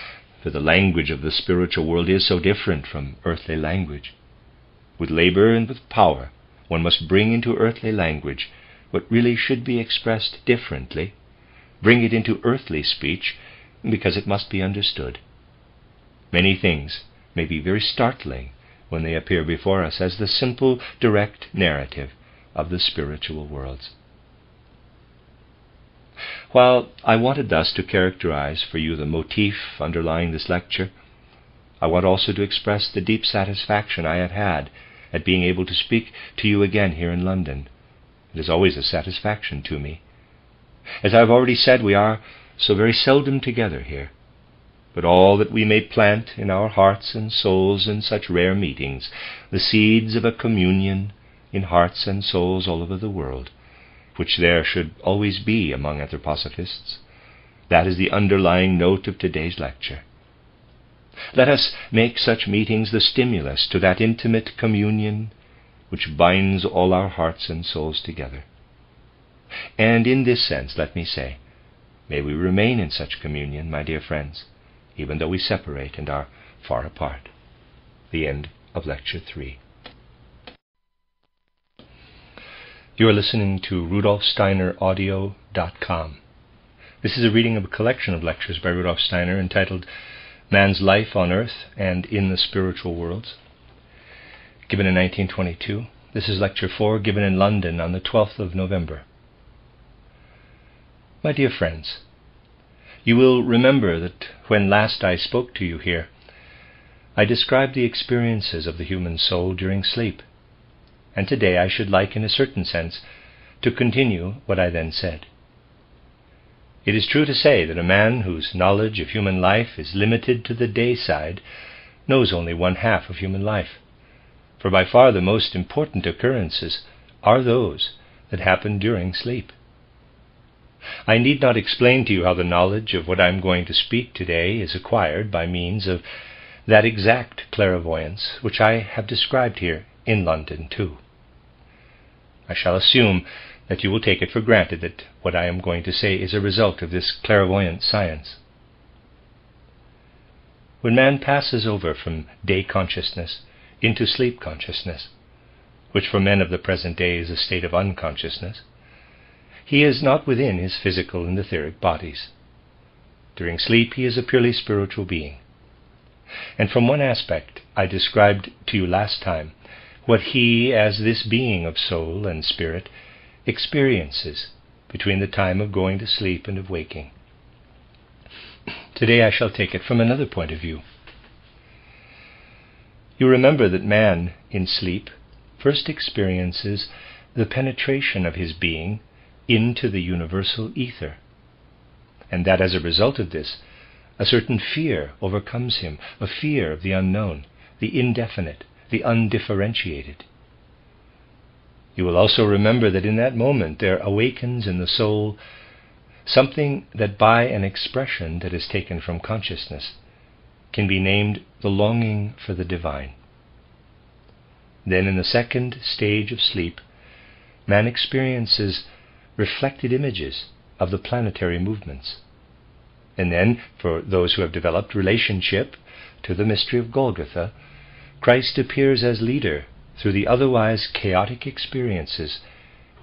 for the language of the spiritual world is so different from earthly language. With labor and with power, one must bring into earthly language what really should be expressed differently, bring it into earthly speech, because it must be understood. Many things may be very startling when they appear before us as the simple, direct narrative of the spiritual worlds. While I wanted thus to characterize for you the motif underlying this lecture, I want also to express the deep satisfaction I have had at being able to speak to you again here in London. It is always a satisfaction to me. As I have already said, we are so very seldom together here, but all that we may plant in our hearts and souls in such rare meetings, the seeds of a communion in hearts and souls all over the world, which there should always be among anthroposophists, that is the underlying note of today's lecture. Let us make such meetings the stimulus to that intimate communion which binds all our hearts and souls together. And in this sense, let me say, may we remain in such communion, my dear friends, even though we separate and are far apart. The end of Lecture 3. You are listening to RudolfSteinerAudio.com. This is a reading of a collection of lectures by Rudolf Steiner entitled Man's Life on Earth and in the Spiritual Worlds, given in 1922. This is Lecture 4, given in London on the 12th of November. My dear friends, you will remember that when last I spoke to you here, I described the experiences of the human soul during sleep, and today I should like, in a certain sense, to continue what I then said. It is true to say that a man whose knowledge of human life is limited to the day side knows only one half of human life, for by far the most important occurrences are those that happen during sleep. I need not explain to you how the knowledge of what I am going to speak today is acquired by means of that exact clairvoyance which I have described here in London too. I shall assume that you will take it for granted that what I am going to say is a result of this clairvoyant science. When man passes over from day consciousness into sleep consciousness, which for men of the present day is a state of unconsciousness, he is not within his physical and etheric bodies. During sleep he is a purely spiritual being. And from one aspect I described to you last time what he, as this being of soul and spirit, experiences between the time of going to sleep and of waking. Today I shall take it from another point of view. You remember that man, in sleep, first experiences the penetration of his being into the universal ether, and that as a result of this, a certain fear overcomes him, a fear of the unknown, the indefinite, the undifferentiated. You will also remember that in that moment there awakens in the soul something that by an expression that is taken from consciousness can be named the longing for the divine. Then in the second stage of sleep, man experiences reflected images of the planetary movements. And then, for those who have developed relationship to the mystery of Golgotha, Christ appears as leader through the otherwise chaotic experiences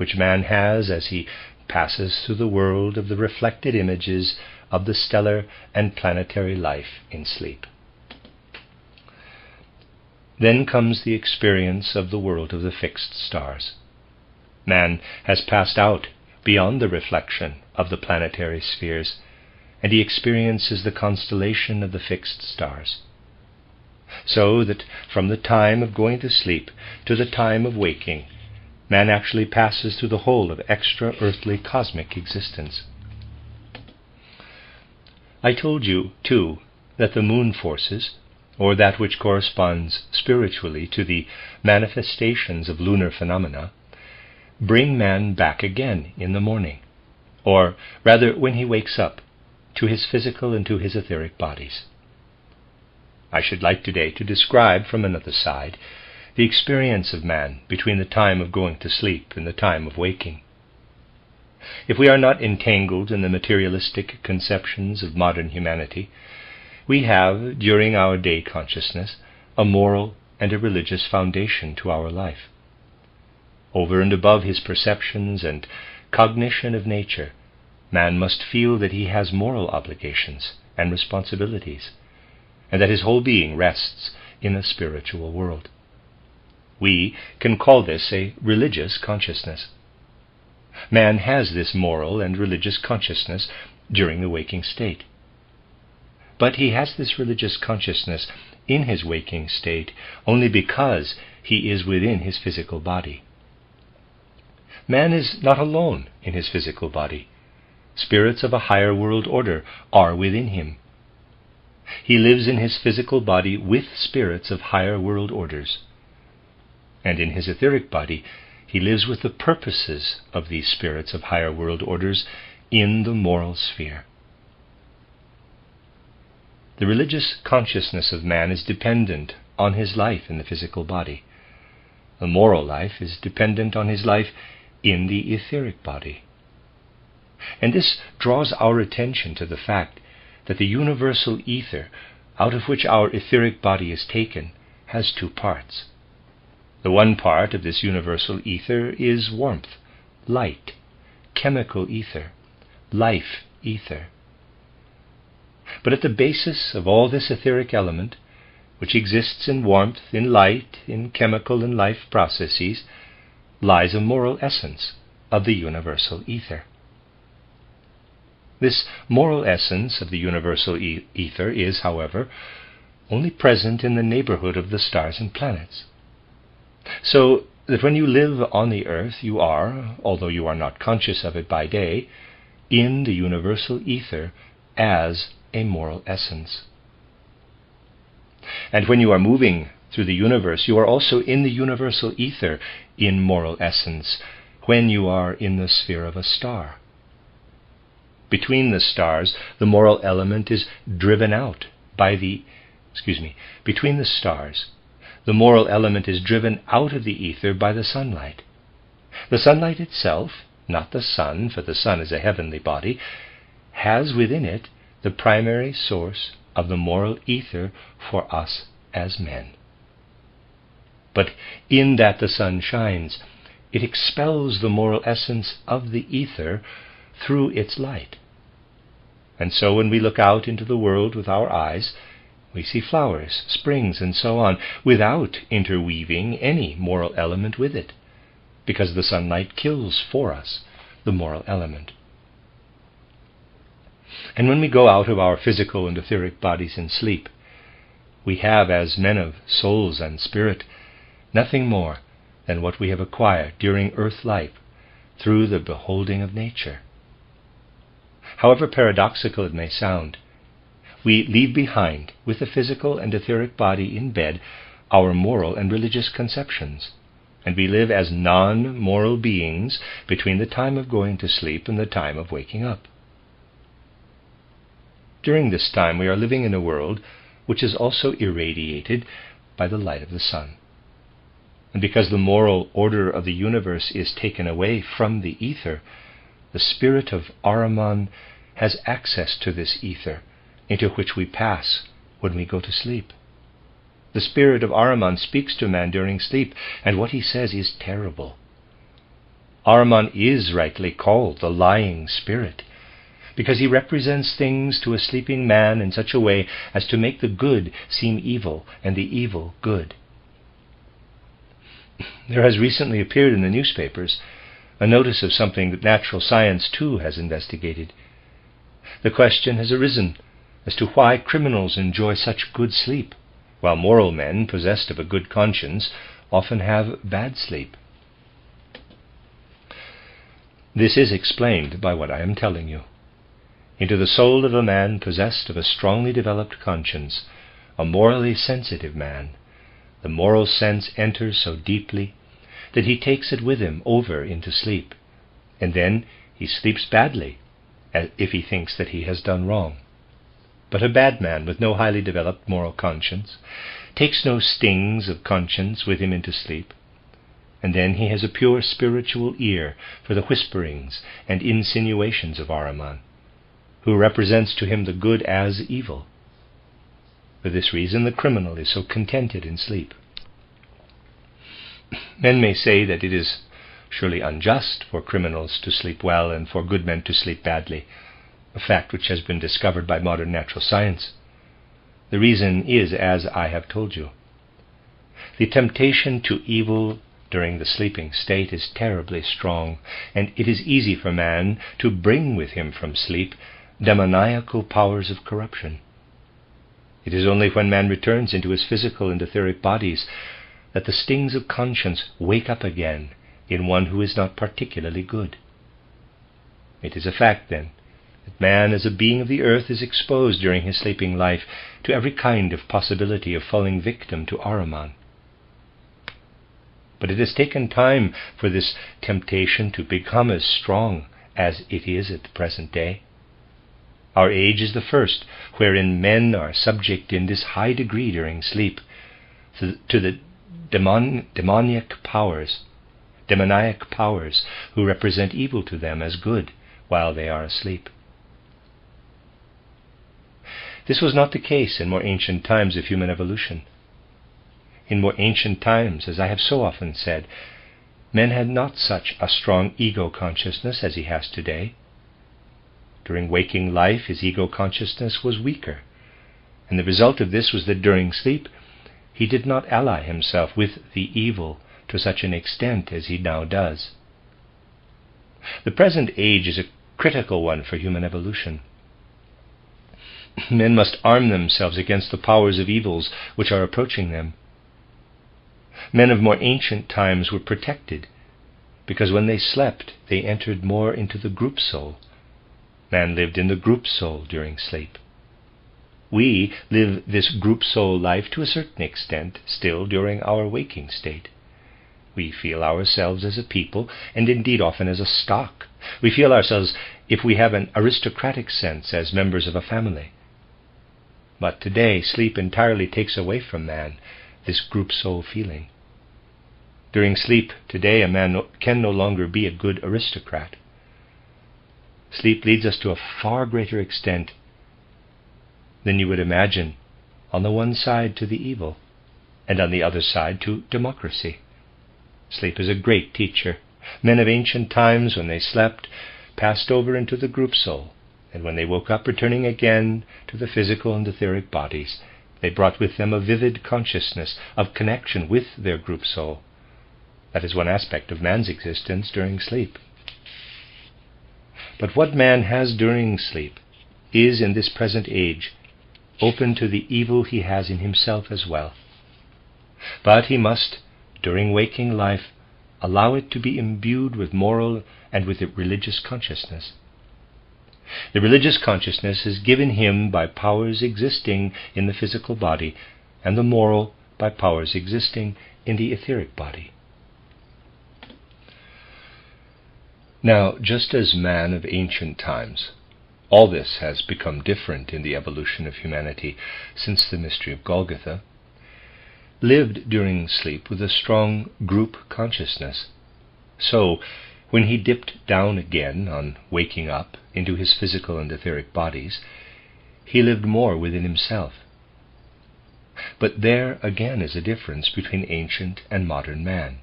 which man has as he passes through the world of the reflected images of the stellar and planetary life in sleep. Then comes the experience of the world of the fixed stars. Man has passed out beyond the reflection of the planetary spheres, and he experiences the constellation of the fixed stars. So that from the time of going to sleep to the time of waking, man actually passes through the whole of extra-earthly cosmic existence. I told you, too, that the moon forces, or that which corresponds spiritually to the manifestations of lunar phenomena, bring man back again in the morning, or rather when he wakes up, to his physical and to his etheric bodies. I should like today to describe from another side the experience of man between the time of going to sleep and the time of waking. If we are not entangled in the materialistic conceptions of modern humanity, we have, during our day consciousness, a moral and a religious foundation to our life. Over and above his perceptions and cognition of nature, man must feel that he has moral obligations and responsibilities, and that his whole being rests in the spiritual world. We can call this a religious consciousness. Man has this moral and religious consciousness during the waking state. But he has this religious consciousness in his waking state only because he is within his physical body. Man is not alone in his physical body. Spirits of a higher world order are within him. He lives in his physical body with spirits of higher world orders. And in his etheric body, he lives with the purposes of these spirits of higher world orders in the moral sphere. The religious consciousness of man is dependent on his life in the physical body. The moral life is dependent on his life in the etheric body. And this draws our attention to the fact that the universal ether, out of which our etheric body is taken, has two parts. The one part of this universal ether is warmth, light, chemical ether, life ether. But at the basis of all this etheric element, which exists in warmth, in light, in chemical and life processes, lies a moral essence of the universal ether. This moral essence of the universal ether is, however, only present in the neighborhood of the stars and planets. So that when you live on the earth, you are, although you are not conscious of it by day, in the universal ether as a moral essence. And when you are moving through the universe, you are also in the universal ether in moral essence, when you are in the sphere of a star. Between the stars, the moral element is driven out by between the stars, the moral element is driven out of the ether by the sunlight. The sunlight itself, not the sun, for the sun is a heavenly body, has within it the primary source of the moral ether for us as men. But in that the sun shines, it expels the moral essence of the ether through its light. And so when we look out into the world with our eyes, we see flowers, springs, and so on, without interweaving any moral element with it, because the sunlight kills for us the moral element. And when we go out of our physical and etheric bodies in sleep, we have, as men of souls and spirit, nothing more than what we have acquired during earth life through the beholding of nature. However paradoxical it may sound, we leave behind, with the physical and etheric body in bed, our moral and religious conceptions, and we live as non-moral beings between the time of going to sleep and the time of waking up. During this time we are living in a world which is also irradiated by the light of the sun. And because the moral order of the universe is taken away from the ether, the spirit of Ahriman has access to this ether, into which we pass when we go to sleep. The spirit of Ahriman speaks to man during sleep, and what he says is terrible. Ahriman is rightly called the lying spirit, because he represents things to a sleeping man in such a way as to make the good seem evil and the evil good. There has recently appeared in the newspapers a notice of something that natural science too has investigated. The question has arisen as to why criminals enjoy such good sleep, while moral men possessed of a good conscience often have bad sleep. This is explained by what I am telling you. Into the soul of a man possessed of a strongly developed conscience, a morally sensitive man, the moral sense enters so deeply that he takes it with him over into sleep, and then he sleeps badly, as if he thinks that he has done wrong. But a bad man with no highly developed moral conscience takes no stings of conscience with him into sleep, and then he has a pure spiritual ear for the whisperings and insinuations of Ahriman, who represents to him the good as evil. For this reason the criminal is so contented in sleep. Men may say that it is surely unjust for criminals to sleep well and for good men to sleep badly, a fact which has been discovered by modern natural science. The reason is as I have told you. The temptation to evil during the sleeping state is terribly strong, and it is easy for man to bring with him from sleep demoniacal powers of corruption. It is only when man returns into his physical and etheric bodies that the stings of conscience wake up again in one who is not particularly good. It is a fact, then, that man as a being of the earth is exposed during his sleeping life to every kind of possibility of falling victim to Ahriman. But it has taken time for this temptation to become as strong as it is at the present day. Our age is the first wherein men are subject in this high degree during sleep to the demoniac powers who represent evil to them as good while they are asleep. This was not the case in more ancient times of human evolution. In more ancient times, as I have so often said, men had not such a strong ego consciousness as he has today. During waking life, his ego consciousness was weaker, and the result of this was that during sleep he did not ally himself with the evil to such an extent as he now does. The present age is a critical one for human evolution. Men must arm themselves against the powers of evils which are approaching them. Men of more ancient times were protected, because when they slept they entered more into the group soul. Man lived in the group soul during sleep. We live this group soul life to a certain extent still during our waking state. We feel ourselves as a people, and indeed often as a stock. We feel ourselves, if we have an aristocratic sense, as members of a family. But today sleep entirely takes away from man this group soul feeling. During sleep today a man can no longer be a good aristocrat. Sleep leads us to a far greater extent than you would imagine, on the one side to the evil, and on the other side to democracy. Sleep is a great teacher. Men of ancient times, when they slept, passed over into the group soul, and when they woke up, returning again to the physical and etheric bodies, they brought with them a vivid consciousness of connection with their group soul. That is one aspect of man's existence during sleep. But what man has during sleep is, in this present age, open to the evil he has in himself as well. But he must, during waking life, allow it to be imbued with moral and with religious consciousness. The religious consciousness is given him by powers existing in the physical body, and the moral by powers existing in the etheric body. Now, just as man of ancient times, all this has become different in the evolution of humanity since the mystery of Golgotha, lived during sleep with a strong group consciousness. So, when he dipped down again on waking up into his physical and etheric bodies, he lived more within himself. But there again is a difference between ancient and modern man.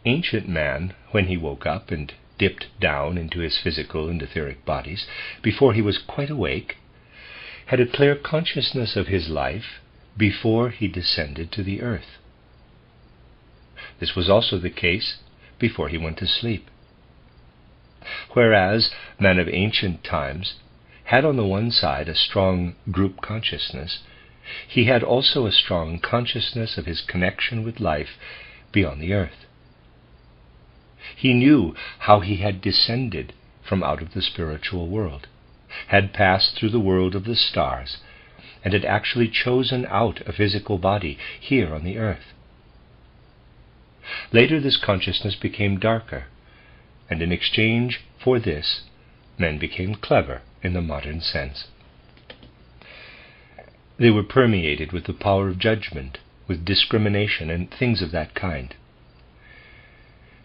Ancient man, when he woke up and dipped down into his physical and etheric bodies, before he was quite awake, had a clear consciousness of his life before he descended to the earth. This was also the case before he went to sleep. Whereas man of ancient times had on the one side a strong group consciousness, he had also a strong consciousness of his connection with life beyond the earth. He knew how he had descended from out of the spiritual world, had passed through the world of the stars, and had actually chosen out a physical body here on the earth. Later this consciousness became darker, and in exchange for this, men became clever in the modern sense. They were permeated with the power of judgment, with discrimination, and things of that kind.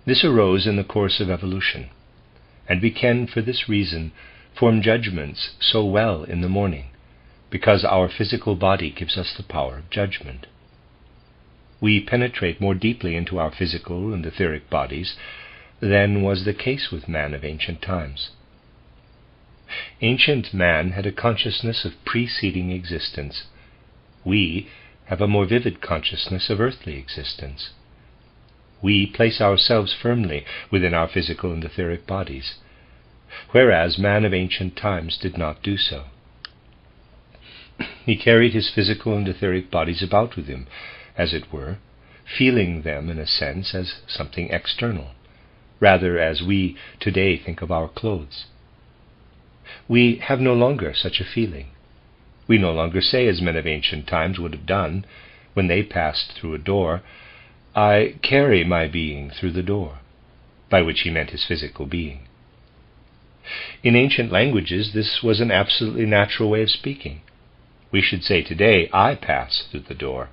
This arose in the course of evolution, and we can, for this reason, form judgments so well in the morning, because our physical body gives us the power of judgment. We penetrate more deeply into our physical and etheric bodies than was the case with man of ancient times. Ancient man had a consciousness of preceding existence. We have a more vivid consciousness of earthly existence. We place ourselves firmly within our physical and etheric bodies, whereas man of ancient times did not do so. He carried his physical and etheric bodies about with him, as it were, feeling them in a sense as something external, rather as we today think of our clothes. We have no longer such a feeling. We no longer say, as men of ancient times would have done when they passed through a door, "I carry my being through the door," by which he meant his physical being. In ancient languages, this was an absolutely natural way of speaking. We should say today, "I pass through the door,"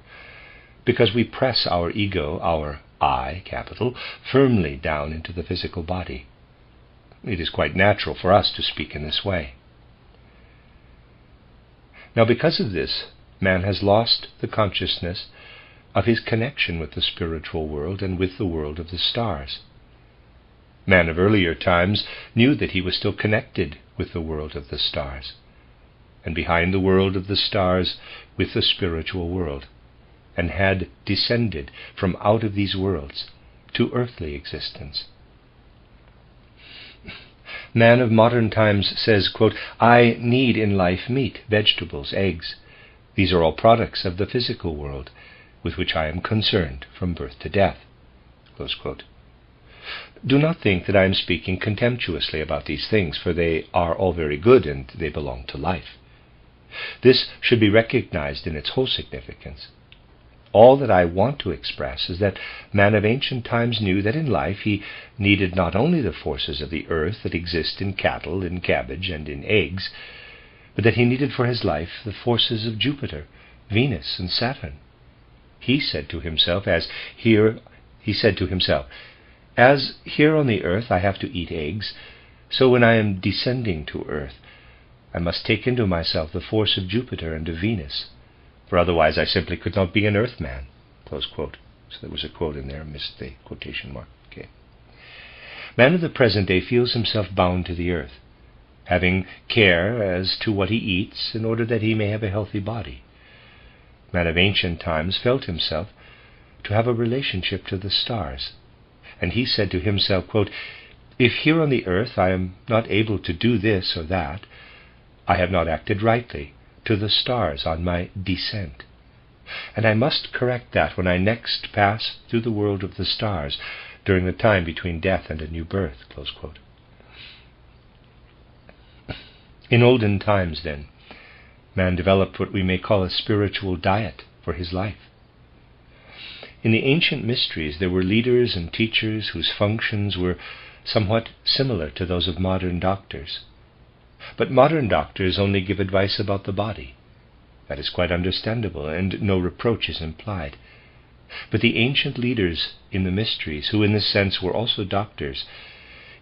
because we press our ego, our I, capital, firmly down into the physical body. It is quite natural for us to speak in this way. Now, because of this, man has lost the consciousness of his connection with the spiritual world and with the world of the stars. Man of earlier times knew that he was still connected with the world of the stars, and behind the world of the stars with the spiritual world, and had descended from out of these worlds to earthly existence. Man of modern times says, quote, "I need in life meat, vegetables, eggs. These are all products of the physical world, with which I am concerned from birth to death." Close quote. Do not think that I am speaking contemptuously about these things, for they are all very good and they belong to life. This should be recognized in its whole significance. All that I want to express is that man of ancient times knew that in life he needed not only the forces of the earth that exist in cattle, in cabbage, and in eggs, but that he needed for his life the forces of Jupiter, Venus, and Saturn. He said to himself, as here on the earth I have to eat eggs, so when I am descending to earth, I must take into myself the force of Jupiter and of Venus, for otherwise I simply could not be an earthman. Close quote. So there was a quote in there, I missed the quotation mark. Okay. Man of the present day feels himself bound to the earth, having care as to what he eats in order that he may have a healthy body. Man of ancient times felt himself to have a relationship to the stars, and he said to himself, quote, "If here on the earth I am not able to do this or that, I have not acted rightly to the stars on my descent, and I must correct that when I next pass through the world of the stars during the time between death and a new birth." Close quote. In olden times, then, man developed what we may call a spiritual diet for his life. In the ancient mysteries there were leaders and teachers whose functions were somewhat similar to those of modern doctors. But modern doctors only give advice about the body. That is quite understandable, and no reproach is implied. But the ancient leaders in the mysteries, who in this sense were also doctors,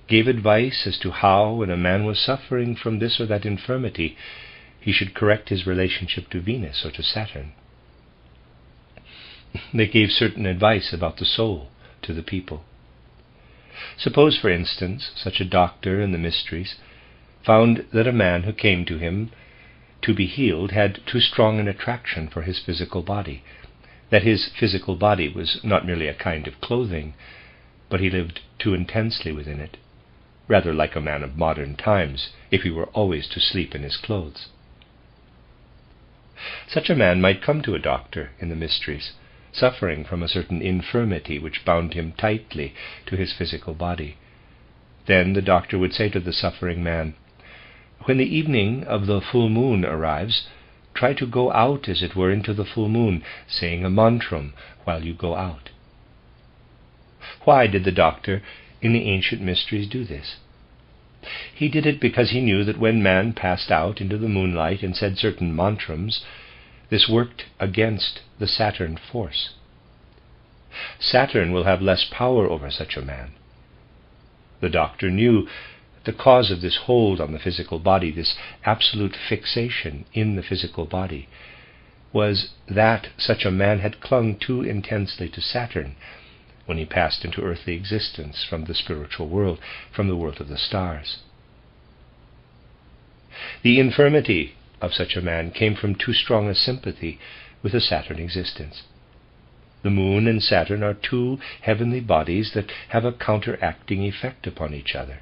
gave advice as to how, when a man was suffering from this or that infirmity, he should correct his relationship to Venus or to Saturn. They gave certain advice about the soul to the people, Suppose, for instance, such a doctor in the mysteries found that a man who came to him to be healed had too strong an attraction for his physical body, that his physical body was not merely a kind of clothing, but he lived too intensely within it, rather like a man of modern times if he were always to sleep in his clothes. Such a man might come to a doctor in the mysteries, suffering from a certain infirmity which bound him tightly to his physical body. Then the doctor would say to the suffering man, "When the evening of the full moon arrives, try to go out, as it were, into the full moon, saying a mantram while you go out." Why did the doctor in the ancient mysteries do this? He did it because he knew that when man passed out into the moonlight and said certain mantrams, this worked against the Saturn force. Saturn will have less power over such a man. The doctor knew the cause of this hold on the physical body, this absolute fixation in the physical body, was that such a man had clung too intensely to Saturn when he passed into earthly existence from the spiritual world, from the world of the stars. The infirmity of such a man came from too strong a sympathy with the Saturn existence. The moon and Saturn are two heavenly bodies that have a counteracting effect upon each other.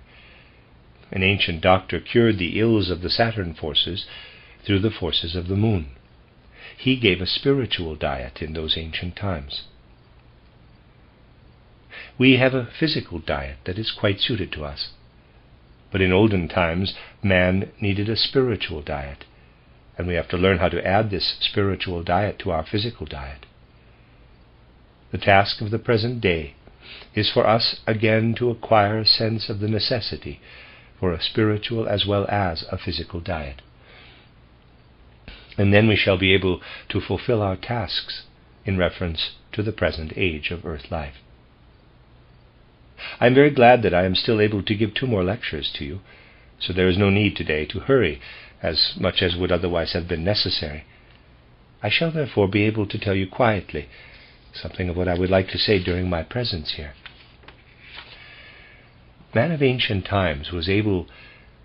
An ancient doctor cured the ills of the Saturn forces through the forces of the moon. He gave a spiritual diet in those ancient times. We have a physical diet that is quite suited to us. But in olden times, man needed a spiritual diet, and we have to learn how to add this spiritual diet to our physical diet. The task of the present day is for us again to acquire a sense of the necessity for a spiritual as well as a physical diet. And then we shall be able to fulfill our tasks in reference to the present age of earth life. I am very glad that I am still able to give 2 more lectures to you, so there is no need today to hurry as much as would otherwise have been necessary. I shall therefore be able to tell you quietly something of what I would like to say during my presence here. Man of ancient times was able,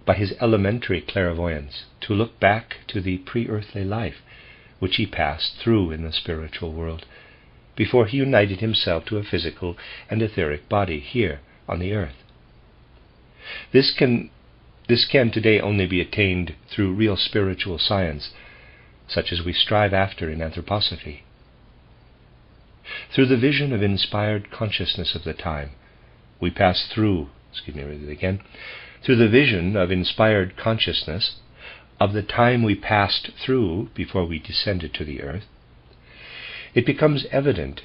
by his elementary clairvoyance, to look back to the pre-earthly life which he passed through in the spiritual world, before he united himself to a physical and etheric body here on the earth. This can today only be attained through real spiritual science, such as we strive after in anthroposophy. Through the vision of inspired consciousness of the time, we pass through the vision of inspired consciousness of the time we passed through before we descended to the earth, it becomes evident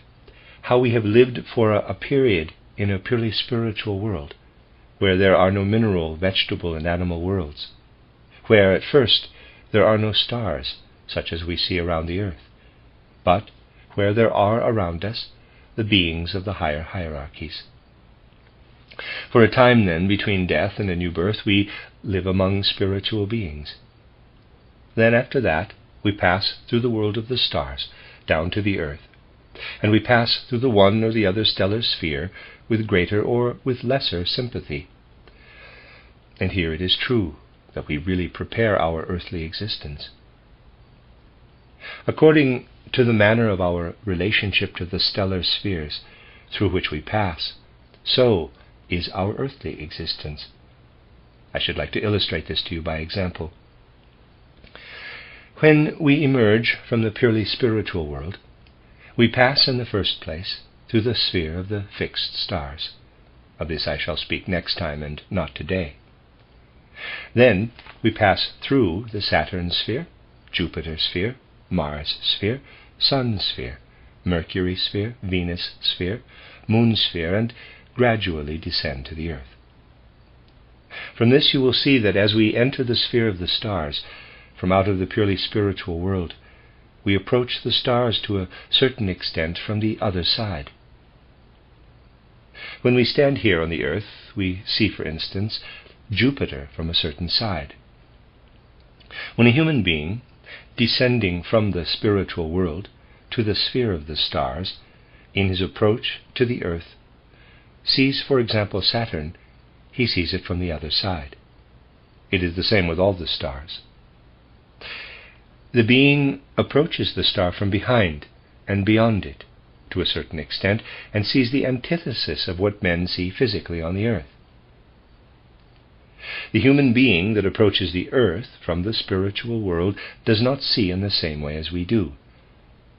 how we have lived for a period in a purely spiritual world, where there are no mineral, vegetable, and animal worlds, where at first there are no stars, such as we see around the earth, but where there are around us the beings of the higher hierarchies. For a time then, between death and a new birth, we live among spiritual beings. Then after that, we pass through the world of the stars, down to the earth, and we pass through the one or the other stellar sphere with greater or with lesser sympathy. And here it is true that we really prepare our earthly existence. According to the manner of our relationship to the stellar spheres through which we pass, so is our earthly existence. I should like to illustrate this to you by example. When we emerge from the purely spiritual world, we pass in the first place through the sphere of the fixed stars. Of this I shall speak next time and not today. Then we pass through the Saturn sphere, Jupiter sphere, Mars sphere, Sun sphere, Mercury sphere, Venus sphere, Moon sphere, and gradually descend to the earth. From this you will see that as we enter the sphere of the stars, from out of the purely spiritual world, we approach the stars to a certain extent from the other side. When we stand here on the earth, we see, for instance, Jupiter from a certain side. When a human being, descending from the spiritual world to the sphere of the stars, in his approach to the earth, sees, for example, Saturn, he sees it from the other side. It is the same with all the stars. The being approaches the star from behind and beyond it, to a certain extent, and sees the antithesis of what men see physically on the earth. The human being that approaches the earth from the spiritual world does not see in the same way as we do.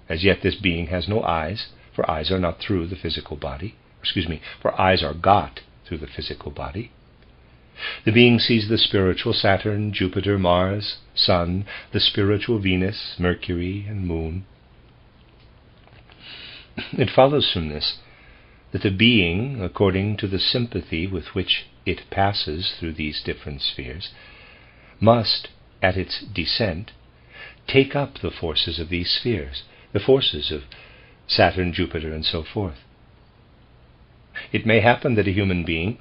As yet this being has no eyes, for eyes are not through the physical body. For eyes are got through the physical body. The being sees the spiritual Saturn, Jupiter, Mars, Sun, the spiritual Venus, Mercury, and Moon. It follows from this that the being, according to the sympathy with which it passes through these different spheres, must, at its descent, take up the forces of these spheres, the forces of Saturn, Jupiter, and so forth. It may happen that a human being,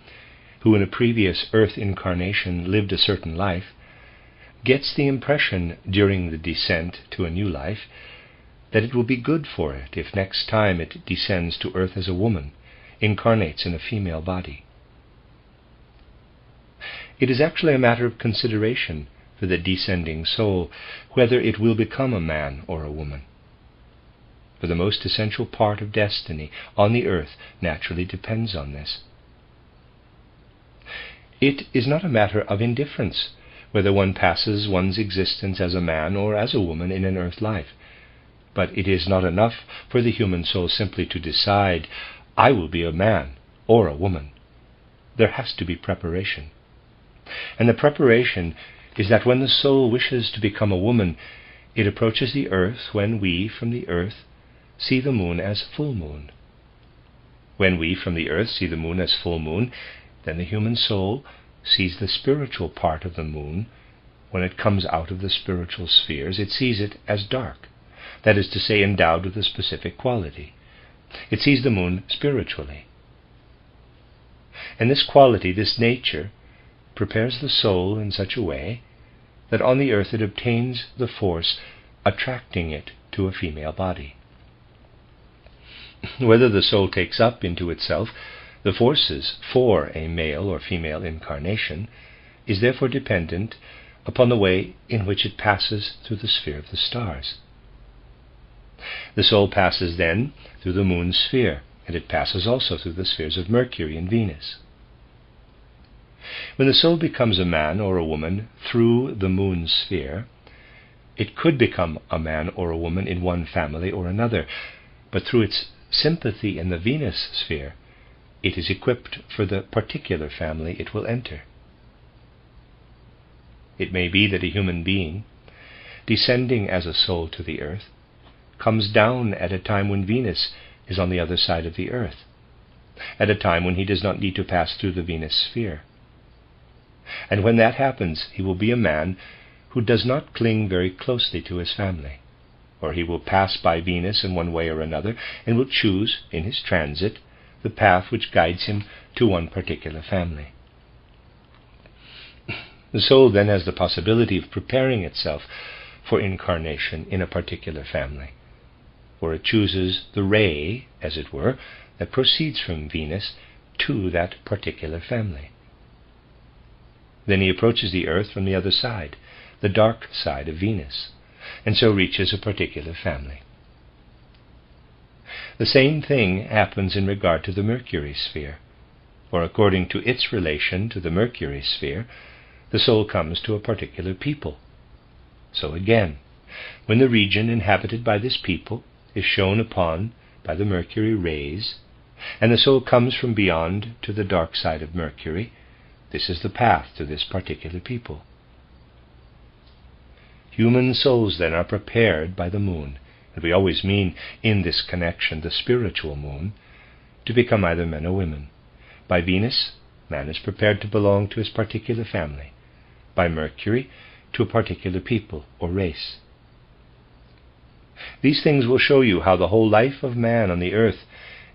who in a previous earth incarnation lived a certain life, gets the impression during the descent to a new life that it will be good for it if next time it descends to earth as a woman, incarnates in a female body. It is actually a matter of consideration for the descending soul whether it will become a man or a woman. For the most essential part of destiny on the earth naturally depends on this. It is not a matter of indifference whether one passes one's existence as a man or as a woman in an earth life. But it is not enough for the human soul simply to decide, I will be a man or a woman. There has to be preparation. And the preparation is that when the soul wishes to become a woman, it approaches the earth when we, from the earth, see the moon as full moon. When we, from the earth, see the moon as full moon, then the human soul sees the spiritual part of the moon. When it comes out of the spiritual spheres, it sees it as dark. That is to say, endowed with a specific quality. It sees the moon spiritually. And this quality, this nature, prepares the soul in such a way that on the earth it obtains the force attracting it to a female body. Whether the soul takes up into itself the forces for a male or female incarnation is therefore dependent upon the way in which it passes through the sphere of the stars. The soul passes then through the moon's sphere, and it passes also through the spheres of Mercury and Venus. When the soul becomes a man or a woman through the moon's sphere, it could become a man or a woman in one family or another, but through its sympathy in the Venus sphere, it is equipped for the particular family it will enter. It may be that a human being, descending as a soul to the earth, comes down at a time when Venus is on the other side of the earth, at a time when he does not need to pass through the Venus sphere. And when that happens, he will be a man who does not cling very closely to his family, or he will pass by Venus in one way or another, and will choose, in his transit, the path which guides him to one particular family. The soul then has the possibility of preparing itself for incarnation in a particular family, for it chooses the ray, as it were, that proceeds from Venus to that particular family. Then he approaches the earth from the other side, the dark side of Venus, and so reaches a particular family. The same thing happens in regard to the Mercury sphere, for according to its relation to the Mercury sphere, the soul comes to a particular people. So again, when the region inhabited by this people is shone upon by the Mercury rays, and the soul comes from beyond to the dark side of Mercury, this is the path to this particular people. Human souls then are prepared by the moon, and we always mean in this connection the spiritual moon, to become either men or women. By Venus, man is prepared to belong to his particular family. By Mercury, to a particular people or race. These things will show you how the whole life of man on the earth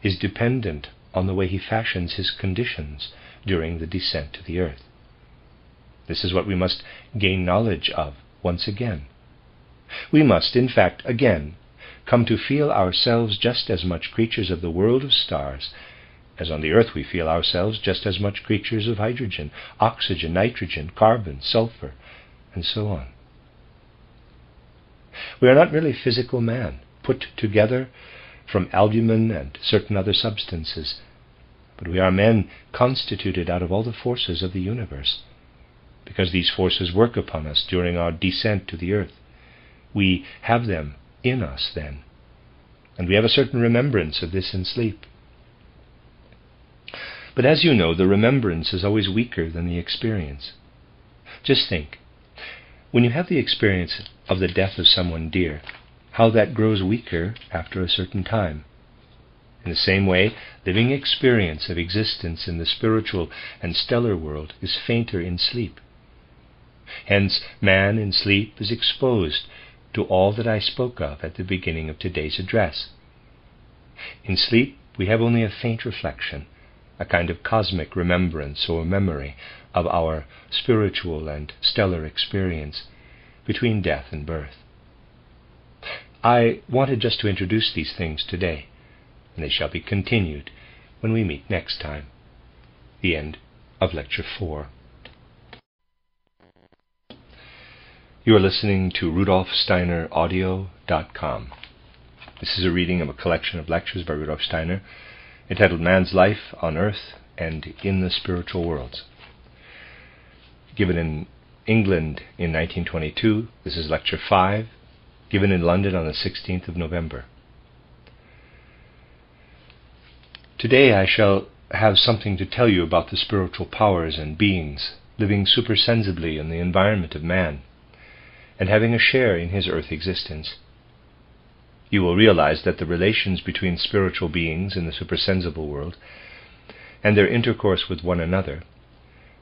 is dependent on the way he fashions his conditions during the descent to the earth. This is what we must gain knowledge of once again. We must, in fact, again come to feel ourselves just as much creatures of the world of stars as on the earth we feel ourselves just as much creatures of hydrogen, oxygen, nitrogen, carbon, sulfur, and so on. We are not merely physical man, put together from albumin and certain other substances, but we are men constituted out of all the forces of the universe, because these forces work upon us during our descent to the earth. We have them in us then, and we have a certain remembrance of this in sleep. But as you know, the remembrance is always weaker than the experience. Just think, when you have the experience of the death of someone dear, how that grows weaker after a certain time. In the same way, living experience of existence in the spiritual and stellar world is fainter in sleep. Hence, man in sleep is exposed to all that I spoke of at the beginning of today's address. In sleep, we have only a faint reflection, a kind of cosmic remembrance or memory of our spiritual and stellar experience between death and birth. I wanted just to introduce these things today, and they shall be continued when we meet next time. The end of Lecture 4. You are listening to RudolfSteinerAudio.com. This is a reading of a collection of lectures by Rudolf Steiner entitled Man's Life on Earth and in the Spiritual Worlds. Given in England in 1922, this is Lecture 5, given in London on the 16th of November. Today I shall have something to tell you about the spiritual powers and beings living supersensibly in the environment of man and having a share in his earth existence. You will realize that the relations between spiritual beings in the supersensible world and their intercourse with one another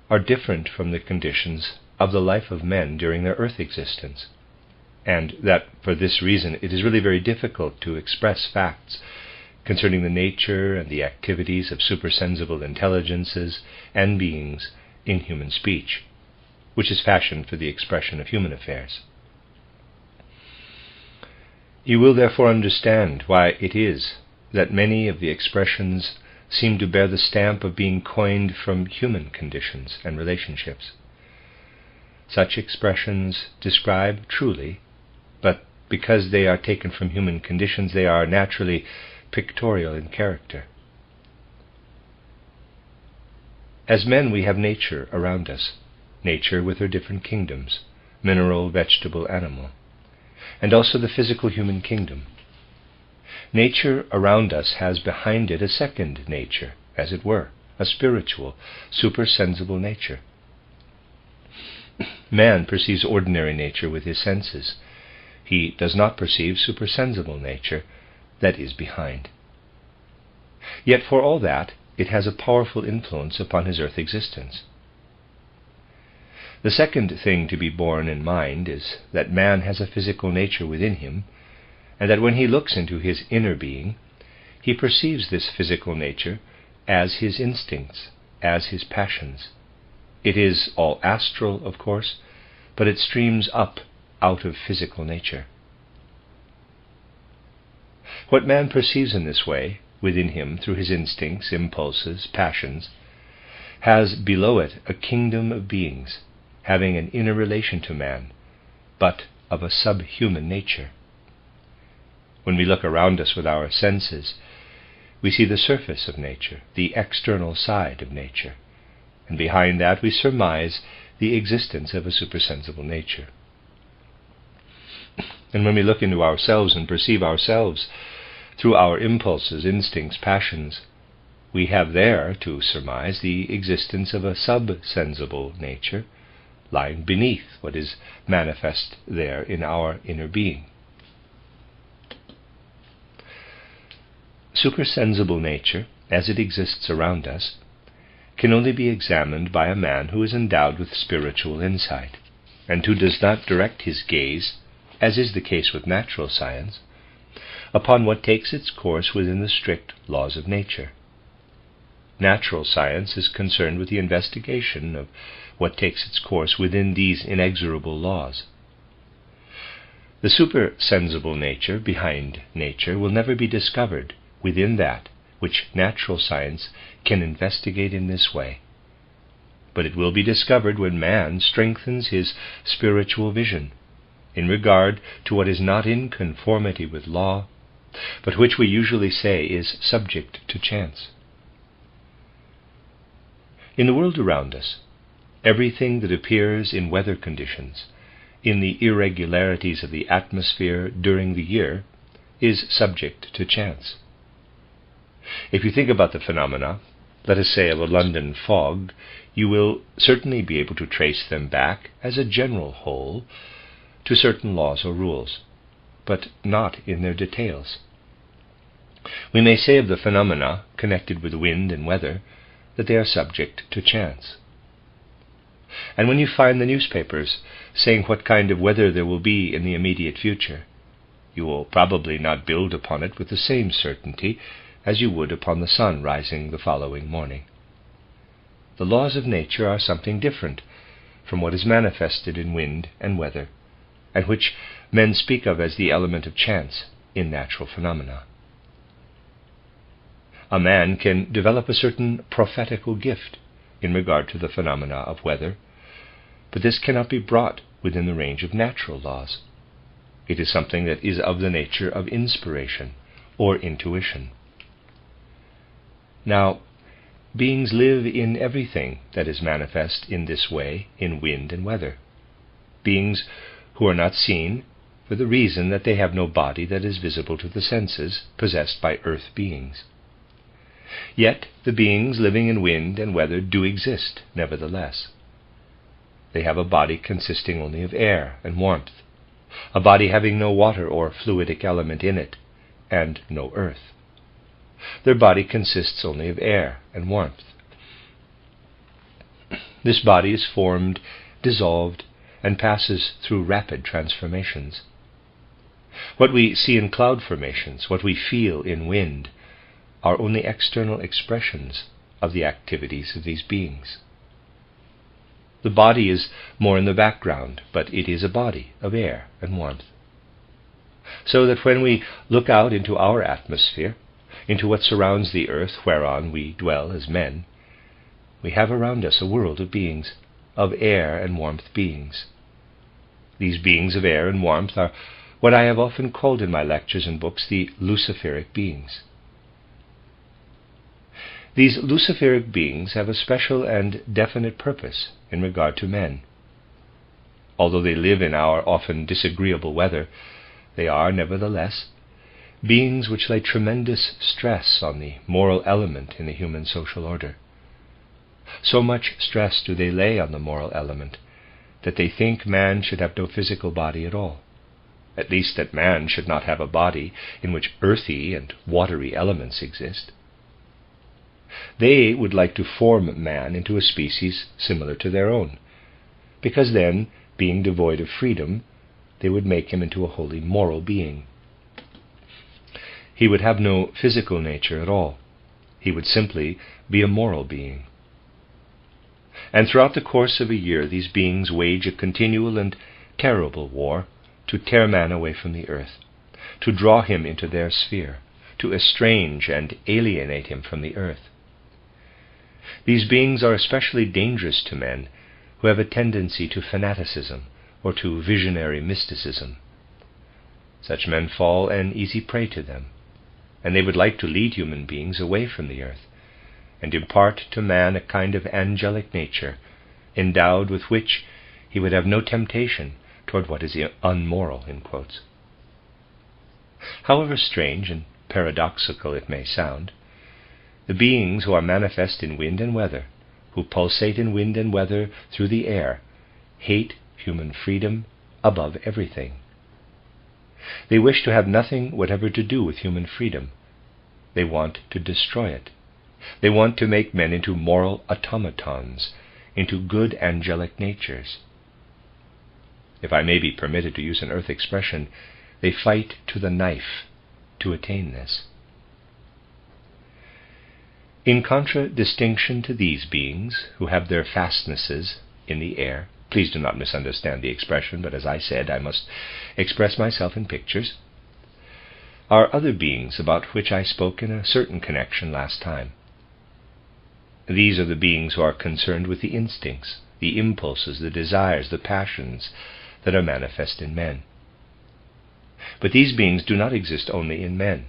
are different from the conditions of the life of men during their earth existence, and that for this reason it is really very difficult to express facts concerning the nature and the activities of supersensible intelligences and beings in human speech, which is fashioned for the expression of human affairs. You will therefore understand why it is that many of the expressions seem to bear the stamp of being coined from human conditions and relationships. Such expressions describe truly, but because they are taken from human conditions, they are naturally pictorial in character. As men, we have nature around us, nature with her different kingdoms, mineral, vegetable, animal, and also the physical human kingdom. Nature around us has behind it a second nature, as it were, a spiritual, supersensible nature. Man perceives ordinary nature with his senses. He does not perceive supersensible nature that is behind. Yet for all that, it has a powerful influence upon his earth existence. The second thing to be borne in mind is that man has a physical nature within him, and that when he looks into his inner being, he perceives this physical nature as his instincts, as his passions. It is all astral, of course, but it streams up out of physical nature. What man perceives in this way, within him through his instincts, impulses, passions, has below it a kingdom of beings, having an inner relation to man, but of a subhuman nature. When we look around us with our senses, we see the surface of nature, the external side of nature, and behind that we surmise the existence of a supersensible nature. And when we look into ourselves and perceive ourselves through our impulses, instincts, passions, we have there to surmise the existence of a subsensible nature lying beneath what is manifest there in our inner being. Supersensible nature, as it exists around us, can only be examined by a man who is endowed with spiritual insight, and who does not direct his gaze, as is the case with natural science, upon what takes its course within the strict laws of nature. Natural science is concerned with the investigation of what takes its course within these inexorable laws. The supersensible nature behind nature will never be discovered within that which natural science can investigate in this way. But it will be discovered when man strengthens his spiritual vision in regard to what is not in conformity with law, but which we usually say is subject to chance. In the world around us, everything that appears in weather conditions, in the irregularities of the atmosphere during the year, is subject to chance. If you think about the phenomena, let us say of a London fog, you will certainly be able to trace them back, as a general whole, to certain laws or rules, but not in their details. We may say of the phenomena connected with wind and weather that they are subject to chance. And when you find the newspapers saying what kind of weather there will be in the immediate future, you will probably not build upon it with the same certainty as you would upon the sun rising the following morning. The laws of nature are something different from what is manifested in wind and weather, and which men speak of as the element of chance in natural phenomena. A man can develop a certain prophetical gift in regard to the phenomena of weather, but this cannot be brought within the range of natural laws. It is something that is of the nature of inspiration or intuition. Now, beings live in everything that is manifest in this way in wind and weather. Beings who are not seen for the reason that they have no body that is visible to the senses possessed by earth beings. Yet the beings living in wind and weather do exist, nevertheless. They have a body consisting only of air and warmth, a body having no water or fluidic element in it, and no earth. Their body consists only of air and warmth. This body is formed, dissolved, and passes through rapid transformations. What we see in cloud formations, what we feel in wind, are only external expressions of the activities of these beings. The body is more in the background, but it is a body of air and warmth. So that when we look out into our atmosphere, into what surrounds the earth whereon we dwell as men, we have around us a world of beings, of air and warmth beings. These beings of air and warmth are what I have often called in my lectures and books the Luciferic beings. These Luciferic beings have a special and definite purpose in regard to men. Although they live in our often disagreeable weather, they are, nevertheless, beings which lay tremendous stress on the moral element in the human social order. So much stress do they lay on the moral element that they think man should have no physical body at all, at least that man should not have a body in which earthy and watery elements exist. They would like to form man into a species similar to their own, because then, being devoid of freedom, they would make him into a wholly moral being. He would have no physical nature at all. He would simply be a moral being. And throughout the course of a year, these beings wage a continual and terrible war to tear man away from the earth, to draw him into their sphere, to estrange and alienate him from the earth. These beings are especially dangerous to men who have a tendency to fanaticism or to visionary mysticism. Such men fall an easy prey to them, and they would like to lead human beings away from the earth and impart to man a kind of angelic nature, endowed with which he would have no temptation toward what is unmoral, in quotes. However strange and paradoxical it may sound, the beings who are manifest in wind and weather, who pulsate in wind and weather through the air, hate human freedom above everything. They wish to have nothing whatever to do with human freedom. They want to destroy it. They want to make men into moral automatons, into good angelic natures. If I may be permitted to use an earth expression, they fight to the knife to attain this. In contradistinction to these beings, who have their fastnesses in the air, please do not misunderstand the expression, but as I said, I must express myself in pictures. are other beings about which I spoke in a certain connection last time. These are the beings who are concerned with the instincts, the impulses, the desires, the passions that are manifest in men. But these beings do not exist only in men.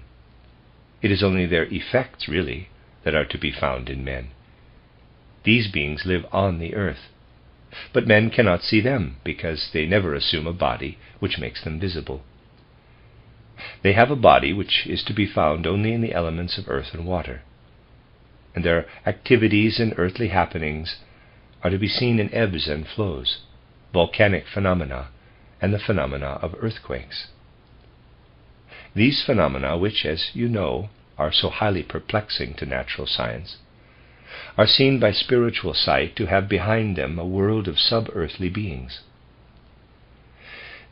It is only their effects, really, that are to be found in men. These beings live on the earth, but men cannot see them because they never assume a body which makes them visible. They have a body which is to be found only in the elements of earth and water, and their activities and earthly happenings are to be seen in ebbs and flows, volcanic phenomena, and the phenomena of earthquakes. These phenomena, which, as you know, are so highly perplexing to natural science, are seen by spiritual sight to have behind them a world of sub-earthly beings.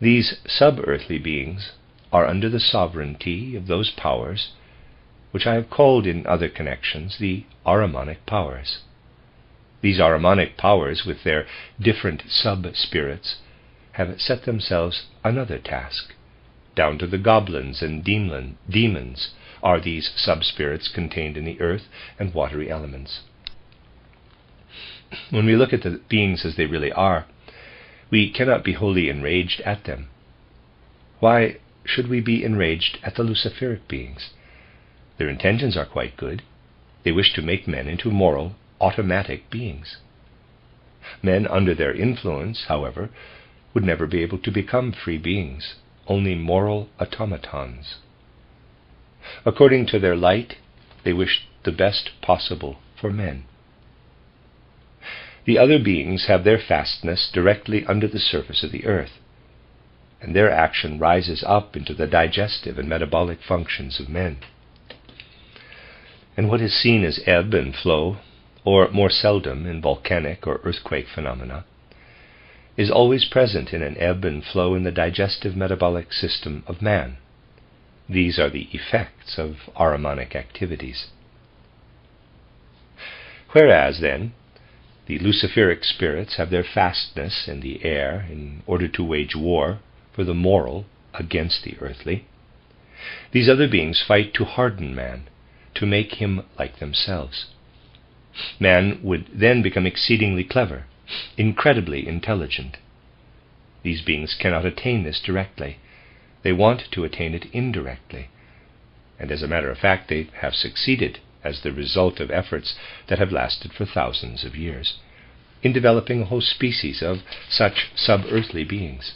These sub-earthly beings are under the sovereignty of those powers which I have called in other connections the Ahrimanic powers. These Ahrimanic powers, with their different sub-spirits, have set themselves another task. Down to the goblins and demons are these sub-spirits contained in the earth and watery elements. When we look at the beings as they really are, we cannot be wholly enraged at them. Why should we be enraged at the Luciferic beings? Their intentions are quite good. They wish to make men into moral, automatic beings. Men under their influence, however, would never be able to become free beings, only moral automatons. According to their light, they wish the best possible for men. The other beings have their fastness directly under the surface of the earth, and their action rises up into the digestive and metabolic functions of men. And what is seen as ebb and flow, or more seldom in volcanic or earthquake phenomena, is always present in an ebb and flow in the digestive metabolic system of man. These are the effects of Ahrimanic activities. Whereas, then, the Luciferic spirits have their fastness in the air in order to wage war for the moral against the earthly, these other beings fight to harden man, to make him like themselves. Man would then become exceedingly clever, incredibly intelligent. These beings cannot attain this directly. They want to attain it indirectly, and as a matter of fact they have succeeded as the result of efforts that have lasted for thousands of years, in developing a whole species of such sub-earthly beings.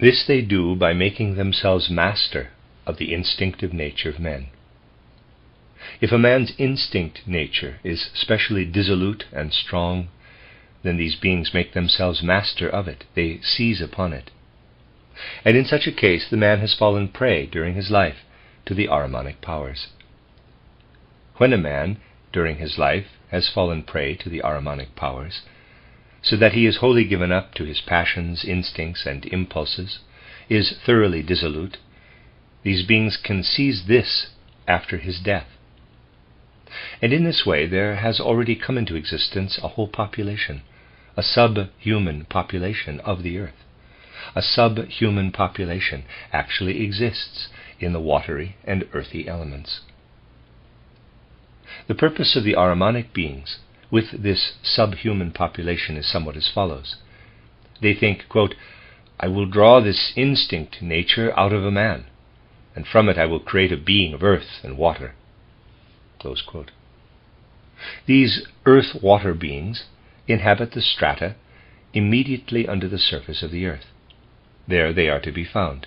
This they do by making themselves master of the instinctive nature of men. If a man's instinct nature is specially dissolute and strong, then these beings make themselves master of it. They seize upon it. And in such a case the man has fallen prey during his life to the Ahrimanic powers. When a man, during his life, has fallen prey to the Ahrimanic powers, so that he is wholly given up to his passions, instincts, and impulses, is thoroughly dissolute, these beings can seize this after his death. And in this way there has already come into existence a whole population, a sub-human population of the earth. A sub-human population actually exists in the watery and earthy elements. The purpose of the Ahrimanic beings with this subhuman population is somewhat as follows. They think, quote, I will draw this instinct nature out of a man, and from it I will create a being of earth and water. Close quote. These earth-water beings inhabit the strata immediately under the surface of the earth. There they are to be found.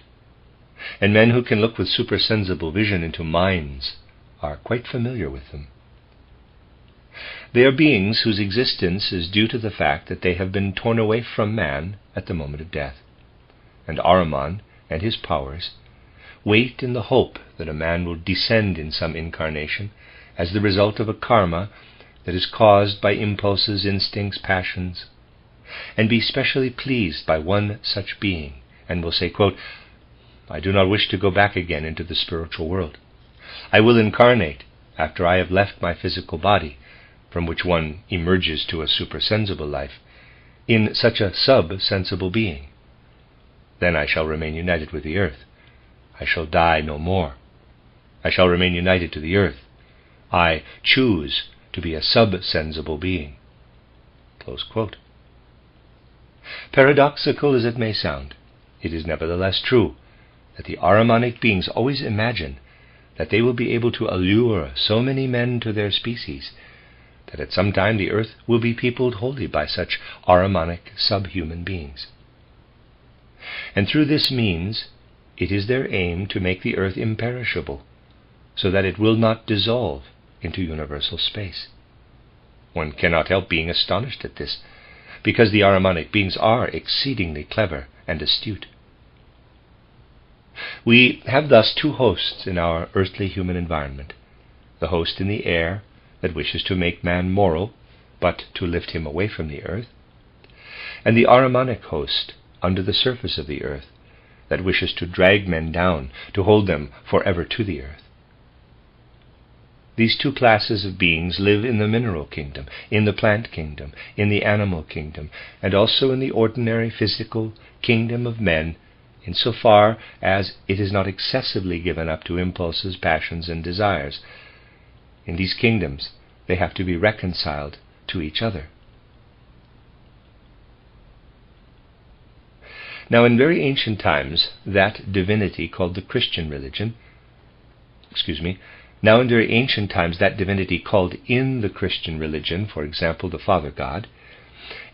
And men who can look with supersensible vision into minds are quite familiar with them. They are beings whose existence is due to the fact that they have been torn away from man at the moment of death. And Ahriman and his powers wait in the hope that a man will descend in some incarnation as the result of a karma that is caused by impulses, instincts, passions, and be specially pleased by one such being, and will say, quote, I do not wish to go back again into the spiritual world. I will incarnate after I have left my physical body, from which one emerges to a supersensible life, in such a sub-sensible being. Then I shall remain united with the earth. I shall die no more. I shall remain united to the earth. I choose to be a sub-sensible being." Close quote. Paradoxical as it may sound, it is nevertheless true that the Ahrimanic beings always imagine that they will be able to allure so many men to their species that at some time the earth will be peopled wholly by such Ahrimanic subhuman beings. And through this means it is their aim to make the earth imperishable, so that it will not dissolve into universal space. One cannot help being astonished at this, because the Ahrimanic beings are exceedingly clever and astute. We have thus two hosts in our earthly human environment: the host in the air that wishes to make man moral, but to lift him away from the earth, and the Ahrimanic host under the surface of the earth that wishes to drag men down, to hold them forever to the earth. These two classes of beings live in the mineral kingdom, in the plant kingdom, in the animal kingdom, and also in the ordinary physical kingdom of men, insofar as it is not excessively given up to impulses, passions, and desires. In these kingdoms they have to be reconciled to each other. Now, in very ancient times, that divinity called the Christian religion, Now in very ancient times, that divinity called in the Christian religion, for example, the Father God,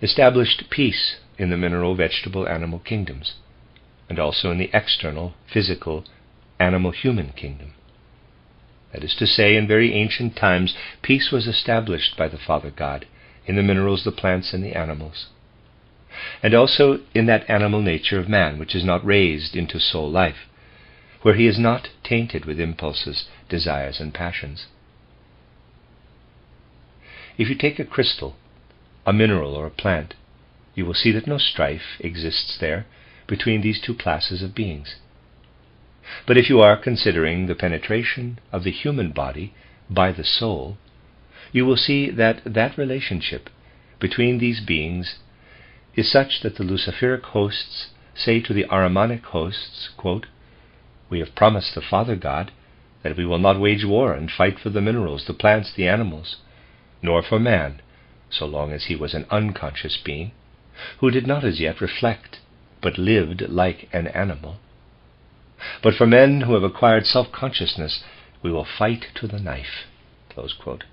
established peace in the mineral, vegetable, animal kingdoms, and also in the external, physical, animal-human kingdom. That is to say, in very ancient times, peace was established by the Father God in the minerals, the plants, and the animals, and also in that animal nature of man, which is not raised into soul life, where he is not tainted with impulses, desires, and passions. If you take a crystal, a mineral, or a plant, you will see that no strife exists there between these two classes of beings. But if you are considering the penetration of the human body by the soul, you will see that that relationship between these beings is such that the Luciferic hosts say to the Ahrimanic hosts, quote, "We have promised the Father God that we will not wage war and fight for the minerals, the plants, the animals, nor for man, so long as he was an unconscious being, who did not as yet reflect, but lived like an animal. But for men who have acquired self-consciousness, we will fight to the knife." Close quote.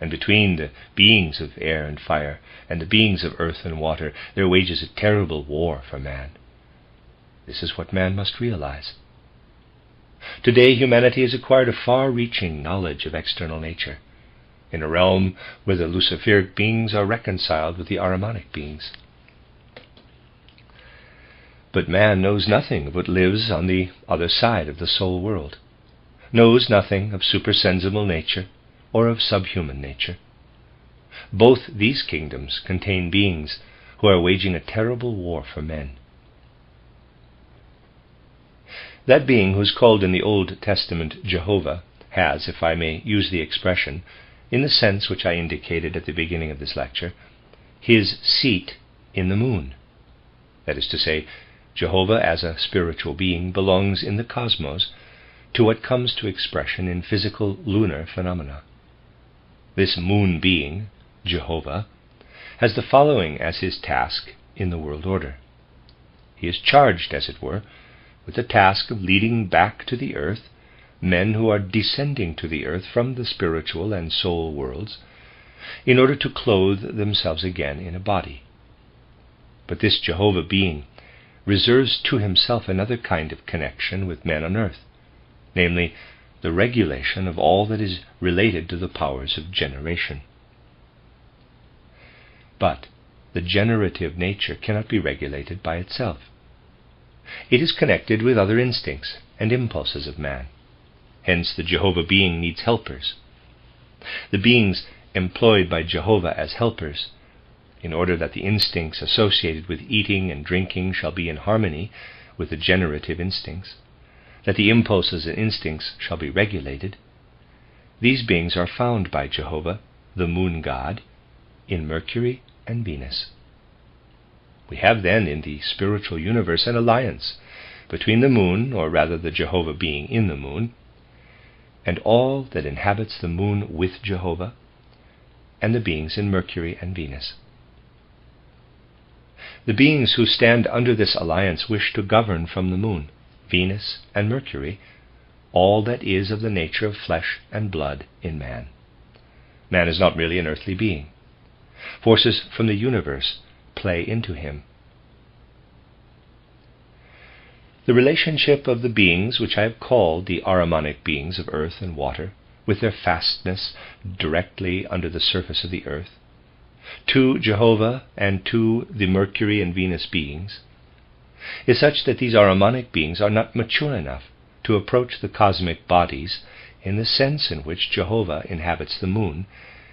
And between the beings of air and fire and the beings of earth and water, there wages a terrible war for man. This is what man must realize. Today, humanity has acquired a far-reaching knowledge of external nature, in a realm where the Luciferic beings are reconciled with the Ahrimanic beings. But man knows nothing of what lives on the other side of the soul world, knows nothing of supersensible nature or of subhuman nature. Both these kingdoms contain beings who are waging a terrible war for men. That being who is called in the Old Testament Jehovah has, if I may use the expression, in the sense which I indicated at the beginning of this lecture, his seat in the moon. That is to say, Jehovah as a spiritual being belongs in the cosmos to what comes to expression in physical lunar phenomena. This moon being, Jehovah, has the following as his task in the world order. He is charged, as it were, with the task of leading back to the earth men who are descending to the earth from the spiritual and soul worlds in order to clothe themselves again in a body. But this Jehovah being reserves to himself another kind of connection with men on earth, namely, the regulation of all that is related to the powers of generation. But the generative nature cannot be regulated by itself. It is connected with other instincts and impulses of man. Hence the Jehovah being needs helpers. The beings employed by Jehovah as helpers, in order that the instincts associated with eating and drinking shall be in harmony with the generative instincts, that the impulses and instincts shall be regulated, these beings are found by Jehovah, the moon god, in Mercury and Venus. We have then in the spiritual universe an alliance between the moon, or rather the Jehovah being in the moon, and all that inhabits the moon with Jehovah, and the beings in Mercury and Venus. The beings who stand under this alliance wish to govern from the moon, Venus, and Mercury all that is of the nature of flesh and blood in man. Man is not really an earthly being. Forces from the universe play into him. The relationship of the beings which I have called the Ahrimanic beings of earth and water, with their fastness directly under the surface of the earth, to Jehovah and to the Mercury and Venus beings, is such that these Ahrimanic beings are not mature enough to approach the cosmic bodies in the sense in which Jehovah inhabits the moon,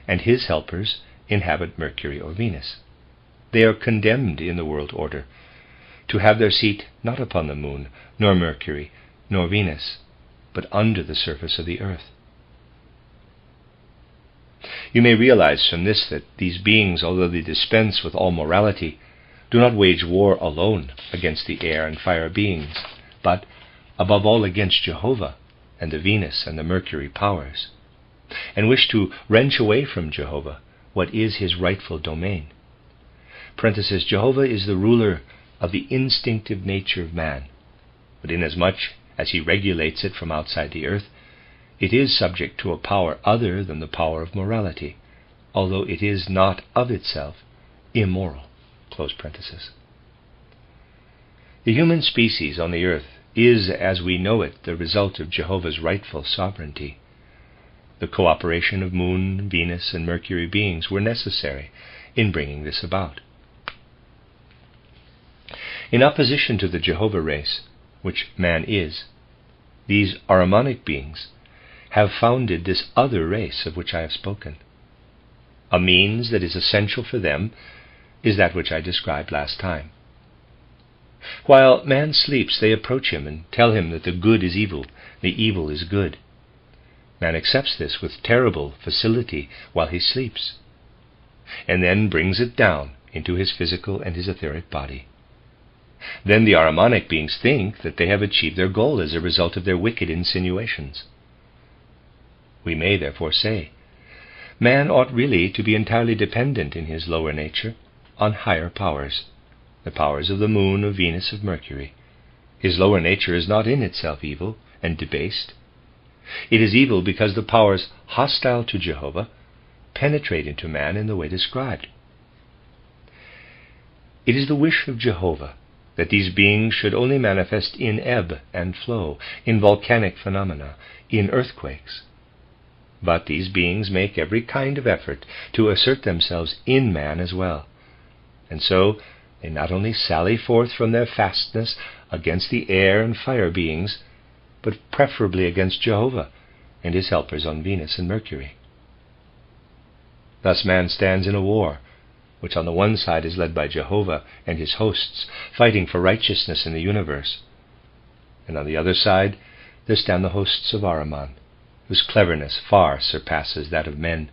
and his helpers inhabit Mercury or Venus. They are condemned in the world order to have their seat not upon the moon, nor Mercury, nor Venus, but under the surface of the earth. You may realize from this that these beings, although they dispense with all morality, do not wage war alone against the air and fire beings, but above all against Jehovah and the Venus and the Mercury powers, and wish to wrench away from Jehovah what is his rightful domain. Parenthesis, Jehovah is the ruler of the instinctive nature of man, but inasmuch as he regulates it from outside the earth, it is subject to a power other than the power of morality, although it is not of itself immoral. Close parenthesis. The human species on the earth is, as we know it, the result of Jehovah's rightful sovereignty. The cooperation of moon, Venus, and Mercury beings were necessary in bringing this about. In opposition to the Jehovah race, which man is, these Ahrimanic beings have founded this other race of which I have spoken. A means that is essential for them is that which I described last time. While man sleeps, they approach him and tell him that the good is evil, the evil is good. Man accepts this with terrible facility while he sleeps, and then brings it down into his physical and his etheric body. Then the Ahrimanic beings think that they have achieved their goal as a result of their wicked insinuations. We may therefore say, man ought really to be entirely dependent in his lower nature on higher powers, the powers of the moon, of Venus, of Mercury. His lower nature is not in itself evil and debased. It is evil because the powers hostile to Jehovah penetrate into man in the way described. It is the wish of Jehovah that these beings should only manifest in ebb and flow, in volcanic phenomena, in earthquakes. But these beings make every kind of effort to assert themselves in man as well, and so they not only sally forth from their fastness against the air and fire beings, but preferably against Jehovah and his helpers on Venus and Mercury. Thus man stands in a war, which on the one side is led by Jehovah and his hosts, fighting for righteousness in the universe, and on the other side there stand the hosts of Ahriman, whose cleverness far surpasses that of men,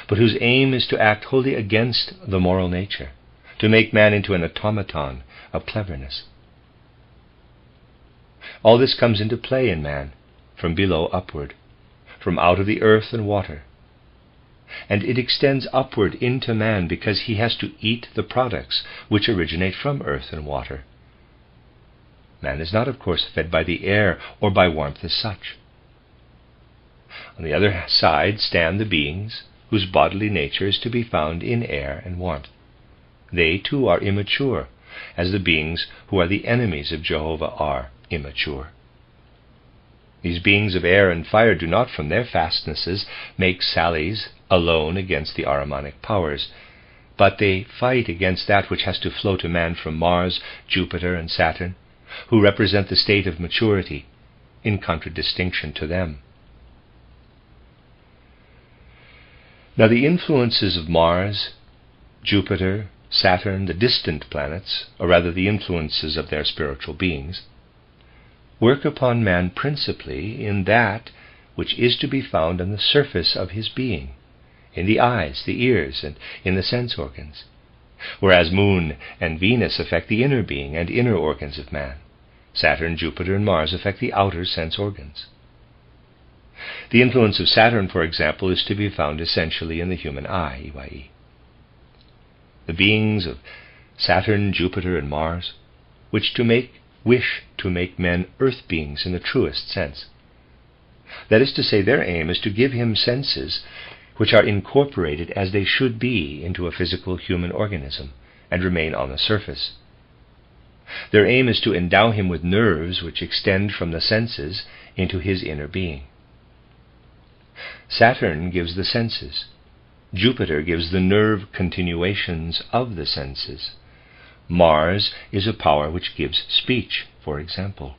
but whose aim is to act wholly against the moral nature, to make man into an automaton of cleverness. All this comes into play in man, from below upward, from out of the earth and water, and it extends upward into man because he has to eat the products which originate from earth and water. Man is not, of course, fed by the air or by warmth as such. On the other side stand the beings whose bodily nature is to be found in air and warmth. They too are immature, as the beings who are the enemies of Jehovah are immature. These beings of air and fire do not from their fastnesses make sallies alone against the Ahrimanic powers, but they fight against that which has to flow to man from Mars, Jupiter, and Saturn, who represent the state of maturity, in contradistinction to them. Now the influences of Mars, Jupiter, Saturn, the distant planets, or rather the influences of their spiritual beings, work upon man principally in that which is to be found on the surface of his being, in the eyes, the ears, and in the sense organs. whereas Moon and Venus affect the inner being and inner organs of man. Saturn, Jupiter, and Mars affect the outer sense organs. The influence of Saturn, for example, is to be found essentially in the human eye, EYE. The beings of Saturn, Jupiter, and Mars wish to make men earth beings in the truest sense. That is to say, their aim is to give him senses which are incorporated as they should be into a physical human organism and remain on the surface. Their aim is to endow him with nerves which extend from the senses into his inner being. Saturn gives the senses. Jupiter gives the nerve continuations of the senses. Mars is a power which gives speech, for example.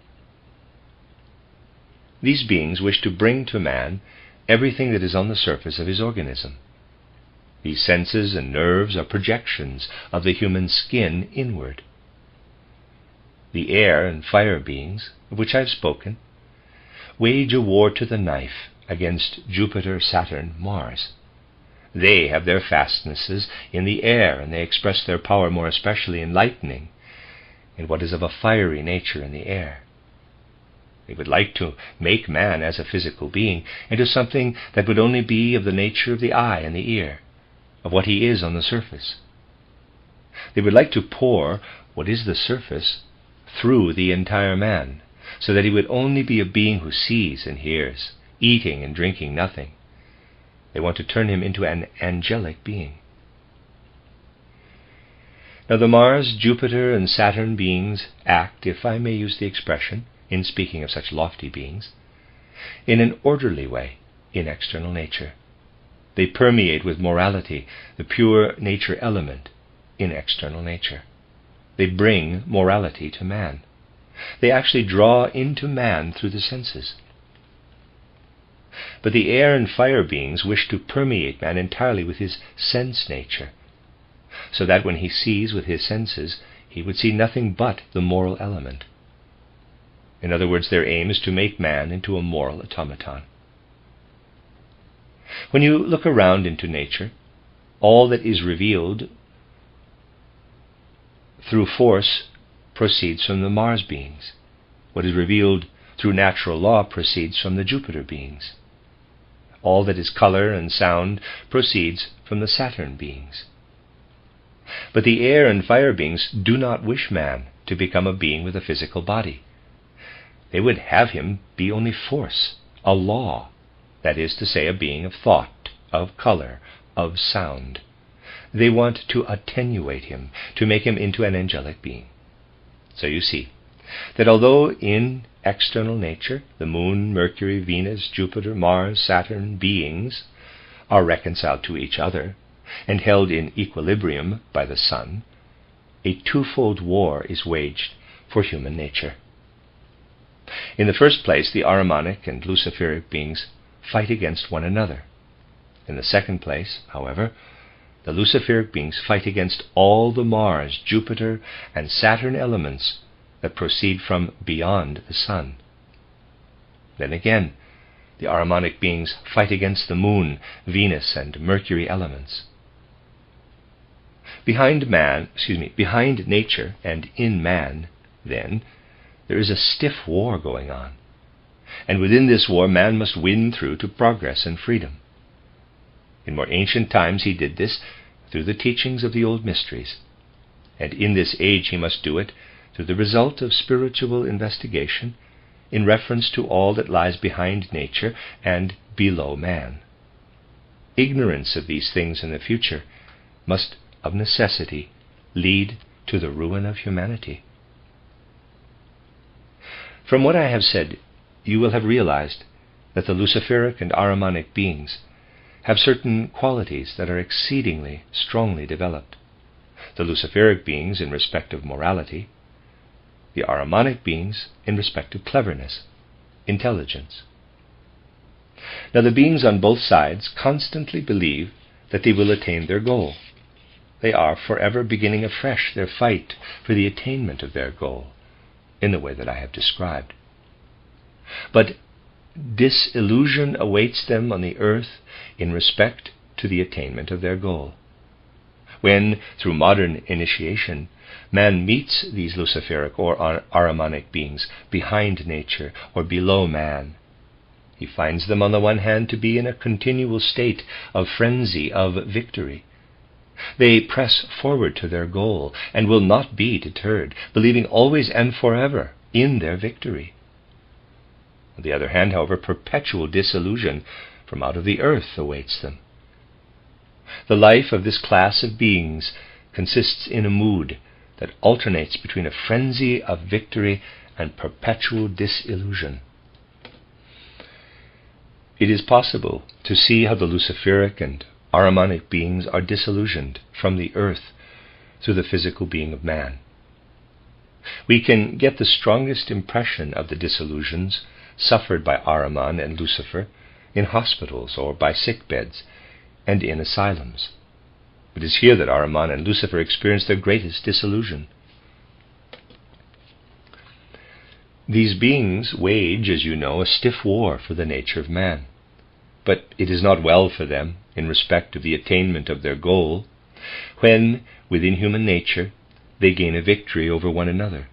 These beings wish to bring to man everything that is on the surface of his organism. These senses and nerves are projections of the human skin inward. The air and fire beings, of which I have spoken, wage a war to the knife against Jupiter, Saturn, Mars. They have their fastnesses in the air, and they express their power more especially in lightning, in what is of a fiery nature in the air. They would like to make man as a physical being into something that would only be of the nature of the eye and the ear, of what he is on the surface. They would like to pour what is the surface through the entire man, so that he would only be a being who sees and hears, eating and drinking nothing. They want to turn him into an angelic being. Now the Mars, Jupiter, and Saturn beings act, if I may use the expression, in speaking of such lofty beings, in an orderly way in external nature. They permeate with morality the pure nature element in external nature. They bring morality to man. They actually draw into man through the senses. But the air and fire beings wish to permeate man entirely with his sense nature, so that when he sees with his senses, he would see nothing but the moral element. In other words, their aim is to make man into a moral automaton. When you look around into nature, all that is revealed through force proceeds from the Mars beings. What is revealed through natural law proceeds from the Jupiter beings. All that is color and sound proceeds from the Saturn beings. But the air and fire beings do not wish man to become a being with a physical body. They would have him be only force, a law, that is to say, a being of thought, of color, of sound. They want to attenuate him, to make him into an angelic being. So you see that although in external nature the Moon, Mercury, Venus, Jupiter, Mars, Saturn beings are reconciled to each other and held in equilibrium by the Sun, a twofold war is waged for human nature. In the first place, the Ahrimanic and Luciferic beings fight against one another. In the second place, however, the Luciferic beings fight against all the Mars, Jupiter, and Saturn elements that proceed from beyond the Sun. Then again, the Ahrimanic beings fight against the Moon, Venus, and Mercury elements. Behind nature and in man, then, there is a stiff war going on, and within this war man must win through to progress and freedom. In more ancient times he did this through the teachings of the old mysteries, and in this age he must do it through the result of spiritual investigation in reference to all that lies behind nature and below man. Ignorance of these things in the future must of necessity lead to the ruin of humanity. From what I have said, you will have realized that the Luciferic and Ahrimanic beings have certain qualities that are exceedingly strongly developed. The Luciferic beings in respect of morality, the Ahrimanic beings in respect of cleverness, intelligence. Now the beings on both sides constantly believe that they will attain their goal. They are forever beginning afresh their fight for the attainment of their goal, in the way that I have described. But disillusion awaits them on the earth in respect to the attainment of their goal. when, through modern initiation, man meets these Luciferic or Ahrimanic beings behind nature or below man, he finds them on the one hand to be in a continual state of frenzy, of victory. They press forward to their goal and will not be deterred, believing always and forever in their victory. On the other hand, however, perpetual disillusion from out of the earth awaits them. The life of this class of beings consists in a mood that alternates between a frenzy of victory and perpetual disillusion. It is possible to see how the Luciferic and Ahrimanic beings are disillusioned from the earth through the physical being of man. We can get the strongest impression of the disillusions suffered by Ahriman and Lucifer in hospitals or by sick beds and in asylums. It is here that Ahriman and Lucifer experience their greatest disillusion. These beings wage, as you know, a stiff war for the nature of man. But it is not well for them, in respect of the attainment of their goal, when, within human nature, they gain a victory over one another.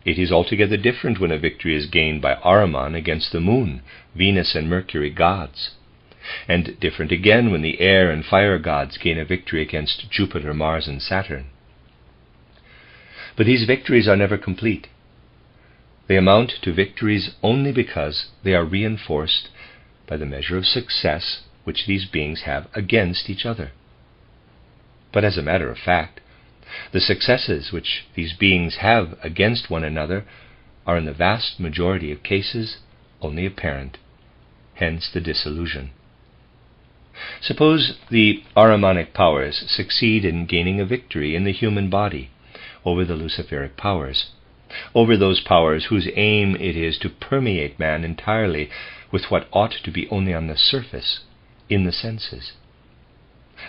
It is altogether different when a victory is gained by Ahriman against the moon, Venus and Mercury gods, and different again when the air and fire gods gain a victory against Jupiter, Mars, and Saturn. But these victories are never complete. They amount to victories only because they are reinforced by the measure of success which these beings have against each other. But as a matter of fact, the successes which these beings have against one another are in the vast majority of cases only apparent, hence the disillusion. Suppose the Ahrimanic powers succeed in gaining a victory in the human body over the Luciferic powers, over those powers whose aim it is to permeate man entirely with what ought to be only on the surface, in the senses.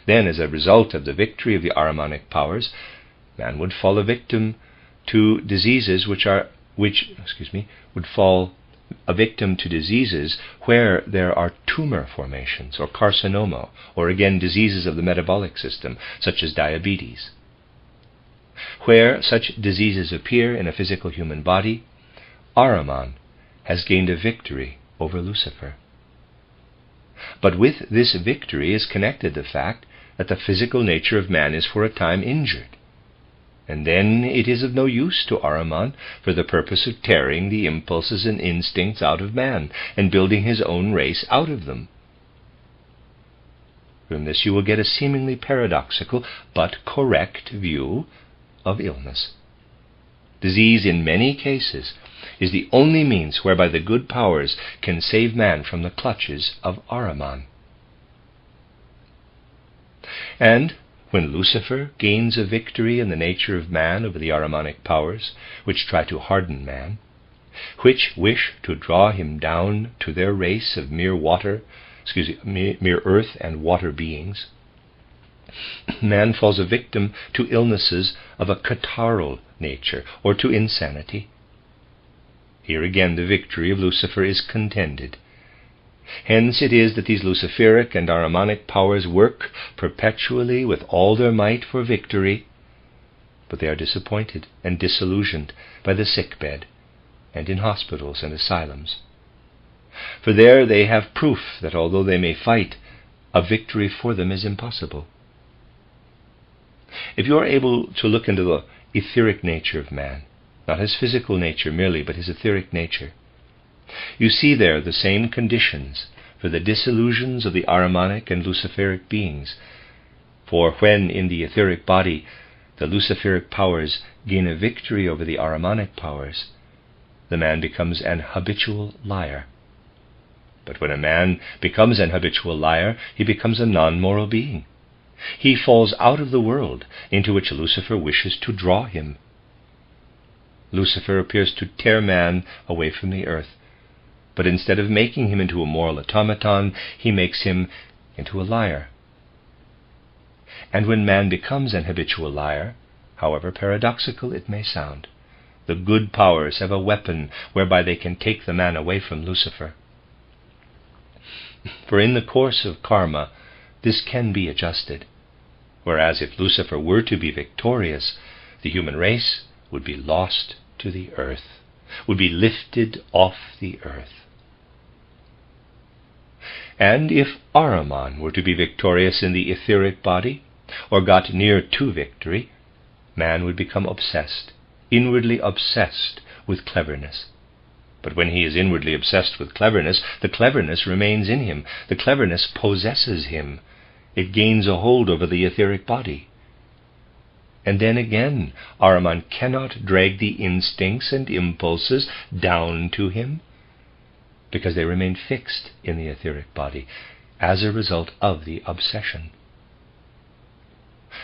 Then, as a result of the victory of the Ahrimanic powers, man would fall a victim to diseases would fall a victim to diseases where there are tumor formations or carcinoma, or again diseases of the metabolic system, such as diabetes. Where such diseases appear in a physical human body, Ahriman has gained a victory over Lucifer. But with this victory is connected the fact that the physical nature of man is for a time injured, and then it is of no use to Ahriman for the purpose of tearing the impulses and instincts out of man and building his own race out of them. From this you will get a seemingly paradoxical but correct view of illness. Disease in many cases is the only means whereby the good powers can save man from the clutches of Ahriman. And when Lucifer gains a victory in the nature of man over the Ahrimanic powers, which try to harden man, which wish to draw him down to their race of mere earth and water beings, man falls a victim to illnesses of a catarrhal nature, or to insanity. Here again the victory of Lucifer is contended. Hence it is that these Luciferic and Ahrimanic powers work perpetually with all their might for victory, but they are disappointed and disillusioned by the sick bed and in hospitals and asylums. For there they have proof that although they may fight, a victory for them is impossible. If you are able to look into the etheric nature of man, not his physical nature merely, but his etheric nature, you see there the same conditions for the disillusions of the Ahrimanic and Luciferic beings. For when in the etheric body the Luciferic powers gain a victory over the Ahrimanic powers, the man becomes an habitual liar. But when a man becomes an habitual liar, he becomes a non-moral being. He falls out of the world into which Lucifer wishes to draw him. Lucifer appears to tear man away from the earth, but instead of making him into a moral automaton, he makes him into a liar. And when man becomes an habitual liar, however paradoxical it may sound, the good powers have a weapon whereby they can take the man away from Lucifer. For in the course of karma, this can be adjusted, whereas if Lucifer were to be victorious, the human race would be lost to the earth, would be lifted off the earth. And if Ahriman were to be victorious in the etheric body, or got near to victory, man would become obsessed, inwardly obsessed with cleverness. But when he is inwardly obsessed with cleverness, the cleverness remains in him. The cleverness possesses him. It gains a hold over the etheric body. And then again, Ahriman cannot drag the instincts and impulses down to him, because they remain fixed in the etheric body as a result of the obsession.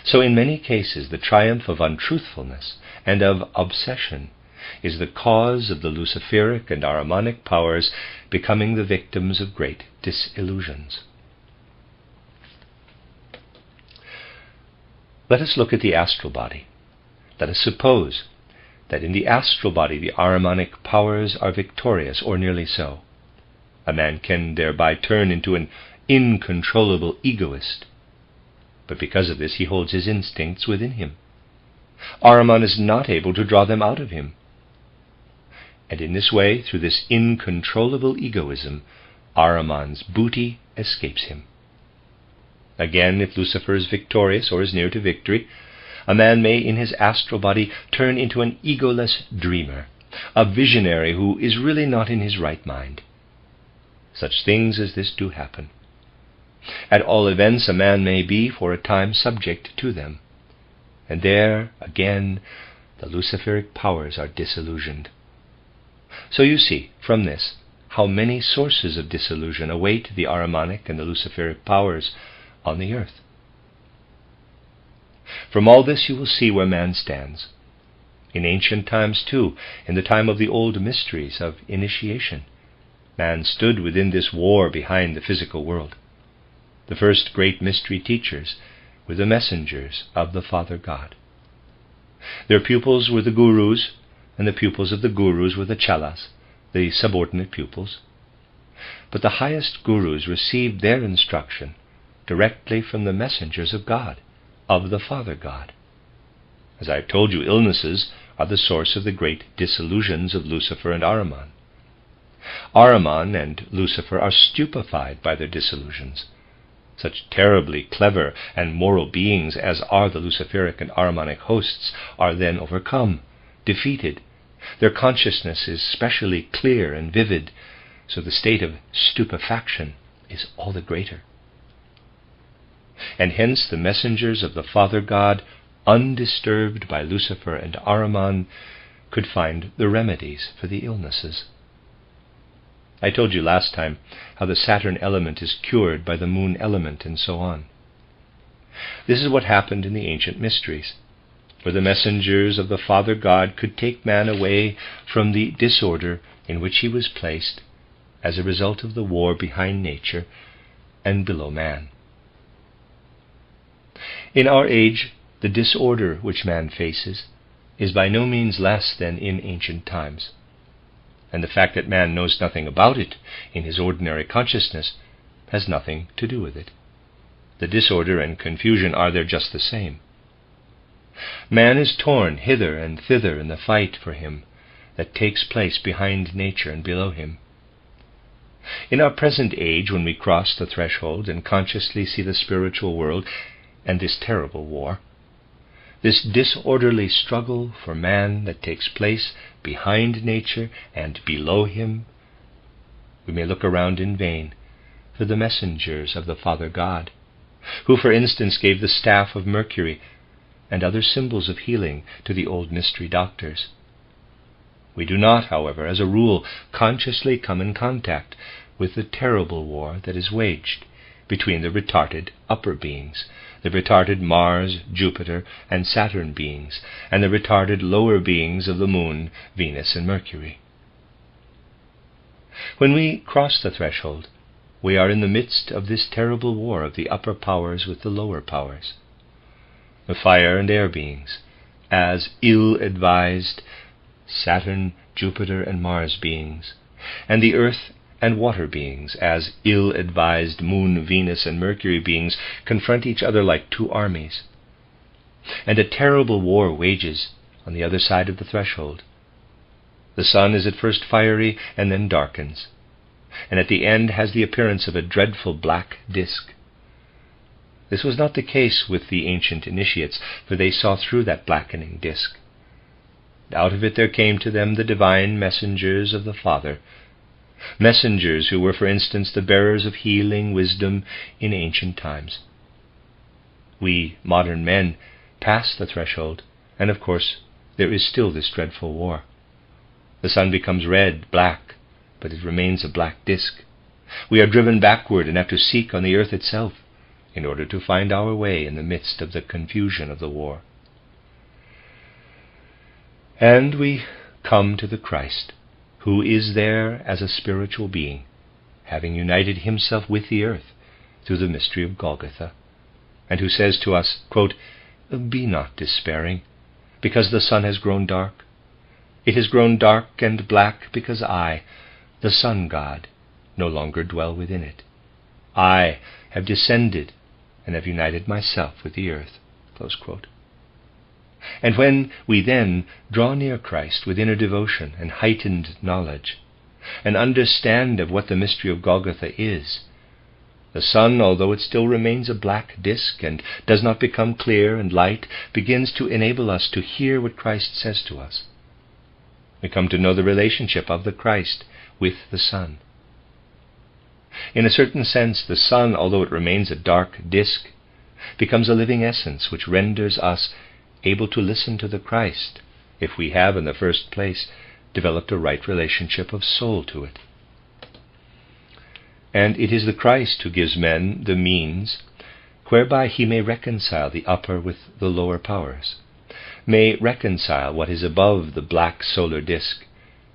So in many cases, the triumph of untruthfulness and of obsession is the cause of the Luciferic and Ahrimanic powers becoming the victims of great disillusions. Let us look at the astral body. Let us suppose that in the astral body the Ahrimanic powers are victorious, or nearly so. A man can thereby turn into an incontrollable egoist, but because of this he holds his instincts within him. Ahriman is not able to draw them out of him. And in this way, through this incontrollable egoism, Ahriman's booty escapes him. Again, if Lucifer is victorious or is near to victory, a man may in his astral body turn into an egoless dreamer, a visionary who is really not in his right mind. Such things as this do happen. At all events, a man may be for a time subject to them, and there, again, the Luciferic powers are disillusioned. So you see, from this, how many sources of disillusion await the Ahrimanic and the Luciferic powers on the earth. From all this you will see where man stands. In ancient times too, in the time of the old mysteries of initiation, man stood within this war behind the physical world. The first great mystery teachers were the messengers of the Father God. Their pupils were the gurus, and the pupils of the gurus were the chelas, the subordinate pupils. But the highest gurus received their instruction directly from the messengers of God, of the Father God. As I have told you, illnesses are the source of the great disillusions of Lucifer and Ahriman. Ahriman and Lucifer are stupefied by their disillusions. Such terribly clever and moral beings as are the Luciferic and Ahrimanic hosts are then overcome, defeated. Their consciousness is specially clear and vivid, so the state of stupefaction is all the greater. And hence the messengers of the Father God, undisturbed by Lucifer and Ahriman, could find the remedies for the illnesses. I told you last time how the Saturn element is cured by the moon element and so on. This is what happened in the ancient mysteries, where the messengers of the Father God could take man away from the disorder in which he was placed as a result of the war behind nature and below man. In our age, the disorder which man faces is by no means less than in ancient times, and the fact that man knows nothing about it in his ordinary consciousness has nothing to do with it. The disorder and confusion are there just the same. Man is torn hither and thither in the fight for him that takes place behind nature and below him. In our present age, when we cross the threshold and consciously see the spiritual world and this terrible war, this disorderly struggle for man that takes place behind nature and below him, we may look around in vain for the messengers of the Father God, who, for instance, gave the staff of Mercury and other symbols of healing to the old mystery doctors. We do not, however, as a rule, consciously come in contact with the terrible war that is waged between the retarded upper beings, the retarded Mars, Jupiter, and Saturn beings, and the retarded lower beings of the Moon, Venus, and Mercury. When we cross the threshold, we are in the midst of this terrible war of the upper powers with the lower powers. The fire and air beings, as ill-advised Saturn, Jupiter, and Mars beings, and the earth and water beings, as ill-advised Moon, Venus, and Mercury beings, confront each other like two armies, and a terrible war wages on the other side of the threshold. The sun is at first fiery and then darkens, and at the end has the appearance of a dreadful black disk. This was not the case with the ancient initiates, for they saw through that blackening disk. Out of it there came to them the divine messengers of the Father, messengers who were, for instance, the bearers of healing wisdom in ancient times. We modern men pass the threshold, and of course there is still this dreadful war. The sun becomes red, black, but it remains a black disk. We are driven backward and have to seek on the earth itself in order to find our way in the midst of the confusion of the war. And we come to the Christ, who is there as a spiritual being, having united himself with the earth through the mystery of Golgotha, and who says to us, quote, "Be not despairing, because the sun has grown dark. It has grown dark and black because I, the sun God, no longer dwell within it. I have descended and have united myself with the earth." Close quote. And when we then draw near Christ with inner devotion and heightened knowledge, and understand of what the mystery of Golgotha is, the sun, although it still remains a black disk and does not become clear and light, begins to enable us to hear what Christ says to us. We come to know the relationship of the Christ with the sun. In a certain sense, the sun, although it remains a dark disk, becomes a living essence which renders us able to listen to the Christ, if we have, in the first place, developed a right relationship of soul to it. And it is the Christ who gives men the means whereby he may reconcile the upper with the lower powers, may reconcile what is above the black solar disk,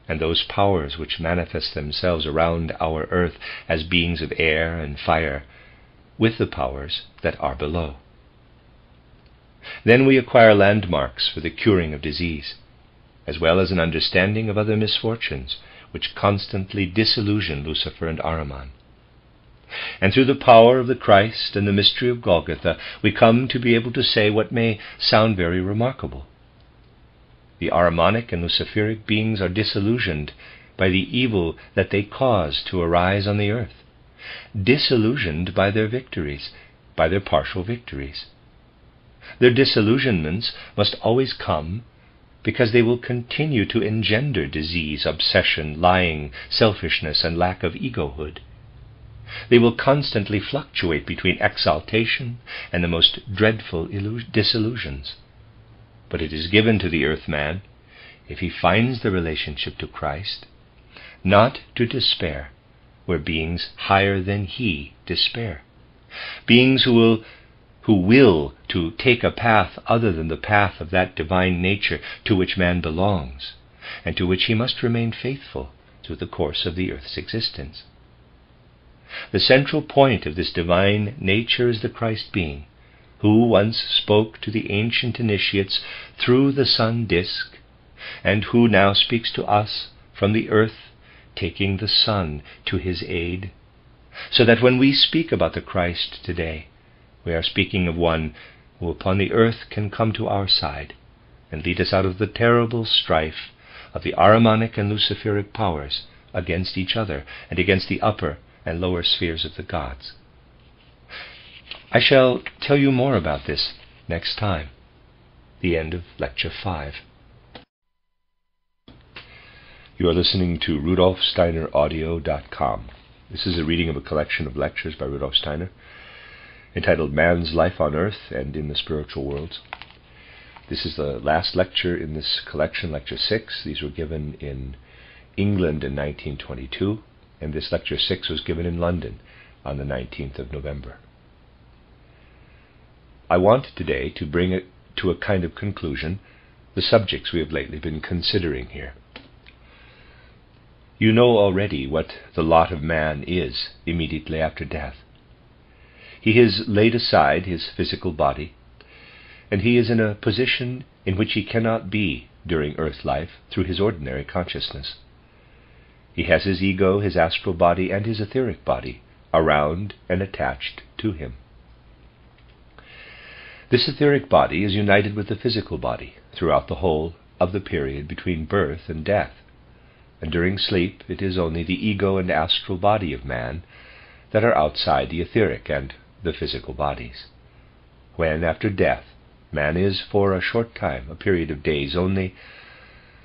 and those powers which manifest themselves around our earth as beings of air and fire, with the powers that are below. Then we acquire landmarks for the curing of disease, as well as an understanding of other misfortunes which constantly disillusion Lucifer and Ahriman. And through the power of the Christ and the mystery of Golgotha, we come to be able to say what may sound very remarkable. The Ahrimanic and Luciferic beings are disillusioned by the evil that they cause to arise on the earth, disillusioned by their victories, by their partial victories. Their disillusionments must always come because they will continue to engender disease, obsession, lying, selfishness, and lack of egohood. They will constantly fluctuate between exaltation and the most dreadful disillusions. But it is given to the earthman, if he finds the relationship to Christ, not to despair where beings higher than he despair, beings who will to take a path other than the path of that divine nature to which man belongs, and to which he must remain faithful through the course of the earth's existence. The central point of this divine nature is the Christ being, who once spoke to the ancient initiates through the sun disk, and who now speaks to us from the earth, taking the sun to his aid, so that when we speak about the Christ today, we are speaking of one who upon the earth can come to our side and lead us out of the terrible strife of the Ahrimanic and Luciferic powers against each other and against the upper and lower spheres of the gods. I shall tell you more about this next time. The end of Lecture 5. You are listening to RudolfSteinerAudio.com. This is a reading of a collection of lectures by Rudolf Steiner, entitled Man's Life on Earth and in the Spiritual Worlds. This is the last lecture in this collection, Lecture 6. These were given in England in 1922, and this Lecture 6 was given in London on the 19th of November. I want today to bring it to a kind of conclusion the subjects we have lately been considering here. You know already what the lot of man is immediately after death. He has laid aside his physical body, and he is in a position in which he cannot be during earth life through his ordinary consciousness. He has his ego, his astral body, and his etheric body around and attached to him. This etheric body is united with the physical body throughout the whole of the period between birth and death, and during sleep it is only the ego and astral body of man that are outside the etheric and the physical bodies. When, after death, man is for a short time, a period of days only,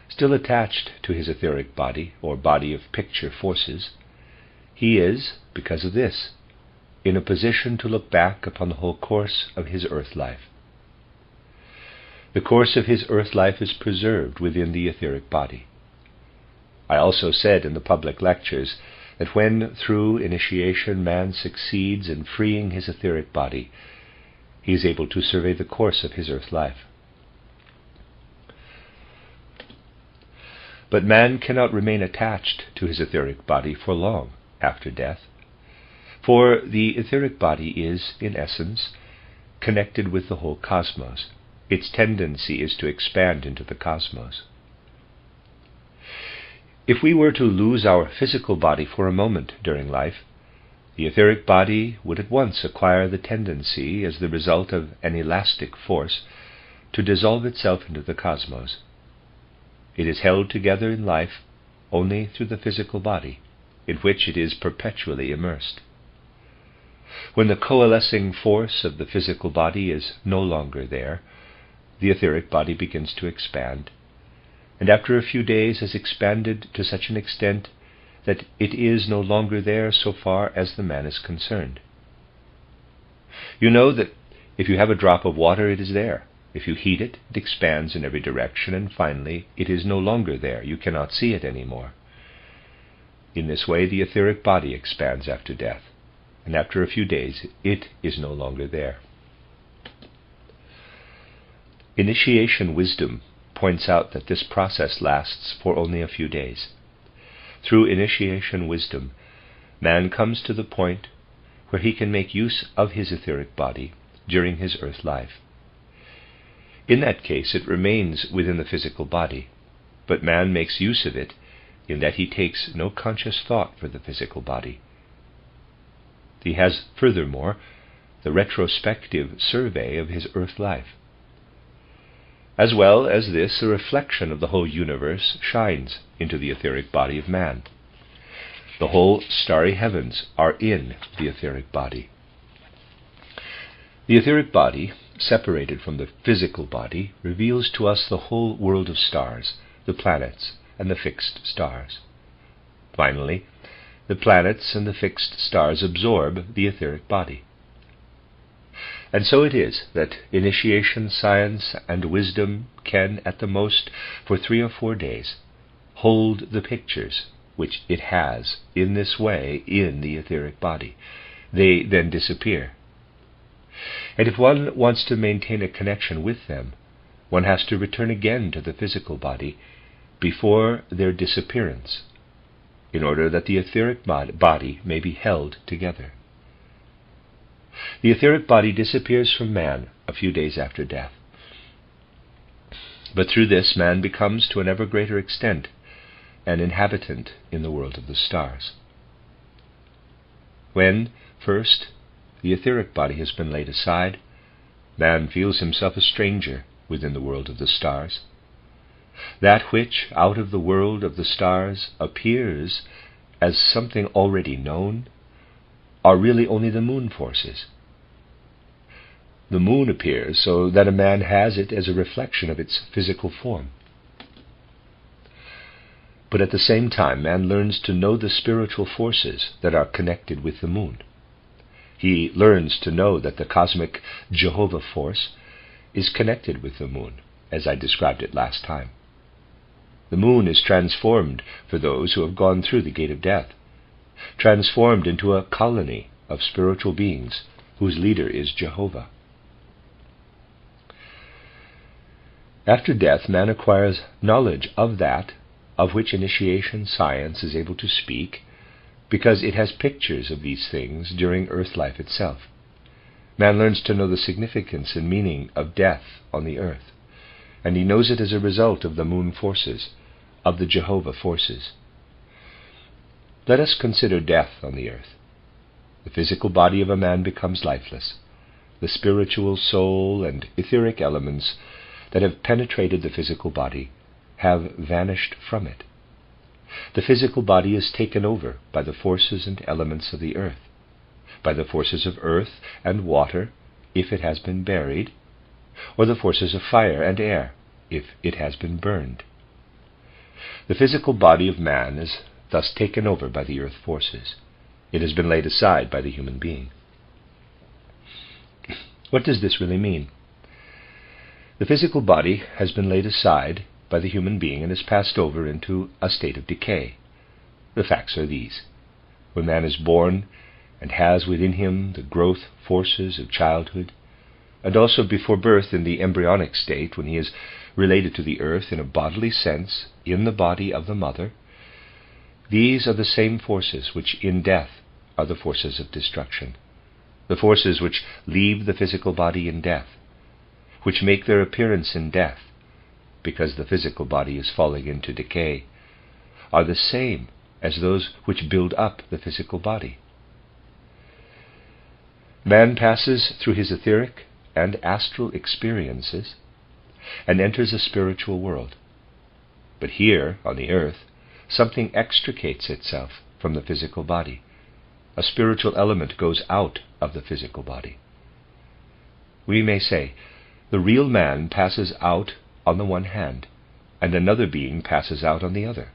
still attached to his etheric body, or body of picture forces, he is, because of this, in a position to look back upon the whole course of his earth life. The course of his earth life is preserved within the etheric body. I also said in the public lectures that when, through initiation, man succeeds in freeing his etheric body, he is able to survey the course of his earth life. But man cannot remain attached to his etheric body for long after death, for the etheric body is, in essence, connected with the whole cosmos. Its tendency is to expand into the cosmos. If we were to lose our physical body for a moment during life, the etheric body would at once acquire the tendency, as the result of an elastic force, to dissolve itself into the cosmos. It is held together in life only through the physical body, in which it is perpetually immersed. When the coalescing force of the physical body is no longer there, the etheric body begins to expand, and after a few days has expanded to such an extent that it is no longer there so far as the man is concerned. You know that if you have a drop of water, it is there. If you heat it, it expands in every direction, and finally it is no longer there. You cannot see it anymore. In this way, the etheric body expands after death, and after a few days it is no longer there. Initiation wisdom points out that this process lasts for only a few days. Through initiation wisdom, man comes to the point where he can make use of his etheric body during his earth life. In that case, it remains within the physical body, but man makes use of it in that he takes no conscious thought for the physical body. He has, furthermore, the retrospective survey of his earth life. As well as this, a reflection of the whole universe shines into the etheric body of man. The whole starry heavens are in the etheric body. The etheric body, separated from the physical body, reveals to us the whole world of stars, the planets, and the fixed stars. Finally, the planets and the fixed stars absorb the etheric body. And so it is that initiation, science, and wisdom can, at the most, for 3 or 4 days, hold the pictures which it has in this way in the etheric body. They then disappear. And if one wants to maintain a connection with them, one has to return again to the physical body before their disappearance, in order that the etheric body may be held together. The etheric body disappears from man a few days after death. But through this, man becomes, to an ever greater extent, an inhabitant in the world of the stars. When, first, the etheric body has been laid aside, man feels himself a stranger within the world of the stars. That which, out of the world of the stars, appears as something already known, are really only the moon forces. The moon appears so that a man has it as a reflection of its physical form. But at the same time, man learns to know the spiritual forces that are connected with the moon. He learns to know that the cosmic Jehovah force is connected with the moon, as I described it last time. The moon is transformed for those who have gone through the gate of death, transformed into a colony of spiritual beings whose leader is Jehovah. After death, man acquires knowledge of that of which initiation science is able to speak, because it has pictures of these things during earth life itself. Man learns to know the significance and meaning of death on the earth, and he knows it as a result of the moon forces, of the Jehovah forces. Let us consider death on the earth. The physical body of a man becomes lifeless. the spiritual soul and etheric elements that have penetrated the physical body have vanished from it. The physical body is taken over by the forces and elements of the earth, by the forces of earth and water, if it has been buried, or the forces of fire and air, if it has been burned. The physical body of man is thus taken over by the earth forces. It has been laid aside by the human being. What does this really mean? The physical body has been laid aside by the human being and has passed over into a state of decay. The facts are these. When man is born and has within him the growth forces of childhood, and also before birth in the embryonic state, when he is related to the earth in a bodily sense in the body of the mother, these are the same forces which in death are the forces of destruction, the forces which leave the physical body in death, which make their appearance in death, because the physical body is falling into decay, are the same as those which build up the physical body. Man passes through his etheric and astral experiences and enters a spiritual world. But here, on the earth, something extricates itself from the physical body. A spiritual element goes out of the physical body. We may say, the real man passes out on the one hand, and another being passes out on the other.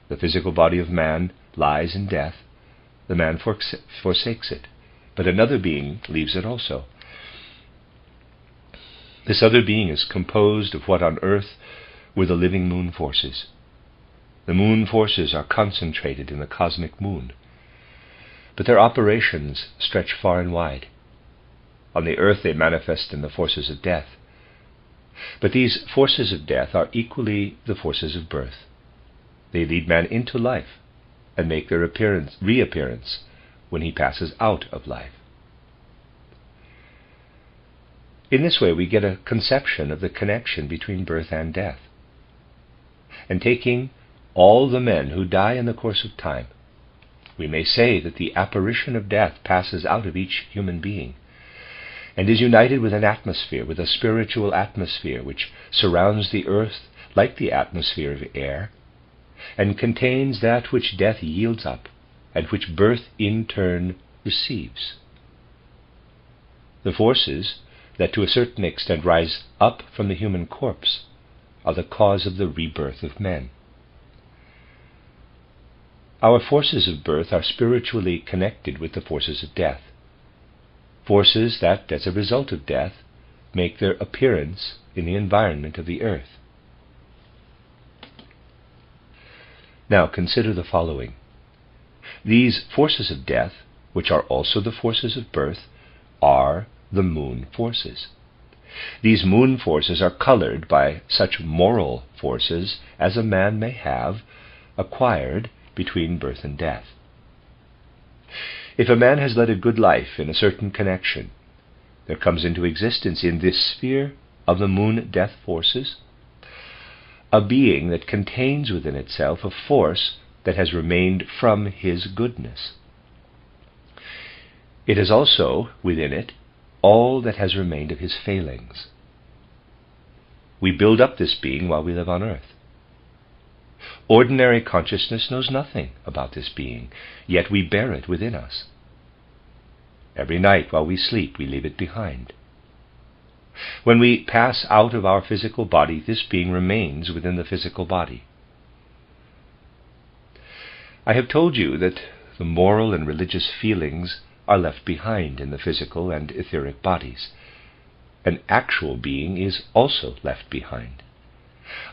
The physical body of man lies in death. The man forsakes it, but another being leaves it also. This other being is composed of what on earth were the living moon forces. The moon forces are concentrated in the cosmic moon, but their operations stretch far and wide. On the earth they manifest in the forces of death, but these forces of death are equally the forces of birth. They lead man into life and make their reappearance when he passes out of life. In this way we get a conception of the connection between birth and death. And taking all the men who die in the course of time, we may say that the apparition of death passes out of each human being and is united with an atmosphere, with a spiritual atmosphere which surrounds the earth like the atmosphere of air, and contains that which death yields up and which birth in turn receives. The forces that to a certain extent rise up from the human corpse are the cause of the rebirth of men. Our forces of birth are spiritually connected with the forces of death, forces that, as a result of death, make their appearance in the environment of the earth. Now consider the following. These forces of death, which are also the forces of birth, are the moon forces. These moon forces are colored by such moral forces as a man may have acquired between birth and death. If a man has led a good life in a certain connection, there comes into existence in this sphere of the moon death forces a being that contains within itself a force that has remained from his goodness. It has also within it all that has remained of his failings. We build up this being while we live on earth. Ordinary consciousness knows nothing about this being, yet we bear it within us. Every night while we sleep, we leave it behind. When we pass out of our physical body, this being remains within the physical body. I have told you that the moral and religious feelings are left behind in the physical and etheric bodies. An actual being is also left behind,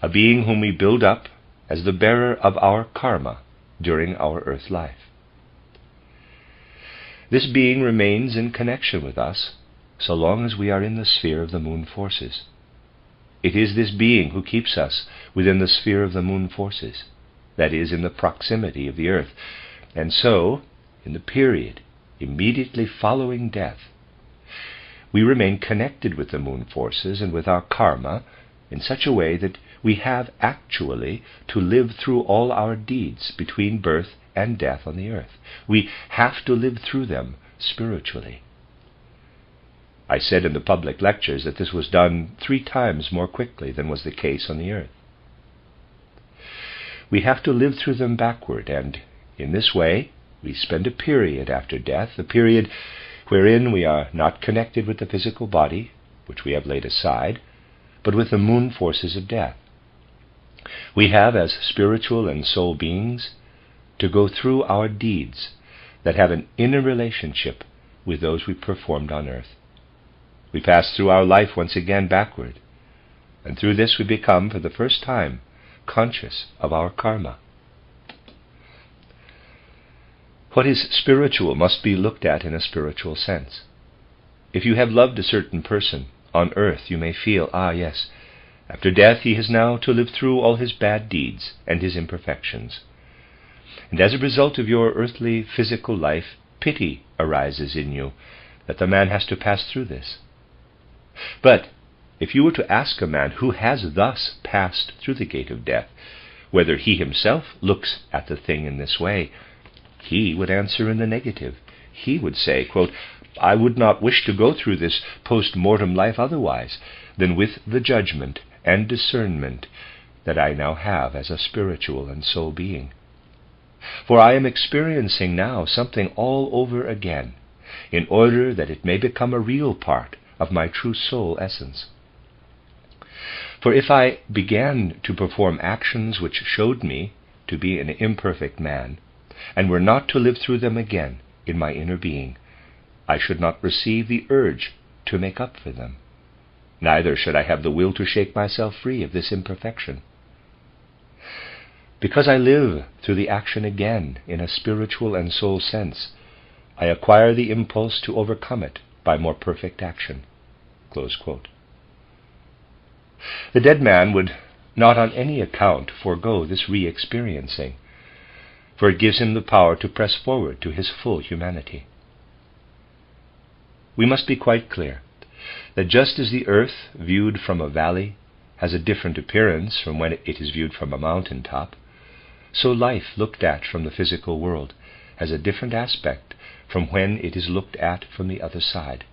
a being whom we build up as the bearer of our karma during our earth life. This being remains in connection with us so long as we are in the sphere of the moon forces. It is this being who keeps us within the sphere of the moon forces, that is, in the proximity of the earth, and so, in the period immediately following death, we remain connected with the moon forces and with our karma in such a way that we have actually to live through all our deeds between birth and death on the earth. We have to live through them spiritually. I said in the public lectures that this was done 3 times more quickly than was the case on the earth. We have to live through them backward, and in this way we spend a period after death, a period wherein we are not connected with the physical body, which we have laid aside, but with the moon forces of death. We have, as spiritual and soul beings, to go through our deeds that have an inner relationship with those we performed on earth. We pass through our life once again backward, and through this we become, for the first time, conscious of our karma. What is spiritual must be looked at in a spiritual sense. If you have loved a certain person, on earth you may feel, yes, after death he has now to live through all his bad deeds and his imperfections. And as a result of your earthly physical life, pity arises in you that the man has to pass through this. But if you were to ask a man who has thus passed through the gate of death, whether he himself looks at the thing in this way, he would answer in the negative. He would say, quote, "I would not wish to go through this post-mortem life otherwise than with the judgment and discernment that I now have as a spiritual and soul being. For I am experiencing now something all over again, in order that it may become a real part of my true soul essence. For if I began to perform actions which showed me to be an imperfect man, and were not to live through them again in my inner being, I should not receive the urge to make up for them. Neither should I have the will to shake myself free of this imperfection. Because I live through the action again in a spiritual and soul sense, I acquire the impulse to overcome it by more perfect action." Close quote. The dead man would not on any account forego this re-experiencing, for it gives him the power to press forward to his full humanity. We must be quite clear that just as the earth viewed from a valley has a different appearance from when it is viewed from a mountain top, so life looked at from the physical world has a different aspect from when it is looked at from the other side.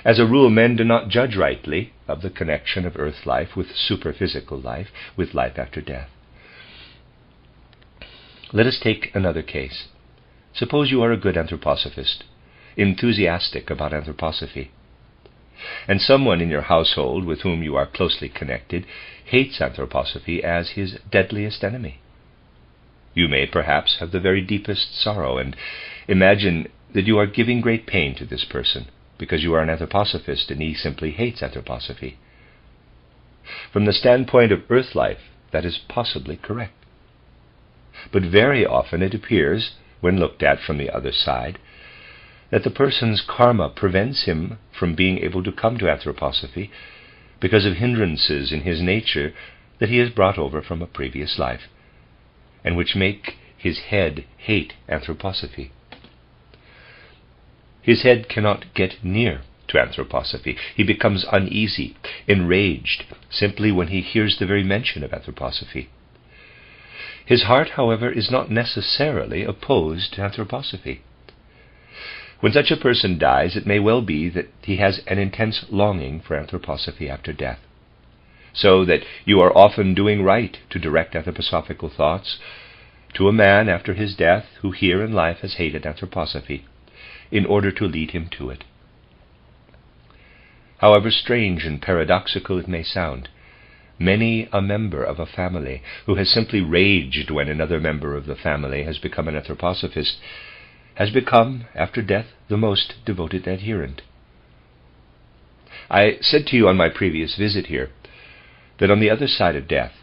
As a rule, men do not judge rightly of the connection of earth life with superphysical life, with life after death. Let us take another case. Suppose you are a good anthroposophist, enthusiastic about anthroposophy, and someone in your household with whom you are closely connected hates anthroposophy as his deadliest enemy. You may perhaps have the very deepest sorrow and imagine that you are giving great pain to this person because you are an anthroposophist and he simply hates anthroposophy. From the standpoint of earth life, that is possibly correct. But very often it appears, when looked at from the other side, that the person's karma prevents him from being able to come to anthroposophy because of hindrances in his nature that he has brought over from a previous life, and which make his head hate anthroposophy. His head cannot get near to anthroposophy. He becomes uneasy, enraged, simply when he hears the very mention of anthroposophy. His heart, however, is not necessarily opposed to anthroposophy. When such a person dies, it may well be that he has an intense longing for anthroposophy after death, so that you are often doing right to direct anthroposophical thoughts to a man after his death who here in life has hated anthroposophy, in order to lead him to it. However strange and paradoxical it may sound, many a member of a family who has simply raged when another member of the family has become an anthroposophist has become, after death, the most devoted adherent. I said to you on my previous visit here that on the other side of death,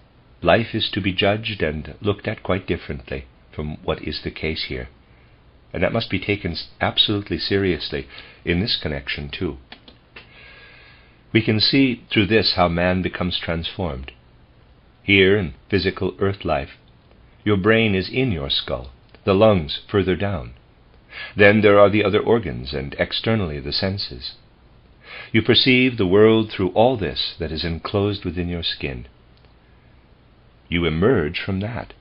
life is to be judged and looked at quite differently from what is the case here, and that must be taken absolutely seriously in this connection too. We can see through this how man becomes transformed. Here in physical earth life, your brain is in your skull, the lungs further down. Then there are the other organs, and externally the senses. You perceive the world through all this that is enclosed within your skin. You emerge from that.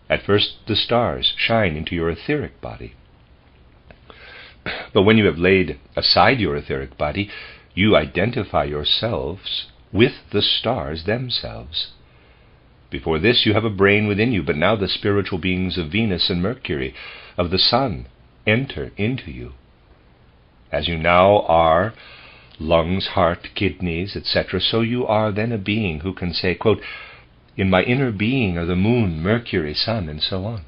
At first the stars shine into your etheric body. But when you have laid aside your etheric body, you identify yourselves with the stars themselves. Before this you have a brain within you, but now the spiritual beings of Venus and Mercury, of the Sun, enter into you. As you now are lungs, heart, kidneys, etc., so you are then a being who can say, quote, "In my inner being are the moon, Mercury, Sun," and so on.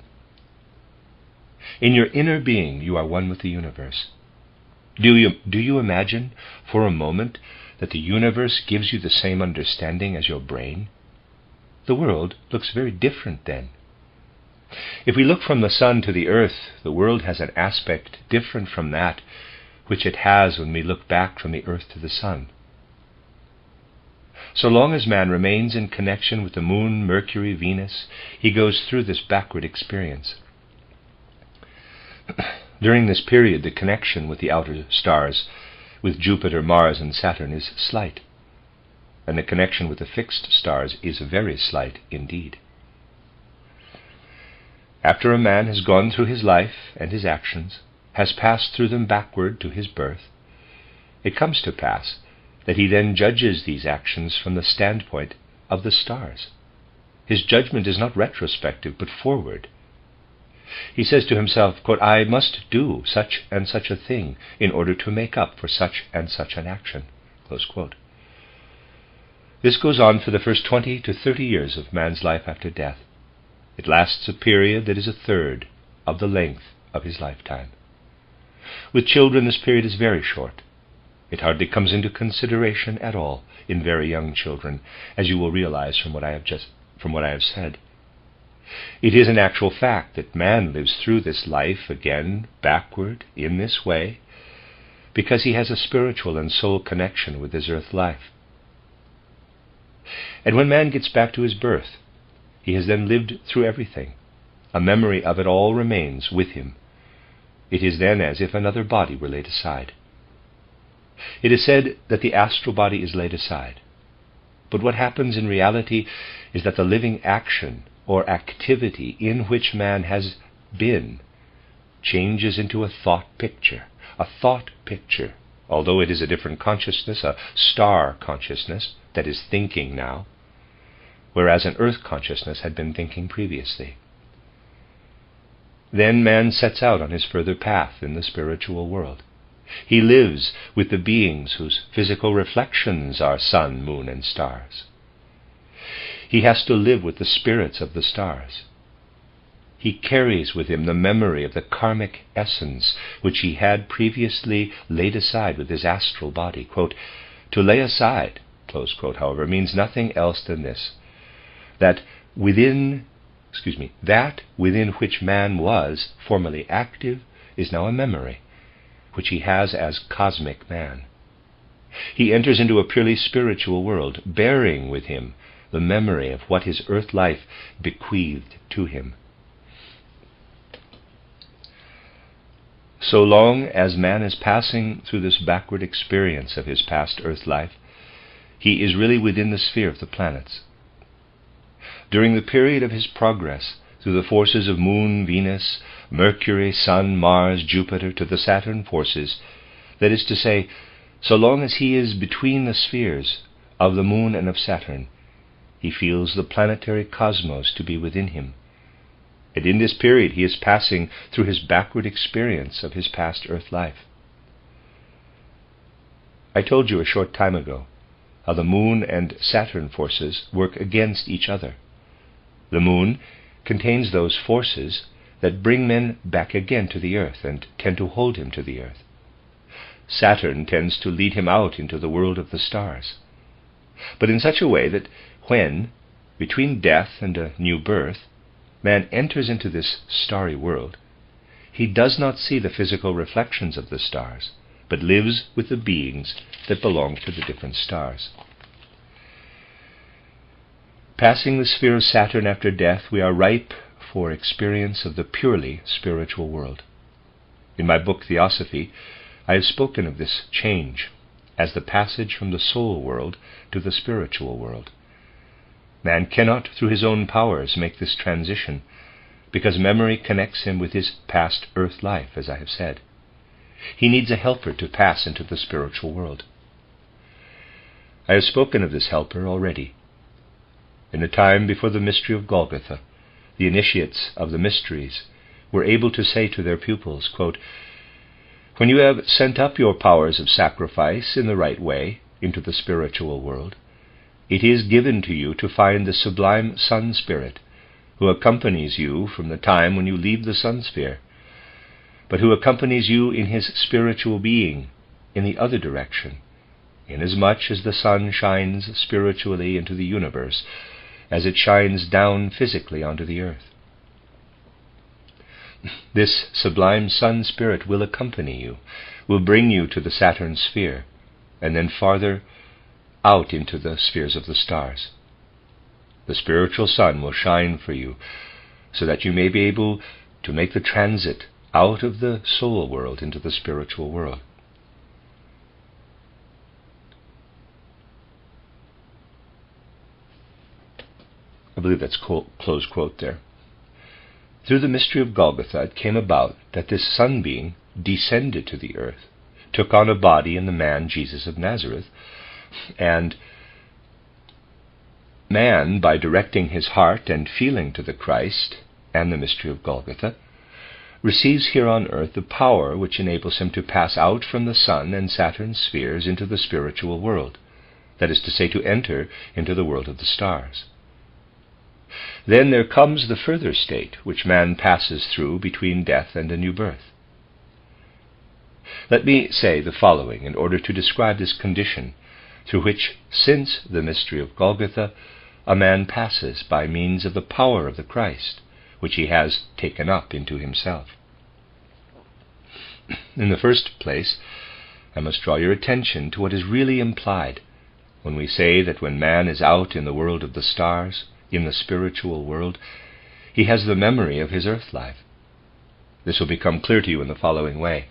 In your inner being you are one with the universe. Do you imagine for a moment that the universe gives you the same understanding as your brain? The world looks very different then. If we look from the sun to the earth, the world has an aspect different from that which it has when we look back from the earth to the sun. So long as man remains in connection with the moon, Mercury, Venus, he goes through this backward experience. During this period, the connection with the outer stars, with Jupiter, Mars, and Saturn, is slight, and the connection with the fixed stars is very slight indeed. After a man has gone through his life and his actions, has passed through them backward to his birth, it comes to pass that he then judges these actions from the standpoint of the stars. His judgment is not retrospective, but forward. He says to himself, quote, "I must do such and such a thing in order to make up for such and such an action." Close quote. This goes on for the first 20 to 30 years of man's life after death. It lasts a period that is a third of the length of his lifetime. With children, this period is very short. It hardly comes into consideration at all in very young children, as you will realize from what I have said. It is an actual fact that man lives through this life again backward in this way because he has a spiritual and soul connection with his earth life. And when man gets back to his birth, he has then lived through everything. A memory of it all remains with him. It is then as if another body were laid aside. It is said that the astral body is laid aside. But what happens in reality is that the living action or activity in which man has been changes into a thought picture. A thought picture, although it is a different consciousness, a star consciousness that is thinking now, whereas an earth consciousness had been thinking previously. Then man sets out on his further path in the spiritual world. He lives with the beings whose physical reflections are sun, moon, and stars. He has to live with the spirits of the stars. He carries with him the memory of the karmic essence which he had previously laid aside with his astral body. Quote, "To lay aside," close quote, however, means nothing else than this, that within which man was formerly active is now a memory, which he has as cosmic man. He enters into a purely spiritual world, bearing with him the memory of what his earth life bequeathed to him. So long as man is passing through this backward experience of his past earth life, he is really within the sphere of the planets. During the period of his progress through the forces of moon, Venus, Mercury, Sun, Mars, Jupiter, to the Saturn forces, that is to say, so long as he is between the spheres of the moon and of Saturn, he feels the planetary cosmos to be within him. And in this period he is passing through his backward experience of his past earth life. I told you a short time ago how the moon and Saturn forces work against each other. The moon contains those forces that bring men back again to the earth and tend to hold him to the earth. Saturn tends to lead him out into the world of the stars, but in such a way that when, between death and a new birth, man enters into this starry world, he does not see the physical reflections of the stars, but lives with the beings that belong to the different stars. Passing the sphere of Saturn after death, we are ripe for experience of the purely spiritual world. In my book, Theosophy, I have spoken of this change as the passage from the soul world to the spiritual world. Man cannot, through his own powers, make this transition, because memory connects him with his past earth life, as I have said. He needs a helper to pass into the spiritual world. I have spoken of this helper already. In the time before the mystery of Golgotha, the initiates of the mysteries were able to say to their pupils, quote, "When you have sent up your powers of sacrifice in the right way into the spiritual world, it is given to you to find the sublime Sun Spirit, who accompanies you from the time when you leave the Sun sphere, but who accompanies you in his spiritual being in the other direction, inasmuch as the sun shines spiritually into the universe, as it shines down physically onto the earth. This sublime Sun Spirit will accompany you, will bring you to the Saturn sphere, and then farther out into the spheres of the stars. The spiritual sun will shine for you, so that you may be able to make the transit out of the soul world into the spiritual world." I believe that's close quote there. Through the mystery of Golgotha, it came about that this sun being descended to the earth, took on a body in the man Jesus of Nazareth, and man, by directing his heart and feeling to the Christ and the mystery of Golgotha, receives here on earth the power which enables him to pass out from the sun and Saturn spheres into the spiritual world, that is to say, to enter into the world of the stars. Then there comes the further state which man passes through between death and a new birth. Let me say the following in order to describe this condition through which, since the mystery of Golgotha, a man passes by means of the power of the Christ, which he has taken up into himself. In the first place, I must draw your attention to what is really implied when we say that when man is out in the world of the stars, in the spiritual world, he has the memory of his earth life. This will become clear to you in the following way.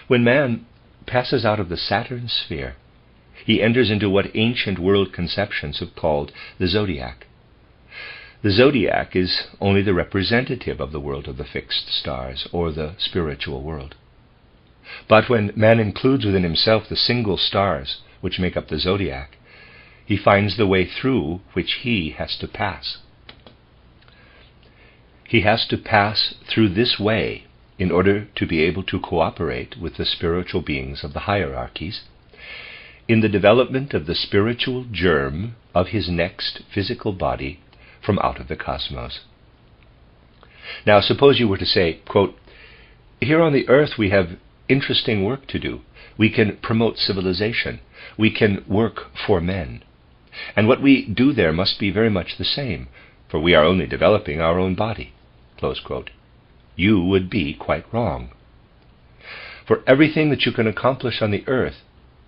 When man passes out of the Saturn sphere, he enters into what ancient world conceptions have called the zodiac. The zodiac is only the representative of the world of the fixed stars, or the spiritual world. But when man includes within himself the single stars which make up the zodiac, he finds the way through which he has to pass. He has to pass through this way in order to be able to cooperate with the spiritual beings of the hierarchies in the development of the spiritual germ of his next physical body from out of the cosmos. Now, suppose you were to say, quote, "Here on the earth we have interesting work to do. We can promote civilization. We can work for men. And what we do there must be very much the same, for we are only developing our own body." Close quote. You would be quite wrong. For everything that you can accomplish on the earth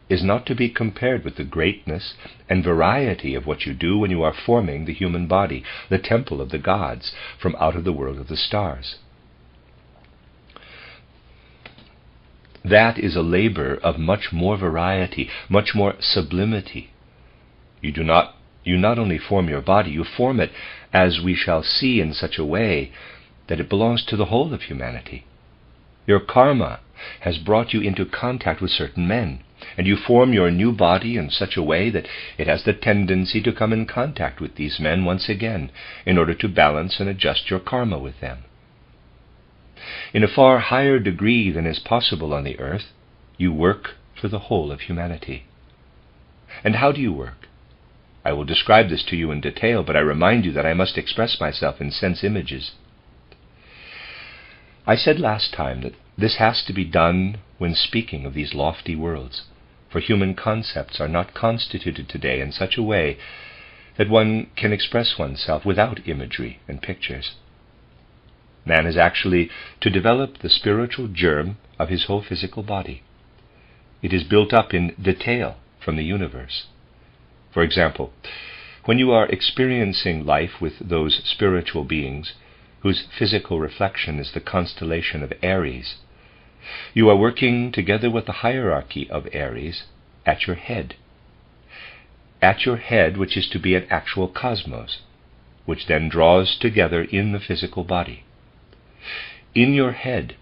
is not to be compared with the greatness and variety of what you do when you are forming the human body, the temple of the gods, from out of the world of the stars. That is a labor of much more variety, much more sublimity. You not only form your body, you form it, as we shall see, in such a way that it belongs to the whole of humanity. Your karma has brought you into contact with certain men, and you form your new body in such a way that it has the tendency to come in contact with these men once again, in order to balance and adjust your karma with them. In a far higher degree than is possible on the earth, you work for the whole of humanity. And how do you work? I will describe this to you in detail, but I remind you that I must express myself in sense images. I said last time that this has to be done when speaking of these lofty worlds, for human concepts are not constituted today in such a way that one can express oneself without imagery and pictures. Man is actually to develop the spiritual germ of his whole physical body. It is built up in detail from the universe. For example, when you are experiencing life with those spiritual beings whose physical reflection is the constellation of Aries, you are working together with the hierarchy of Aries at your head. At your head, which is to be an actual cosmos, which then draws together in the physical body. In your head,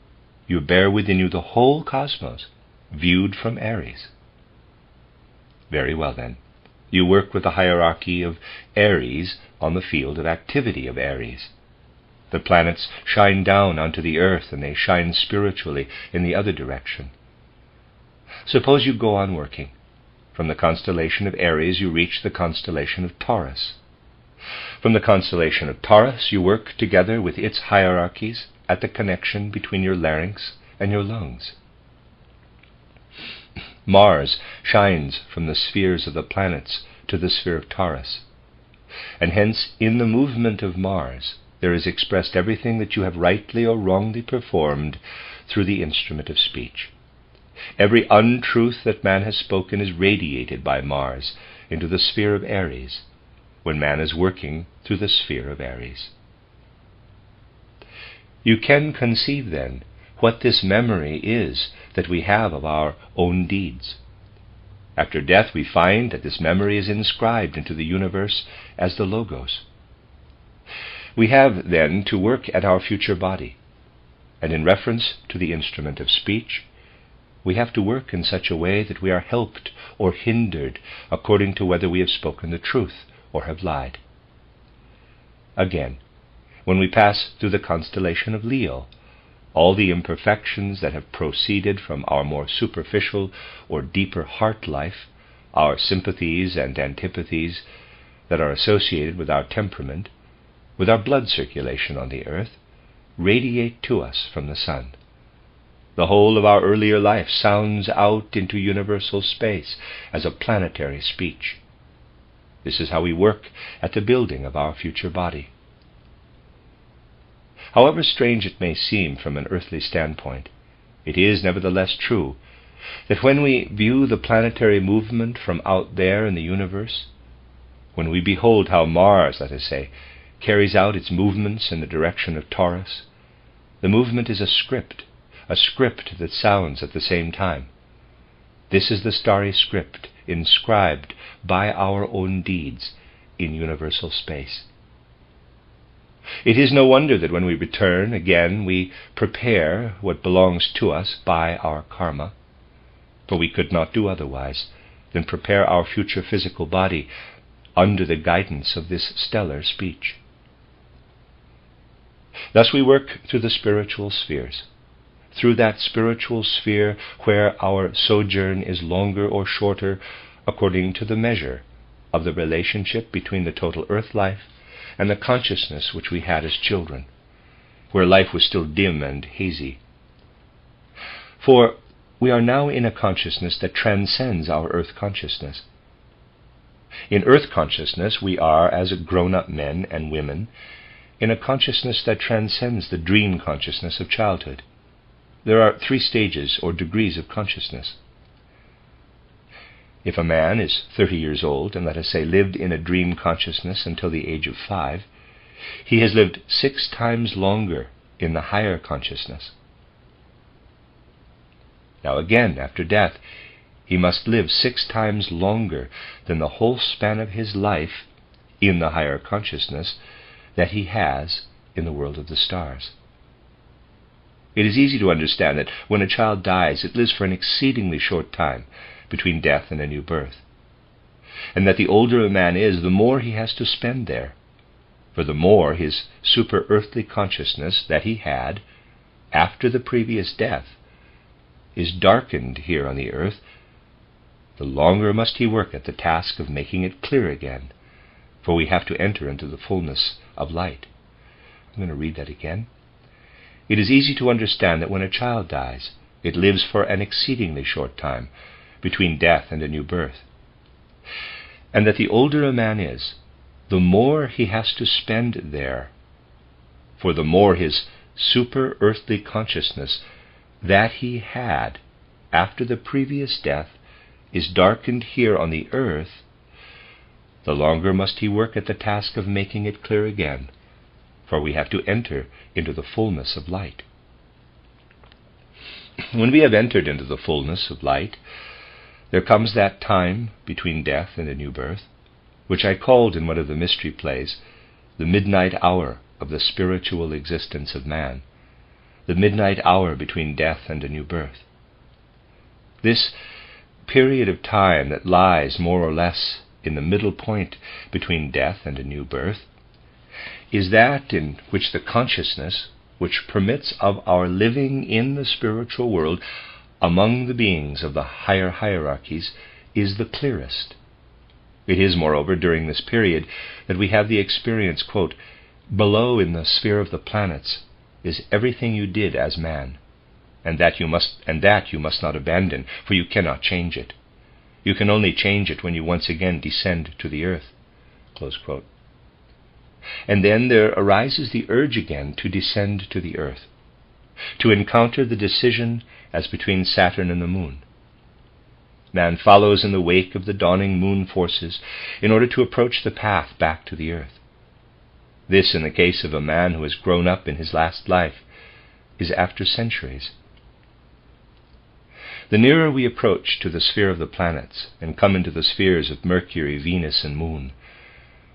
You bear within you the whole cosmos, viewed from Aries. Very well then. You work with the hierarchy of Aries on the field of activity of Aries. The planets shine down onto the earth, and they shine spiritually in the other direction. Suppose you go on working. From the constellation of Aries you reach the constellation of Taurus. From the constellation of Taurus you work together with its hierarchies at the connection between your larynx and your lungs. Mars shines from the spheres of the planets to the sphere of Taurus, and hence in the movement of Mars there is expressed everything that you have rightly or wrongly performed through the instrument of speech. Every untruth that man has spoken is radiated by Mars into the sphere of Aries, when man is working through the sphere of Aries. You can conceive then what this memory is that we have of our own deeds. After death we find that this memory is inscribed into the universe as the Logos. We have then to work at our future body, and in reference to the instrument of speech, we have to work in such a way that we are helped or hindered according to whether we have spoken the truth or have lied. Again, when we pass through the constellation of Leo, all the imperfections that have proceeded from our more superficial or deeper heart life, our sympathies and antipathies that are associated with our temperament, with our blood circulation on the earth, radiate to us from the sun. The whole of our earlier life sounds out into universal space as a planetary speech. This is how we work at the building of our future body. However strange it may seem from an earthly standpoint, it is nevertheless true that when we view the planetary movement from out there in the universe, when we behold how Mars, let us say, carries out its movements in the direction of Taurus, the movement is a script that sounds at the same time. This is the starry script inscribed by our own deeds in universal space. It is no wonder that when we return again we prepare what belongs to us by our karma, for we could not do otherwise than prepare our future physical body under the guidance of this stellar speech. Thus we work through the spiritual spheres, through that spiritual sphere where our sojourn is longer or shorter according to the measure of the relationship between the total earth life and the consciousness which we had as children, where life was still dim and hazy. For we are now in a consciousness that transcends our earth consciousness. In earth consciousness we are, as grown-up men and women, in a consciousness that transcends the dream consciousness of childhood. There are 3 stages or degrees of consciousness. If a man is 30 years old and, let us say, lived in a dream consciousness until the age of 5, he has lived 6 times longer in the higher consciousness. Now again, after death, he must live 6 times longer than the whole span of his life in the higher consciousness that he has in the world of the stars. It is easy to understand that when a child dies, it lives for an exceedingly short time between death and a new birth, and that the older a man is, the more he has to spend there, for the more his super-earthly consciousness that he had after the previous death is darkened here on the earth, the longer must he work at the task of making it clear again, for we have to enter into the fullness of light. I'm going to read that again. It is easy to understand that when a child dies, it lives for an exceedingly short time between death and a new birth, and that the older a man is, the more he has to spend there, for the more his super-earthly consciousness that he had after the previous death is darkened here on the earth, the longer must he work at the task of making it clear again, for we have to enter into the fullness of light. When we have entered into the fullness of light, there comes that time between death and a new birth, which I called in one of the mystery plays the midnight hour of the spiritual existence of man, the midnight hour between death and a new birth. This period of time that lies more or less in the middle point between death and a new birth is that in which the consciousness which permits of our living in the spiritual world among the beings of the higher hierarchies is the clearest. It is, moreover, during this period that we have the experience, quote, "Below in the sphere of the planets is everything you did as man, and that you must not abandon, for you cannot change it. You can only change it when you once again descend to the earth." Close quote. And then there arises the urge again to descend to the earth, to encounter the decision as between Saturn and the moon. Man follows in the wake of the dawning moon forces in order to approach the path back to the earth. This, in the case of a man who has grown up in his last life, is after centuries. The nearer we approach to the sphere of the planets and come into the spheres of Mercury, Venus, and Moon,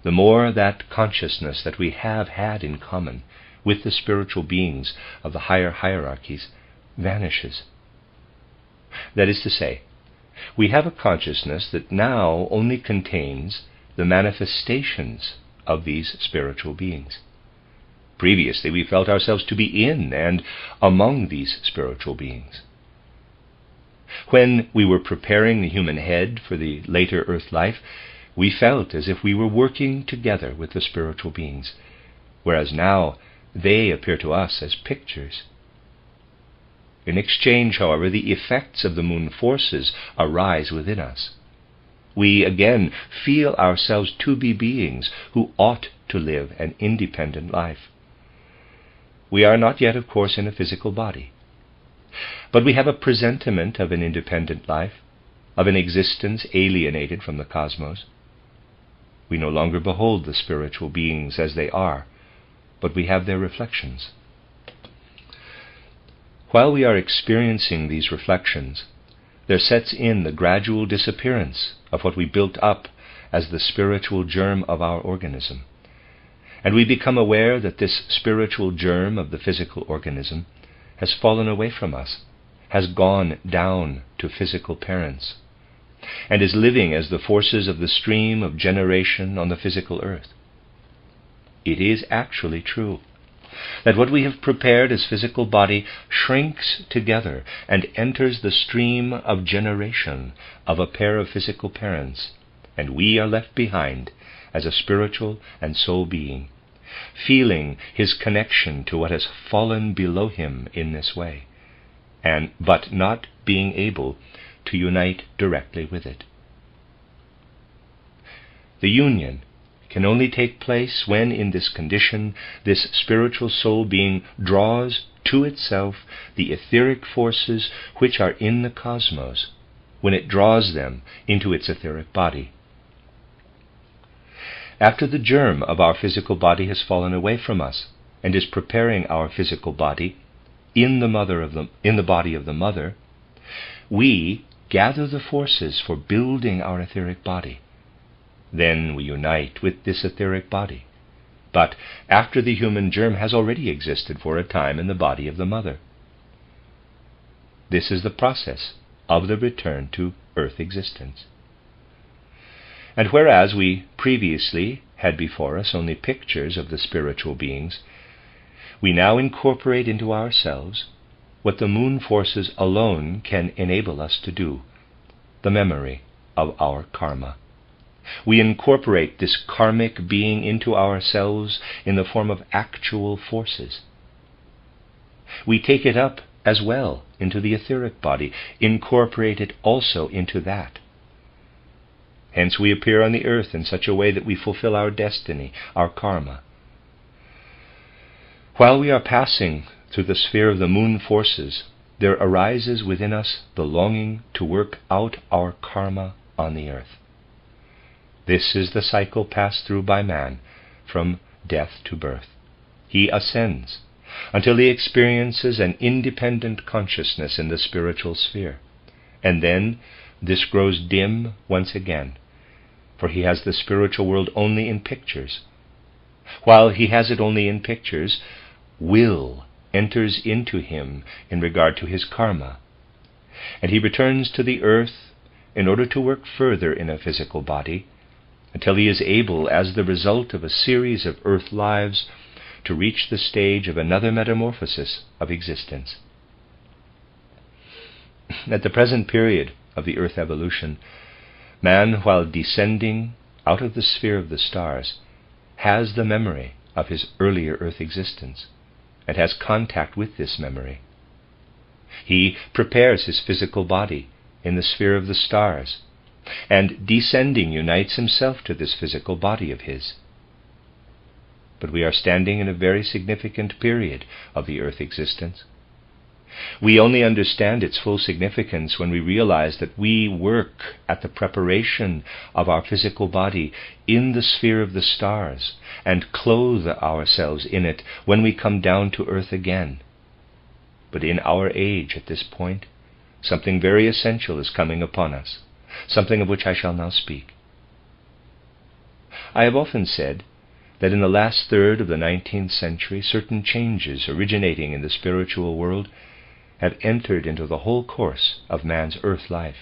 the more that consciousness that we have had in common with the spiritual beings of the higher hierarchies vanishes. That is to say, we have a consciousness that now only contains the manifestations of these spiritual beings. Previously, we felt ourselves to be in and among these spiritual beings. When we were preparing the human head for the later earth life, we felt as if we were working together with the spiritual beings, whereas now they appear to us as pictures. In exchange, however, the effects of the moon forces arise within us. We again feel ourselves to be beings who ought to live an independent life. We are not yet, of course, in a physical body, but we have a presentiment of an independent life, of an existence alienated from the cosmos. We no longer behold the spiritual beings as they are, but we have their reflections. While we are experiencing these reflections, there sets in the gradual disappearance of what we built up as the spiritual germ of our organism, and we become aware that this spiritual germ of the physical organism has fallen away from us, has gone down to physical parents, and is living as the forces of the stream of generation on the physical earth. It is actually true that what we have prepared as physical body shrinks together and enters the stream of generation of a pair of physical parents, and we are left behind as a spiritual and soul being, feeling his connection to what has fallen below him in this way, but not being able to unite directly with it. The union can only take place when, in this condition, this spiritual soul being draws to itself the etheric forces which are in the cosmos, when it draws them into its etheric body. After the germ of our physical body has fallen away from us and is preparing our physical body in the body of the mother, we gather the forces for building our etheric body. Then we unite with this etheric body, but after the human germ has already existed for a time in the body of the mother. This is the process of the return to earth existence. And whereas we previously had before us only pictures of the spiritual beings, we now incorporate into ourselves what the moon forces alone can enable us to do, the memory of our karma. We incorporate this karmic being into ourselves in the form of actual forces. We take it up as well into the etheric body, incorporate it also into that. Hence we appear on the earth in such a way that we fulfill our destiny, our karma. While we are passing through the sphere of the moon forces, there arises within us the longing to work out our karma on the earth. This is the cycle passed through by man from death to birth. He ascends until he experiences an independent consciousness in the spiritual sphere, and then this grows dim once again, for he has the spiritual world only in pictures. While he has it only in pictures, will enters into him in regard to his karma, and he returns to the earth in order to work further in a physical body until he is able, as the result of a series of earth lives, to reach the stage of another metamorphosis of existence. At the present period of the earth evolution, man, while descending out of the sphere of the stars, has the memory of his earlier earth existence and has contact with this memory. He prepares his physical body in the sphere of the stars, and descending unites himself to this physical body of his. But we are standing in a very significant period of the earth existence. We only understand its full significance when we realize that we work at the preparation of our physical body in the sphere of the stars and clothe ourselves in it when we come down to earth again. But in our age at this point, something very essential is coming upon us, something of which I shall now speak. I have often said that in the last third of the 19th century, certain changes originating in the spiritual world have entered into the whole course of man's earth life.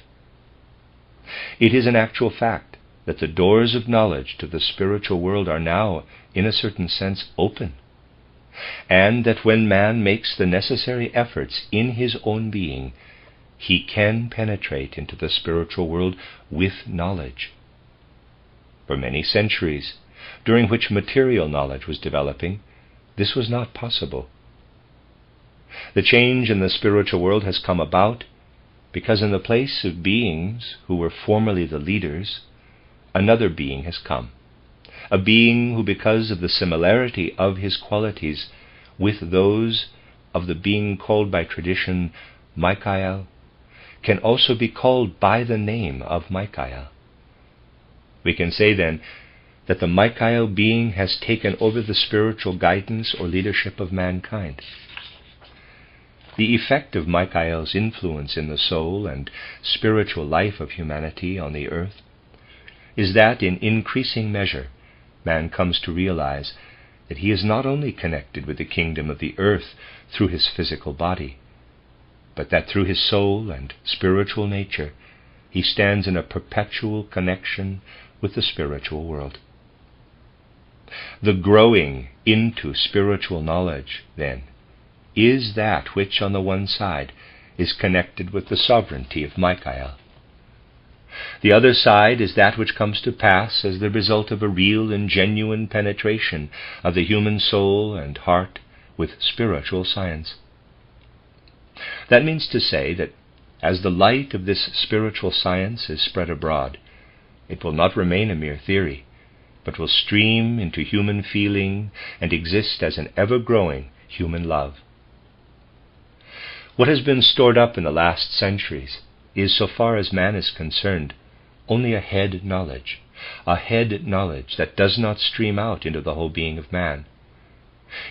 It is an actual fact that the doors of knowledge to the spiritual world are now, in a certain sense, open, and that when man makes the necessary efforts in his own being, he can penetrate into the spiritual world with knowledge. For many centuries, during which material knowledge was developing, this was not possible. The change in the spiritual world has come about because in the place of beings who were formerly the leaders, another being has come, a being who, because of the similarity of his qualities with those of the being called by tradition Michael, can also be called by the name of Michael. We can say then that the Michael being has taken over the spiritual guidance or leadership of mankind. The effect of Michael's influence in the soul and spiritual life of humanity on the earth is that in increasing measure man comes to realize that he is not only connected with the kingdom of the earth through his physical body, but that through his soul and spiritual nature he stands in a perpetual connection with the spiritual world. The growing into spiritual knowledge, then, is that which on the one side is connected with the sovereignty of Michael. The other side is that which comes to pass as the result of a real and genuine penetration of the human soul and heart with spiritual science. That means to say that as the light of this spiritual science is spread abroad, it will not remain a mere theory, but will stream into human feeling and exist as an ever-growing human love. What has been stored up in the last centuries is, so far as man is concerned, only a head knowledge that does not stream out into the whole being of man.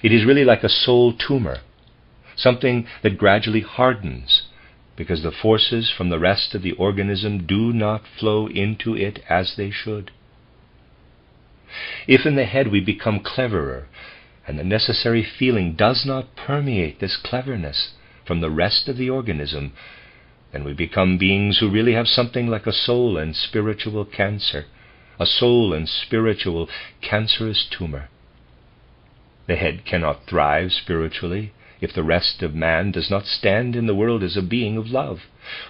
It is really like a soul tumor, something that gradually hardens because the forces from the rest of the organism do not flow into it as they should. If in the head we become cleverer, and the necessary feeling does not permeate this cleverness from the rest of the organism, then we become beings who really have something like a soul and spiritual cancer, a soul and spiritual cancerous tumor. The head cannot thrive spiritually if the rest of man does not stand in the world as a being of love,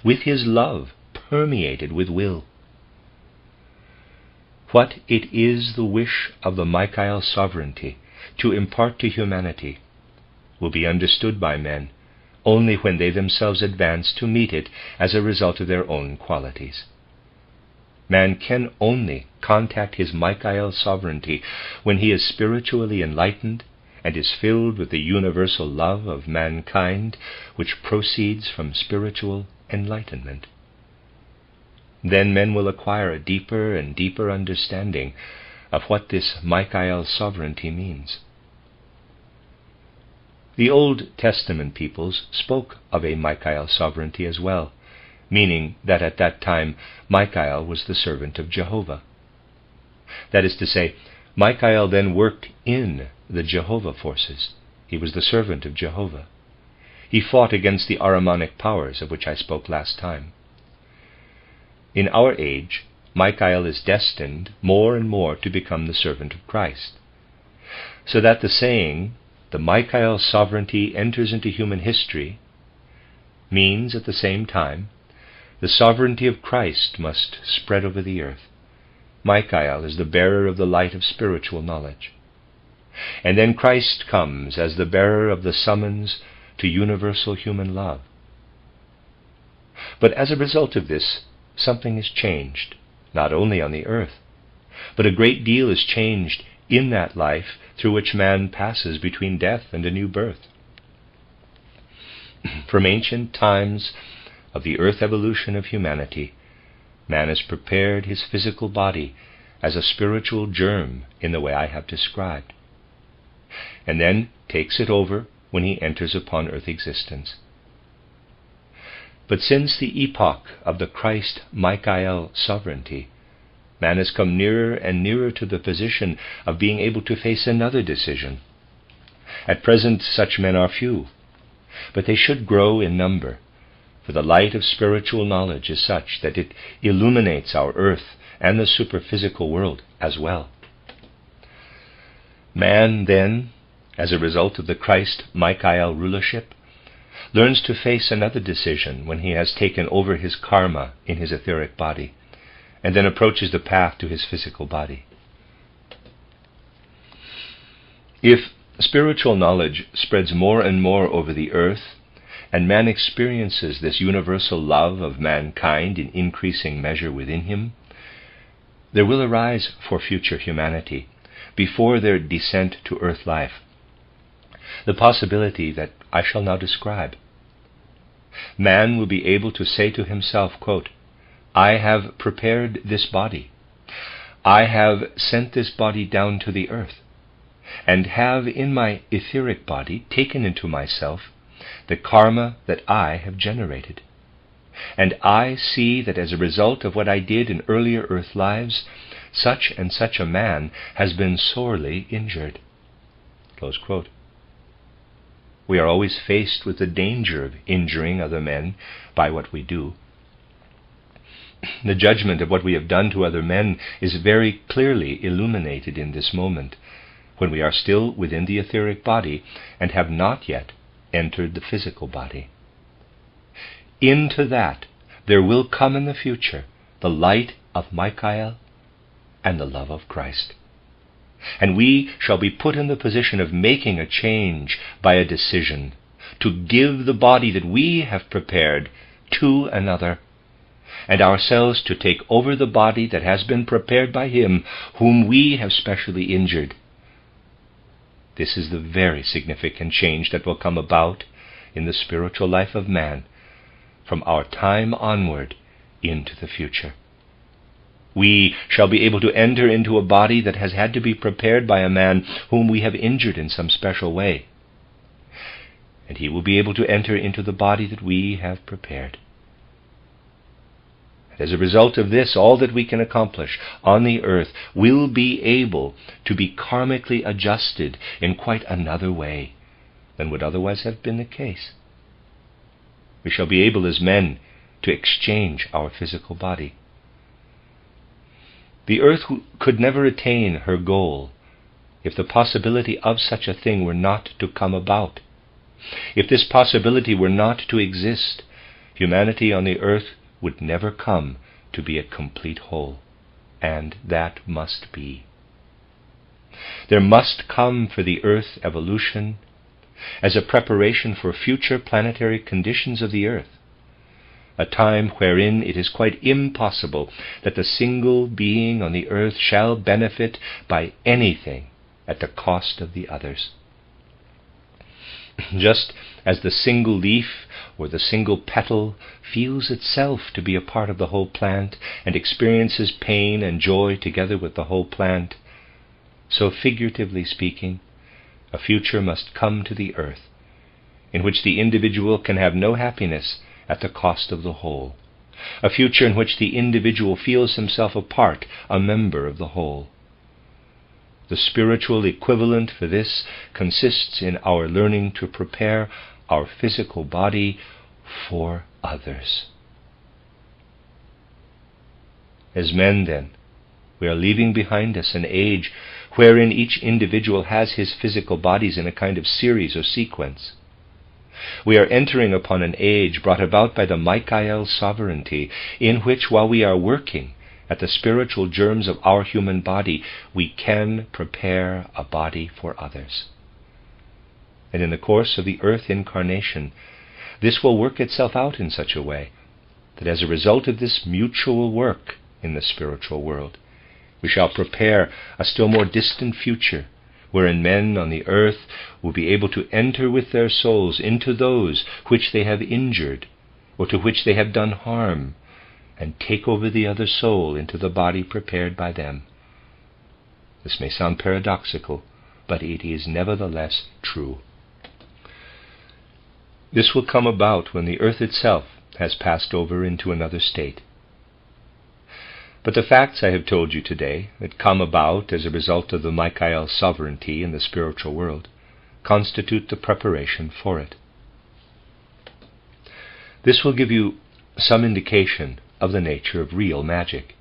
with his love permeated with will. What it is the wish of the Michael sovereignty to impart to humanity will be understood by men only when they themselves advance to meet it as a result of their own qualities. Man can only contact his Michael sovereignty when he is spiritually enlightened and is filled with the universal love of mankind which proceeds from spiritual enlightenment. Then men will acquire a deeper and deeper understanding of what this Michael sovereignty means. The Old Testament peoples spoke of a Michael sovereignty as well, meaning that at that time Michael was the servant of Jehovah. That is to say, Michael then worked in the Jehovah forces, He was the servant of Jehovah. He fought against the Ahrimanic powers of which I spoke last time. In our age, Michael is destined more and more to become the servant of Christ, so that the saying, "the Michael sovereignty enters into human history," means at the same time, the sovereignty of Christ must spread over the earth. Michael is the bearer of the light of spiritual knowledge. And then Christ comes as the bearer of the summons to universal human love. But as a result of this, something is changed, not only on the earth, but a great deal is changed in that life through which man passes between death and a new birth. From ancient times of the earth evolution of humanity, man has prepared his physical body as a spiritual germ in the way I have described, and then takes it over when he enters upon earth existence. But since the epoch of the Christ Michael sovereignty, man has come nearer and nearer to the position of being able to face another decision. At present such men are few, but they should grow in number, for the light of spiritual knowledge is such that it illuminates our earth and the superphysical world as well. Man then, as a result of the Christ Michael rulership, learns to face another decision when he has taken over his karma in his etheric body, and then approaches the path to his physical body. If spiritual knowledge spreads more and more over the earth, and man experiences this universal love of mankind in increasing measure within him, there will arise for future humanity, before their descent to earth life, the possibility that I shall now describe. Man will be able to say to himself, quote, "I have prepared this body. I have sent this body down to the earth, and have in my etheric body taken into myself the karma that I have generated. And I see that as a result of what I did in earlier earth lives, such and such a man has been sorely injured." Close quote. We are always faced with the danger of injuring other men by what we do. The judgment of what we have done to other men is very clearly illuminated in this moment, when we are still within the etheric body and have not yet entered the physical body. Into that there will come in the future the light of Michael and the love of Christ. And we shall be put in the position of making a change by a decision to give the body that we have prepared to another, and ourselves to take over the body that has been prepared by him whom we have specially injured. This is the very significant change that will come about in the spiritual life of man from our time onward into the future. We shall be able to enter into a body that has had to be prepared by a man whom we have injured in some special way, and he will be able to enter into the body that we have prepared. And as a result of this, all that we can accomplish on the earth will be able to be karmically adjusted in quite another way than would otherwise have been the case. We shall be able as men to exchange our physical body. The earth could never attain her goal if the possibility of such a thing were not to come about. If this possibility were not to exist, humanity on the earth would never come to be a complete whole, and that must be. There must come for the earth evolution as a preparation for future planetary conditions of the earth, a time wherein it is quite impossible that the single being on the earth shall benefit by anything at the cost of the others. Just as the single leaf or the single petal feels itself to be a part of the whole plant and experiences pain and joy together with the whole plant, so figuratively speaking, a future must come to the earth in which the individual can have no happiness at the cost of the whole, a future in which the individual feels himself a part, a member of the whole. The spiritual equivalent for this consists in our learning to prepare our physical body for others. As men, then, we are leaving behind us an age wherein each individual has his physical bodies in a kind of series or sequence. We are entering upon an age brought about by the Michael sovereignty, in which, while we are working at the spiritual germs of our human body, we can prepare a body for others. And in the course of the earth incarnation, this will work itself out in such a way that as a result of this mutual work in the spiritual world, we shall prepare a still more distant future, wherein men on the earth will be able to enter with their souls into those which they have injured or to which they have done harm, and take over the other soul into the body prepared by them. This may sound paradoxical, but it is nevertheless true. This will come about when the earth itself has passed over into another state. But the facts I have told you today, that come about as a result of the Michael sovereignty in the spiritual world, constitute the preparation for it. This will give you some indication of the nature of real magic.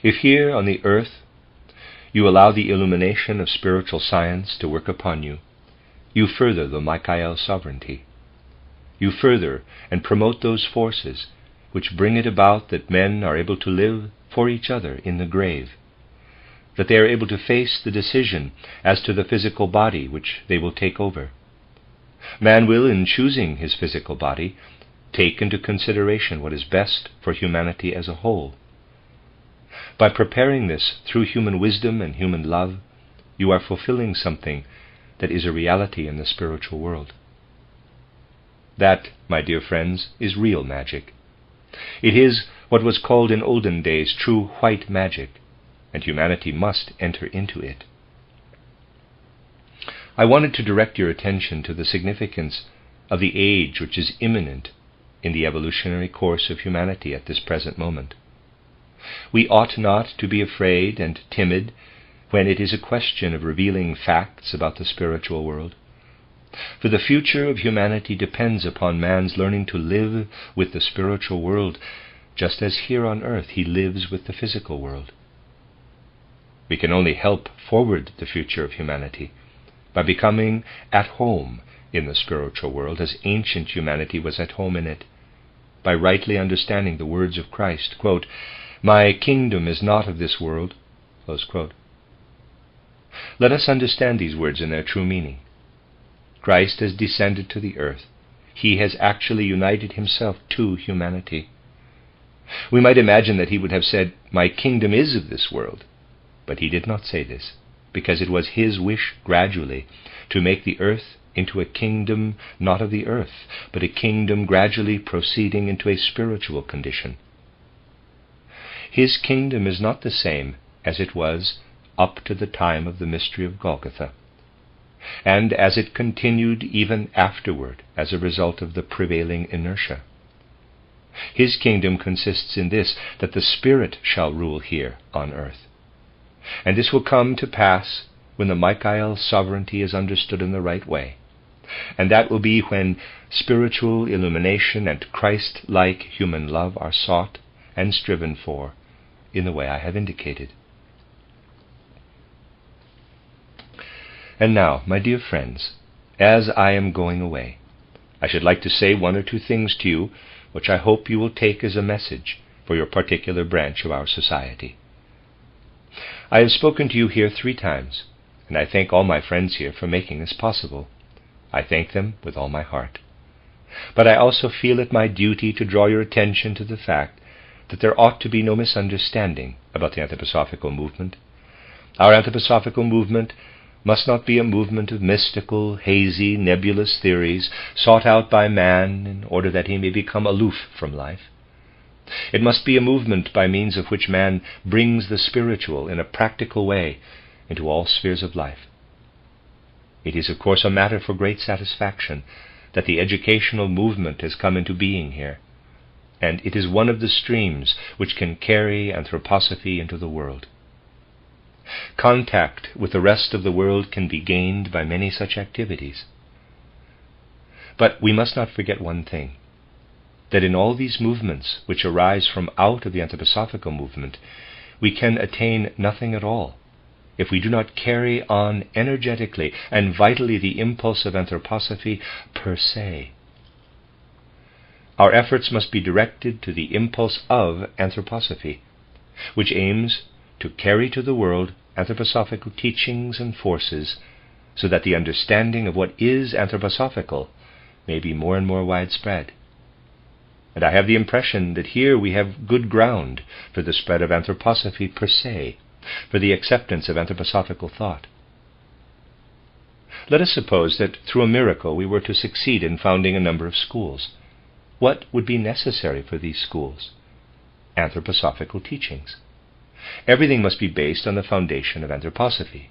If here on the earth you allow the illumination of spiritual science to work upon you, you further the Michael sovereignty. You further and promote those forces which bring it about that men are able to live for each other in the grave, that they are able to face the decision as to the physical body which they will take over. Man will, in choosing his physical body, take into consideration what is best for humanity as a whole. By preparing this through human wisdom and human love, you are fulfilling something that is a reality in the spiritual world. That, my dear friends, is real magic. It is what was called in olden days true white magic, and humanity must enter into it. I wanted to direct your attention to the significance of the age which is imminent in the evolutionary course of humanity at this present moment. We ought not to be afraid and timid when it is a question of revealing facts about the spiritual world. For the future of humanity depends upon man's learning to live with the spiritual world, just as here on earth he lives with the physical world. We can only help forward the future of humanity by becoming at home in the spiritual world as ancient humanity was at home in it, by rightly understanding the words of Christ, quote, "My kingdom is not of this world," close quote. Let us understand these words in their true meaning. Christ has descended to the earth. He has actually united himself to humanity. We might imagine that he would have said, "My kingdom is of this world," but he did not say this, because it was his wish gradually to make the earth into a kingdom not of the earth, but a kingdom gradually proceeding into a spiritual condition. His kingdom is not the same as it was up to the time of the mystery of Golgotha, and as it continued even afterward as a result of the prevailing inertia. His kingdom consists in this, that the Spirit shall rule here on earth. And this will come to pass when the Michael sovereignty is understood in the right way, and that will be when spiritual illumination and Christ-like human love are sought and striven for in the way I have indicated. And now, my dear friends, as I am going away, I should like to say one or two things to you which I hope you will take as a message for your particular branch of our society. I have spoken to you here 3 times, and I thank all my friends here for making this possible. I thank them with all my heart. But I also feel it my duty to draw your attention to the fact that there ought to be no misunderstanding about the anthroposophical movement. Our anthroposophical movement must not be a movement of mystical, hazy, nebulous theories sought out by man in order that he may become aloof from life. It must be a movement by means of which man brings the spiritual in a practical way into all spheres of life. It is, of course, a matter for great satisfaction that the educational movement has come into being here, and it is one of the streams which can carry anthroposophy into the world. contact with the rest of the world can be gained by many such activities. But we must not forget one thing, that in all these movements which arise from out of the anthroposophical movement, we can attain nothing at all if we do not carry on energetically and vitally the impulse of anthroposophy per se. Our efforts must be directed to the impulse of anthroposophy, which aims to carry to the world anthroposophical teachings and forces, so that the understanding of what is anthroposophical may be more and more widespread. And I have the impression that here we have good ground for the spread of anthroposophy per se, for the acceptance of anthroposophical thought. Let us suppose that through a miracle we were to succeed in founding a number of schools. What would be necessary for these schools? Anthroposophical teachings. Everything must be based on the foundation of anthroposophy.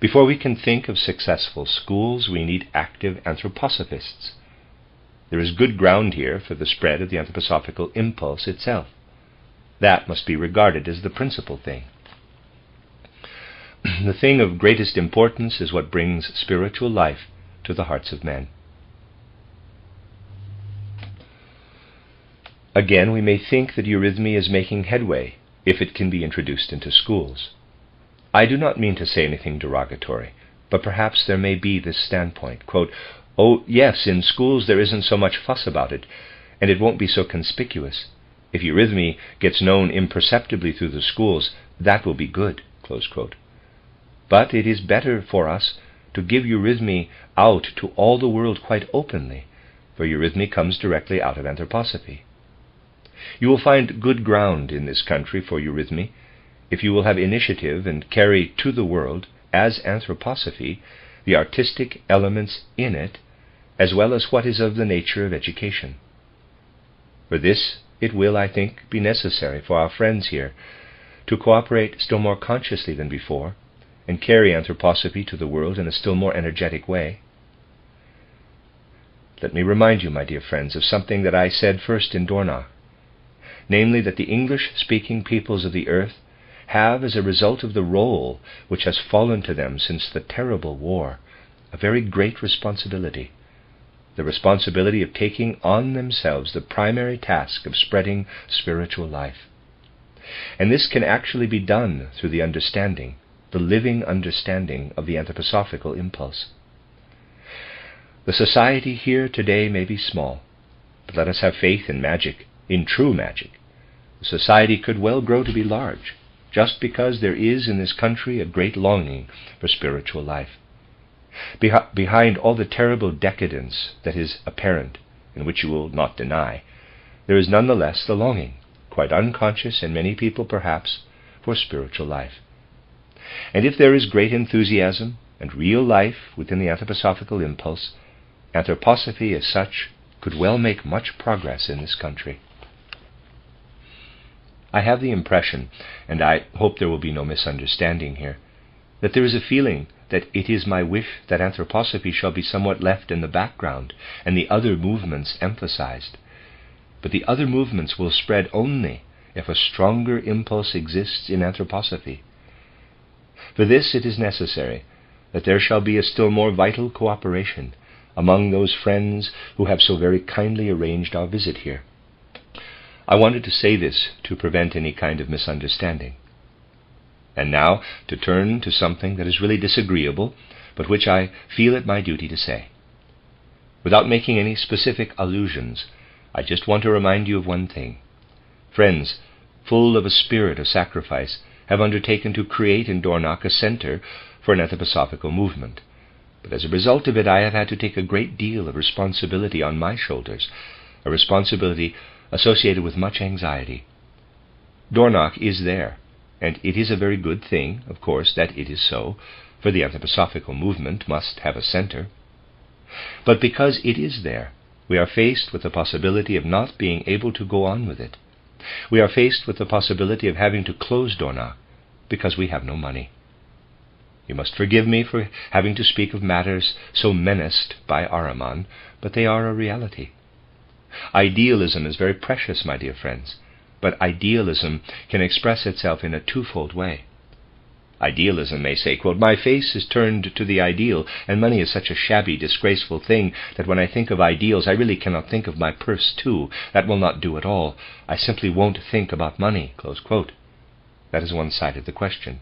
Before we can think of successful schools, we need active anthroposophists. There is good ground here for the spread of the anthroposophical impulse itself. That must be regarded as the principal thing. The thing of greatest importance is what brings spiritual life to the hearts of men. Again, we may think that eurythmy is making headway if it can be introduced into schools. I do not mean to say anything derogatory, but perhaps there may be this standpoint. Quote, "Oh, yes, in schools there isn't so much fuss about it, and it won't be so conspicuous. If eurythmy gets known imperceptibly through the schools, that will be good." Close quote. But it is better for us to give eurythmy out to all the world quite openly, for eurythmy comes directly out of anthroposophy. You will find good ground in this country for eurythmy if you will have initiative and carry to the world, as anthroposophy, the artistic elements in it, as well as what is of the nature of education. For this it will, I think, be necessary for our friends here to cooperate still more consciously than before and carry anthroposophy to the world in a still more energetic way. Let me remind you, my dear friends, of something that I said first in Dornach, namely that the English-speaking peoples of the earth have, as a result of the role which has fallen to them since the terrible war, a very great responsibility, the responsibility of taking on themselves the primary task of spreading spiritual life. And this can actually be done through the understanding, the living understanding of the anthroposophical impulse. The society here today may be small, but let us have faith in magic, in true magic. The society could well grow to be large, just because there is in this country a great longing for spiritual life. Behind all the terrible decadence that is apparent, and which you will not deny, there is nonetheless the longing, quite unconscious in many people perhaps, for spiritual life. And if there is great enthusiasm and real life within the anthroposophical impulse, anthroposophy as such could well make much progress in this country. I have the impression, and I hope there will be no misunderstanding here, that there is a feeling that it is my wish that anthroposophy shall be somewhat left in the background and the other movements emphasized. But the other movements will spread only if a stronger impulse exists in anthroposophy. For this it is necessary that there shall be a still more vital cooperation among those friends who have so very kindly arranged our visit here. I wanted to say this to prevent any kind of misunderstanding. And now to turn to something that is really disagreeable, but which I feel it my duty to say. Without making any specific allusions, I just want to remind you of one thing. Friends, full of a spirit of sacrifice, have undertaken to create in Dornach a center for an anthroposophical movement. But as a result of it, I have had to take a great deal of responsibility on my shoulders, a responsibility associated with much anxiety. Dornach is there, and it is a very good thing, of course, that it is so, for the anthroposophical movement must have a center. But because it is there, we are faced with the possibility of not being able to go on with it. We are faced with the possibility of having to close Dornach because we have no money. You must forgive me for having to speak of matters so menaced by Ahriman, but they are a reality. Idealism is very precious, my dear friends, but idealism can express itself in a twofold way. Idealism may say, quote, "My face is turned to the ideal, and money is such a shabby, disgraceful thing that when I think of ideals, I really cannot think of my purse too. That will not do at all. I simply won't think about money," close quote. That is one side of the question.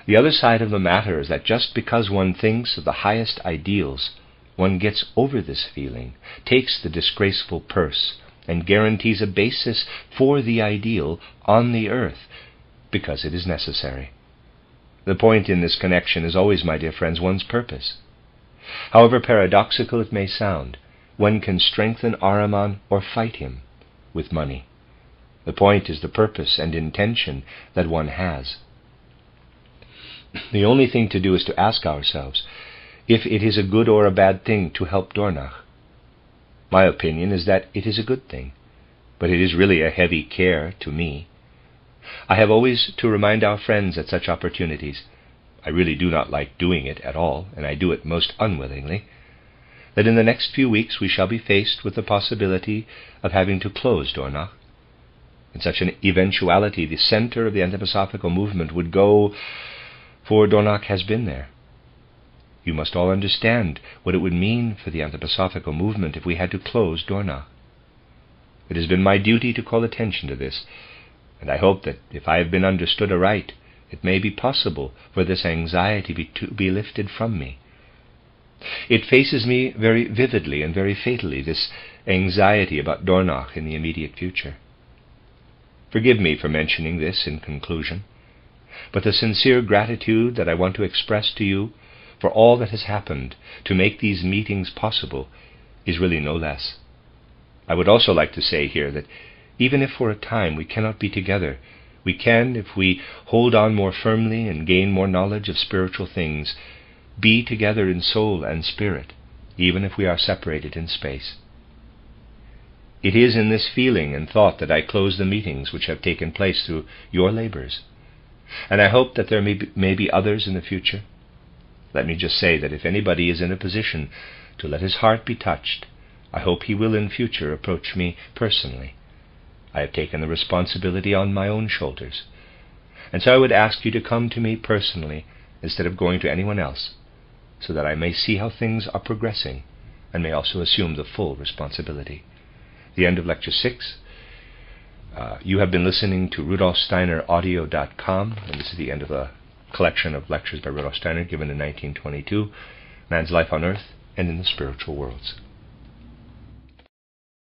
The other side of the matter is that just because one thinks of the highest ideals, one gets over this feeling, takes the disgraceful purse, and guarantees a basis for the ideal on the earth, because it is necessary. The point in this connection is always, my dear friends, one's purpose. However paradoxical it may sound, one can strengthen Ahriman or fight him with money. The point is the purpose and intention that one has. The only thing to do is to ask ourselves if it is a good or a bad thing to help Dornach. My opinion is that it is a good thing, but it is really a heavy care to me. I have always to remind our friends at such opportunities, I really do not like doing it at all, and I do it most unwillingly, that in the next few weeks we shall be faced with the possibility of having to close Dornach. In such an eventuality, the center of the anthroposophical movement would go, for Dornach has been there. You must all understand what it would mean for the anthroposophical movement if we had to close Dornach. It has been my duty to call attention to this, and I hope that if I have been understood aright, it may be possible for this anxiety to be lifted from me. It faces me very vividly and very fatally, this anxiety about Dornach in the immediate future. Forgive me for mentioning this in conclusion, but the sincere gratitude that I want to express to you for all that has happened to make these meetings possible is really no less. I would also like to say here that even if for a time we cannot be together, we can, if we hold on more firmly and gain more knowledge of spiritual things, be together in soul and spirit, even if we are separated in space. It is in this feeling and thought that I close the meetings which have taken place through your labors, and I hope that there may be others in the future. Let me just say that if anybody is in a position to let his heart be touched, I hope he will in future approach me personally. I have taken the responsibility on my own shoulders, and so I would ask you to come to me personally instead of going to anyone else, so that I may see how things are progressing and may also assume the full responsibility. The end of Lecture 6. You have been listening to RudolfSteinerAudio.com, and this is the end of a collection of lectures by Rudolf Steiner given in 1922, Man's Life on Earth and in the Spiritual Worlds.